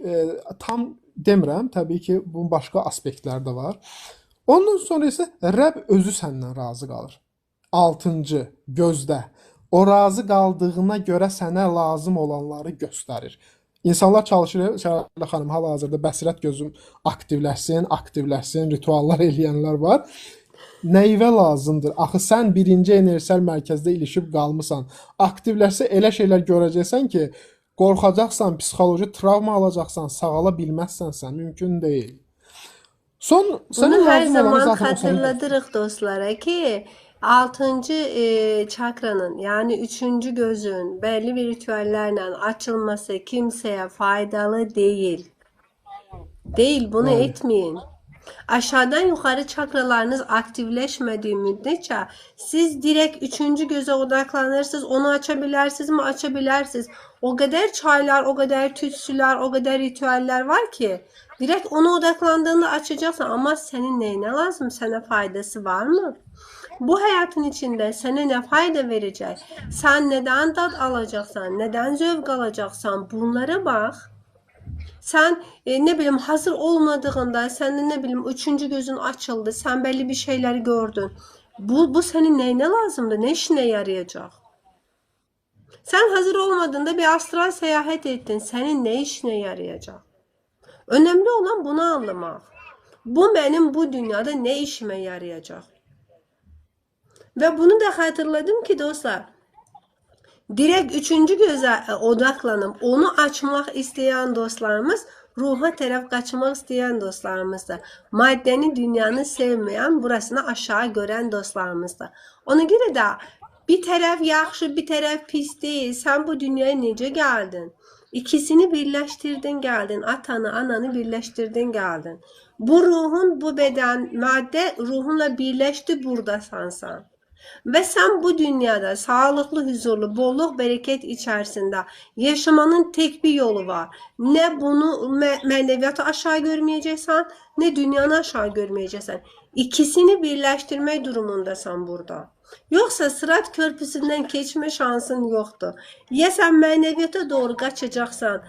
Tam demirəm, təbii ki, bunun başqa aspektləri də var. Ondan sonra isə Rəbb özü səndən razı qalır. 6-cı, gözdə. O razı qaldığına görə sənə lazım olanları göstərir. İnsanlar çalışır, Şərilə xanım, hal-hazırda bəsirət gözüm aktivləşsin, rituallar eləyənlər var. Nəyivə lazımdır? Axı sən birinci enerjisel mərkəzdə ilişib qalmısan. Aktivləşsə elə şeylər görəcəksən ki, qorxacaqsan, psixoloji travma alacaqsan, sağala bilməzsən sən, mümkün deyil. Bunu hər zaman xatırladırıq dostlara ki, 6-cı çakranın, yəni 3-cü gözün bəlli bir ritüəllərlə açılması kimsəyə faydalı deyil. Deyil, bunu etməyin. Aşağıdan yuxarı çakralarınız aktivləşmədiyi müddətcə siz direkt 3-cü gözə odaklanırsınız. Onu aça bilərsiniz mi? Aça bilərsiniz. O qədər çaylar, o qədər tütsülər, o qədər ritüeller var ki direkt ona odaklandığında açacaksın. Ama senin neyine lazım? Sana faydası var mı? Bu hayatın içinde sana ne fayda verecek? Sen neden tat alacaksan, neden zevk alacaksan bunlara bak. Sen ne bileyim hazır olmadığında, senin ne bileyim 3. gözün açıldı, sen belli bir şeyler gördün. Bu senin neyine lazımdı? Ne işine yarayacak? Sen hazır olmadığında bir astral seyahat ettin. Senin ne işine yarayacak? Önemli olan bunu anlamak. Bu benim bu dünyada ne işime yarayacak? Ve bunu da hatırladım ki dostlar, direkt 3. göze odaklanıp onu açmak isteyen dostlarımız ruha tərəf qaçmaq istəyən dostlarımızdır. Maddəni, dünyanı sevməyən, burasını aşağı görən dostlarımızdır. Ona görə də bir tərəf yaxşı, bir tərəf pis deyil. Sən bu dünyaya necə gəldin? İkisini birləşdirdin, gəldin. Atanı, ananı birləşdirdin, gəldin. Bu ruhun, bu beden, madde ruhunla birləşdi, buradasan sən. Və sən bu dünyada sağlıqlı, huzurlu, bolluk, bereket içərisində yaşamanın tek bir yolu var. Nə bunu mənəviyyatı aşağı görməyəcəksən, nə dünyanı aşağı görməyəcəksən. İkisini birləşdirmək durumundasan burada. Yoxsa sırat körpüsündən keçmə şansın yoxdur. Ya sən mənəviyyata doğru qaçacaqsan,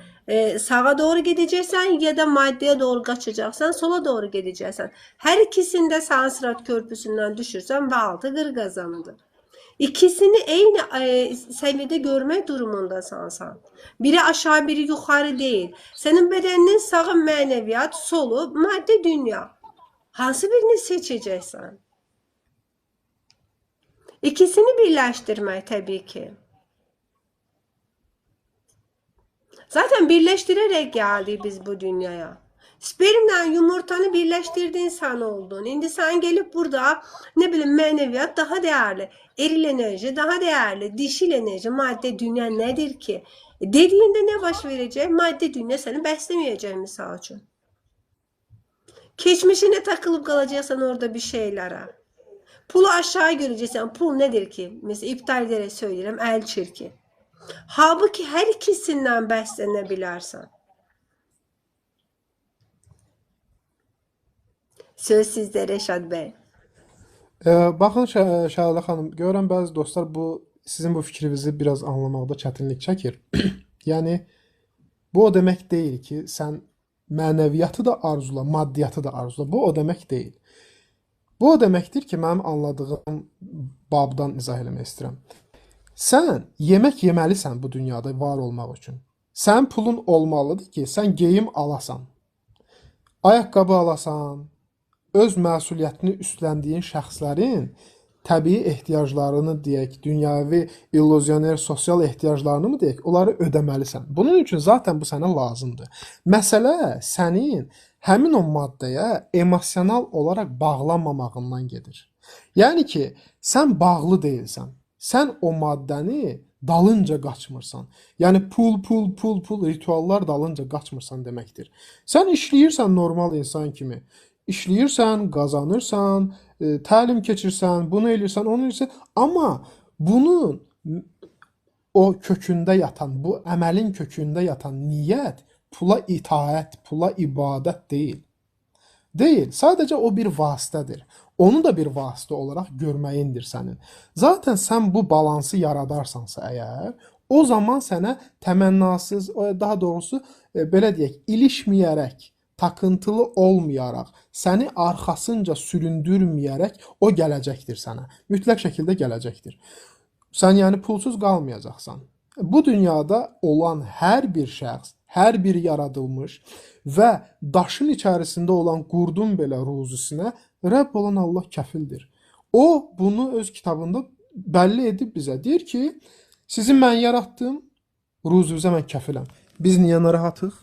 sağa doğru gedeceksen ya da maddeye doğru kaçacaksan sola doğru gideceksen. Her ikisinde sen sırat körpüsünden düşürsen ve altı kazandı. İkisini aynı seviyede görmek durumundasan sen. Biri aşağı biri yukarı değil. Senin bedeninin sağı mənəviyyat, solu madde dünya. Hansı birini seçeceksen? İkisini birleştirmek tabii ki. Zaten birleştirerek geldik biz bu dünyaya. Spermle yumurtanı birleştirdiğin sen oldun. Şimdi sen gelip burada ne bileyim mənəviyyat daha değerli. Eril enerji daha değerli. Dişil enerji, madde dünya nedir ki? Dediğinde ne baş verecek? Madde dünya seni beslemeyecek misal için. Geçmişine takılıp kalacaksan orada bir şeylere. Pulu aşağı göreceksen pul nedir ki? Mesela iptal ederek söylerim el çirki. Halbuki her ikisinden beslenebilirsin. Söz sizdə Rəşad bəy. Baxın Şəlalə xanım, görürəm bəzi dostlar sizin bu fikrinizi biraz anlamaqda çətinlik çəkir. Yəni bu o demək deyil ki, sən mənəviyyatı da arzula, maddiyyatı da arzula. Bu o demək deyil. Bu o deməkdir ki, mənim anladığım babdan izah eləmək istəyirəm. Sən yemək yeməlisən bu dünyada var olmaq üçün. Sən pulun olmalıdır ki, sən geyim alasan, ayaqqabı alasan, öz məsuliyyətini üstləndiyin şəxslərin təbii ehtiyaclarını deyək, dünyavi, illüzyoner, sosial ehtiyaclarını mı deyək, onları ödəməlisən. Bunun üçün zaten bu sənə lazımdır. Məsələ sənin həmin o maddəyə emosional olaraq bağlanmamağından gedir. Yəni ki, sən bağlı deyilsən. Sən o maddəni dalınca qaçmırsan. Yəni pul rituallar dalınca qaçmırsan deməkdir. Sən işləyirsən normal insan kimi. İşləyirsən, qazanırsan, təlim keçirsən, bunu eləyirsən, onu eləyirsən. Amma bunun o kökündə yatan, bu əməlin kökündə yatan niyyət pula itaət, pula ibadət deyil. Deyil. Sadəcə o bir vasitədir. Onu da bir vasitə olaraq görməyindir sənin. Zaten sən bu balansı yaradarsansa əgər, o zaman sənə təmənnasız, daha doğrusu belə deyək, ilişməyərək, takıntılı olmayaraq, səni arxasınca süründürməyərək o gələcəkdir sənə. Mütləq şəkildə gələcəkdir. Sən yəni pulsuz qalmayacaqsan. Bu dünyada olan hər bir şəxs, hər bir yaradılmış və daşın içərisində olan qurdun belə ruzisinə Rəbb olan Allah kəfildir. O bunu öz kitabında bəlli edib bizə. Deyir ki, sizi mən yaratdım, ruzivizə mən kəfiləm. Biz niyə narahatıq?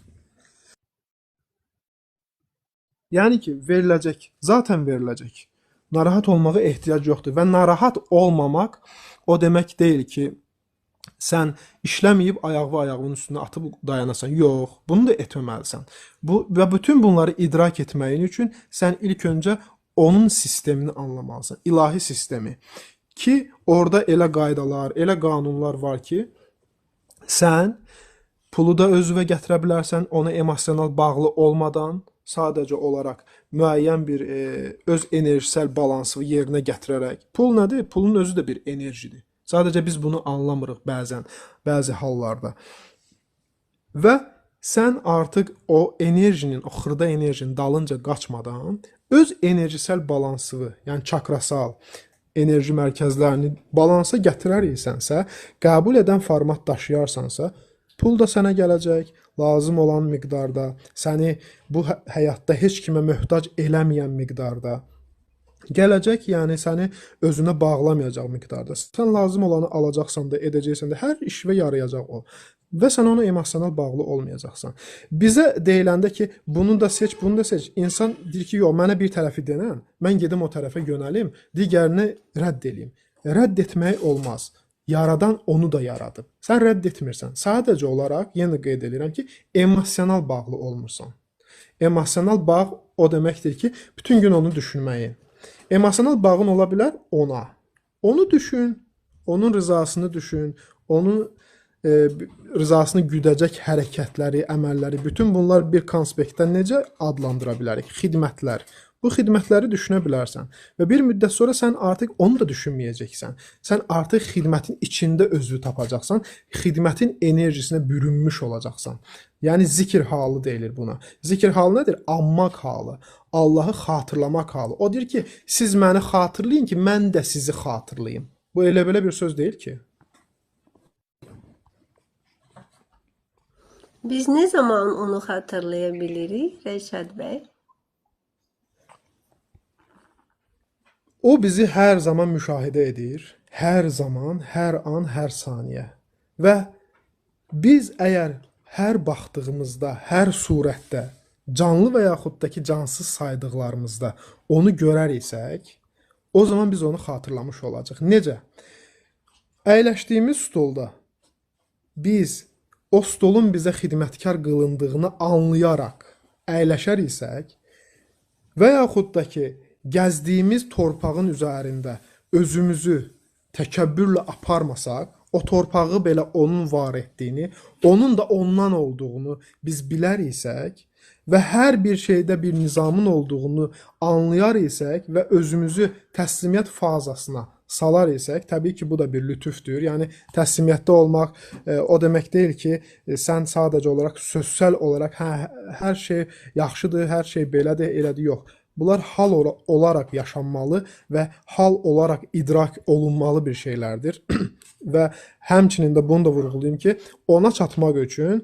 Yəni ki, veriləcək, zaten veriləcək. Narahat olmağa ehtiyac yoxdur və narahat olmamaq o demək deyil ki, sən işləməyib ayağının üstünə atıb dayanasan. Yox, bunu da etməməlisən. Və bütün bunları idrak etməyin üçün sən ilk öncə onun sistemini anlamalısan. İlahi sistemi. Ki orada elə qaydalar, elə qanunlar var ki, sən pulu da özünə gətirə bilərsən, ona emosional bağlı olmadan, sadəcə olaraq müəyyən bir öz enerjisel balansı yerinə gətirərək. Pul nədir? Pulun özü də bir enerjidir. Sadəcə biz bunu anlamırıq bəzi hallarda. Və sən artıq o enerjinin, o xırda enerjinin dalınca qaçmadan öz enerjisel balansını, yəni çakrasal enerji mərkəzlərini balansa gətirərsənsə, qəbul edən format daşıyarsansa, pul da sənə gələcək, lazım olan miqdarda, səni bu həyatda heç kimə möhtac eləməyən miqdarda gələcək, yəni səni özünə bağlamayacaq miqdarda. Sən lazım olanı alacaqsan da, edəcəksən də, hər işvə yarayacaq o. və sən ona emosional bağlı olmayacaqsan. Bizə deyiləndə ki, bunu da seç, bunu da seç. İnsan deyir ki, yox, mənə bir tərəfi denən, mən gedim o tərəfə yönəlim, digərini rədd edeyim. Rədd etmək olmaz. Yaradan onu da yaradıb. Sən rədd etmirsən. Sadəcə olaraq yenə qeyd edirəm ki, emosional bağlı olmursan. Emosional bağ o deməkdir ki, bütün gün onu düşünməyin. Emosional bağın ola bilər ona. Onu düşün, onun rızasını düşün, onun rızasını güdəcək hərəkətləri, əməlləri, bütün bunlar bir konspektdə necə adlandıra bilərik? Xidmətlər. Bu xidmətləri düşünə bilərsən və bir müddət sonra sən artıq onu da düşünməyəcəksən. Sən artıq xidmətin içində özünü tapacaqsan, xidmətin enerjisinə bürünmüş olacaqsan. Yəni zikr halı deyilir buna. Zikr halı nədir? Anmaq halı, Allahı xatırlamaq halı. O deyir ki, siz məni xatırlayın ki, mən də sizi xatırlayım. Bu elə belə bir söz deyil ki. Biz ne zaman onu hatırlayabiliriz Rəşad bəy? O bizi hər zaman müşahidə edir. Hər zaman, hər an, hər saniyə. Və biz əgər hər baxdığımızda, hər surətdə, canlı və yaxud da ki, cansız saydıqlarımızda onu görəriksək, o zaman biz onu xatırlamış olacaq. Necə? Əyləşdiyimiz stolda biz o stolun bizə xidmətkar qılındığını anlayaraq əyləşəriksək və yaxud da ki, gəzdiyimiz torpağın üzərində özümüzü təkəbbürlə aparmasaq, o torpağı belə onun var etdiyini, onun da ondan olduğunu biz biləriksək və hər bir şeydə bir nizamın olduğunu anlayar isək və özümüzü təslimiyyət fazasına salar isək, təbii ki, bu da bir lütufdur. Yəni təslimiyyətdə olmaq o demək deyil ki, sən sadəcə olaraq sözsəl olaraq hər şey yaxşıdır, hər şey belədir, elədir, yox. Bunlar hal olaraq yaşanmalı və hal olaraq idrak olunmalı bir şeylərdir. Və həmçinin də bunu da vurğulayım ki, ona çatmaq üçün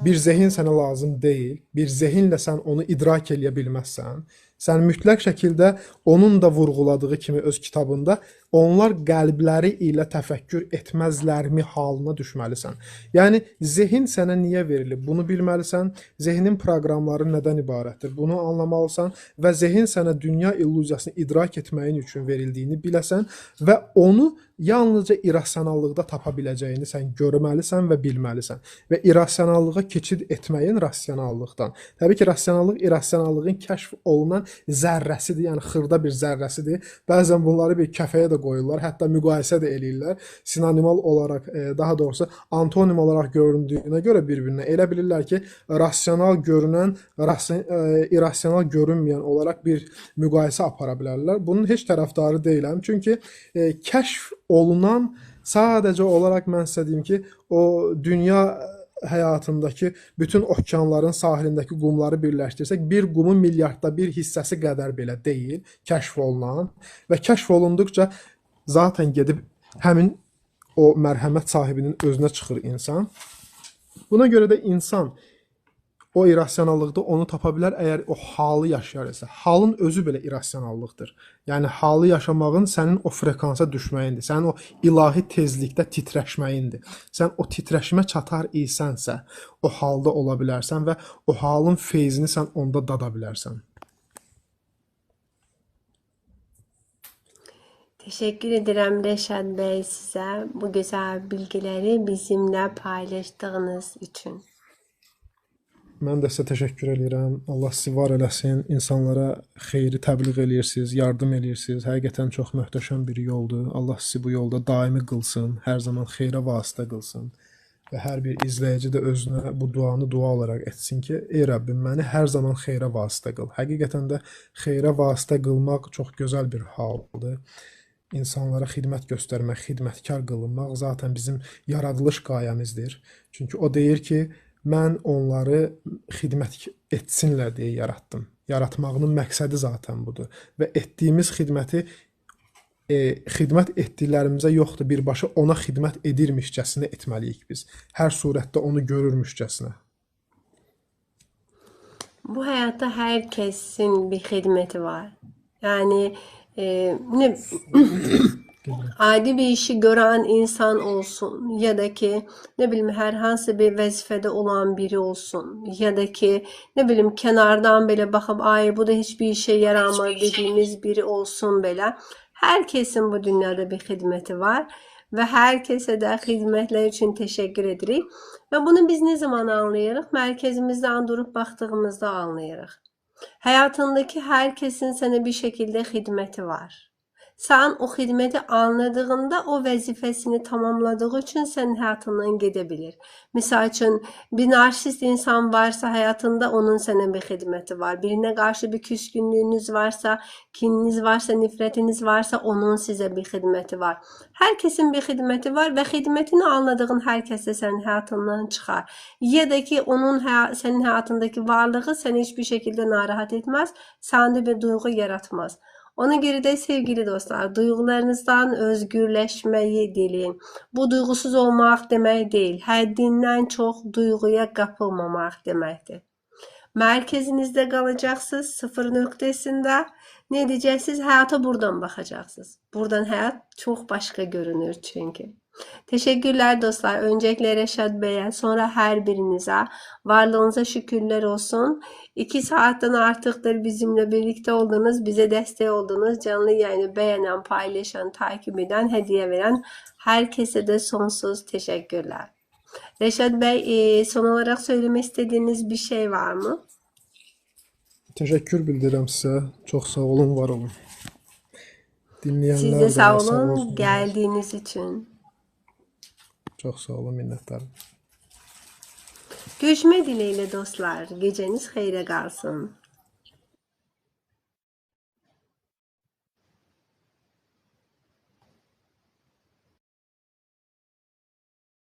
bir zehin sənə lazım deyil. Bir zehinlə sən onu idrak eləyə bilməzsən. Sən mütləq şəkildə onun da vurğuladığı kimi öz kitabında onlar qəlbləri ilə təfəkkür etməzlərmi halına düşməlisən. Yəni zehin sənə niyə verilib? Bunu bilməlisən. Zehnin proqramları nədən ibarətdir? Bunu anlamalısan və zehin sənə dünya illüziyasını idrak etməyin üçün verildiyini biləsən və onu yalnızca irrasionallıqda tapa biləcəyini sən görməlisən və bilməlisən. Və irrasionallığa keçid etməyin rasionallıqdan. Təbii ki, rasionallıq irrasionallığın kəşf olunan zərrəsidir, yəni xırda bir zərrəsidir. Bəzən bunları bir kəfəyə də qoyurlar, hətta müqayisə də eləyirlər. Sinonimal olaraq, daha doğrusu antonim olaraq göründüyünə görə bir-birinə elə bilirlər ki, rasional görünən, irrasional görünməyən olaraq bir müqayisə apara bilərlər. Bunun heç tərəfdarı deyiləm. Çünki kəşf olunan sadəcə olaraq mən sizə deyim ki, o dünya həyatındakı bütün okeanların sahilindəki qumları birləşdirsək, bir qumun milyardda bir hissəsi qədər belə deyil, kəşf olunan və kəşf olunduqca zaten gedib həmin o mərhəmət sahibinin özünə çıxır insan. Buna görə də insan o irrasionallıqda onu tapa bilər əgər o halı yaşayarsa. Halın özü belə irrasionallıqdır. Yəni halı yaşamağın sənin o frekansa düşməyindir. Sənin o ilahi tezlikdə titrəşməyindir. Sən o titrəşmə çatar isənsə, o halda ola bilərsən və o halın feyzini sən onda dada bilərsən. Teşekkür ederim Rəşad bəy sizə bu gözəl bilgiləri bizimlə paylaşdığınız üçün. Mən də sizə təşəkkür edirəm. Allah sizi var eləsin. İnsanlara xeyri təbliğ eləyirsiniz, yardım eləyirsiniz. Həqiqətən çox möhtəşəm bir yoldur. Allah sizi bu yolda daimi qılsın, hər zaman xeyrə vasitə qılsın. Və hər bir izləyici də özünə bu duanı dua olaraq etsin ki, ey Rəbbim, məni hər zaman xeyrə vasitə qıl. Həqiqətən də xeyrə vasitə qılmaq çox gözəl bir haldır. İnsanlara xidmət göstərmək, xidmətkar qılınmaq zaten bizim yaradılış qayəmizdir. Çünki o deyir ki, mən onları xidmət etsinlər deyə yaratdım. Yaratmağının məqsədi zaten budur. Və etdiyimiz xidməti xidmət etdiklərimizə yoxdur, birbaşa ona xidmət edirmişcəsinə etməliyik biz. Hər surətdə onu görürmüşcəsinə. Bu hayatta herkesin bir hizmeti var. Yani adi bir işi gören insan olsun ya da ki ne bileyim herhangi bir vəzifədə olan biri olsun ya da ki ne bileyim kenardan belə baxıb ay bu da hiçbir işe yaramaz dediğimiz biri olsun belə. Herkesin bu dünyada bir xidməti var və hər kəsə də xidmətlər üçün təşəkkür edirik. Və bunu biz ne zaman anlayırıq? Mərkəzimizdən durub baxdığımızda anlayırıq. Hayatındaki herkesin sana bir şekilde xidməti var. Sen o xidməti anladığında o vəzifəsini tamamladığı üçün sənin həyatından gedə bilir. Misal üçün bir narsist insan varsa hayatında onun sənə bir xidməti var. Birine qarşı bir küskünlüğünüz varsa, kininiz varsa, nifrətiniz varsa onun sizə bir xidməti var. Herkesin bir xidməti var və xidmətini anladığın hər kəs də sənin həyatından çıxar. Ya da ki onun sənin həyatındaki varlığı səni hiçbir şekilde narahat etmez, səndə bir duygu yaratmaz. Ona göre de sevgili dostlar, duygularınızdan özgürleşmeyi dileyin. Bu duygusuz olmak demek değil, həddindən çox duyguya kapılmamak demektir. Merkezinizde kalacaksınız, sıfır noktasında. Ne diyeceksiniz? Hayata buradan bakacaksınız. Buradan hayat çok başka görünür çünkü. Teşekkürler dostlar. Öncelikle Reşat Bey'e, sonra her birinize. Varlığınıza şükürler olsun. 2 saatten artıktır bizimle birlikte oldunuz. Bize destek oldunuz. Canlı yayını beğenen, paylaşan, takip eden, hediye veren herkese de sonsuz teşekkürler. Reşat Bey, son olarak söylemek istediğiniz bir şey var mı? Təşəkkür bildirirəm sizə. Çox sağ olun, var olun. Siz Dinləyənlər de də sağ sağ olun olsunlar. geldiğiniz için. Çox sağ olun, minnətdarım. Görüşmek dileğiyle dostlar. Geceniz xeyrə qalsın.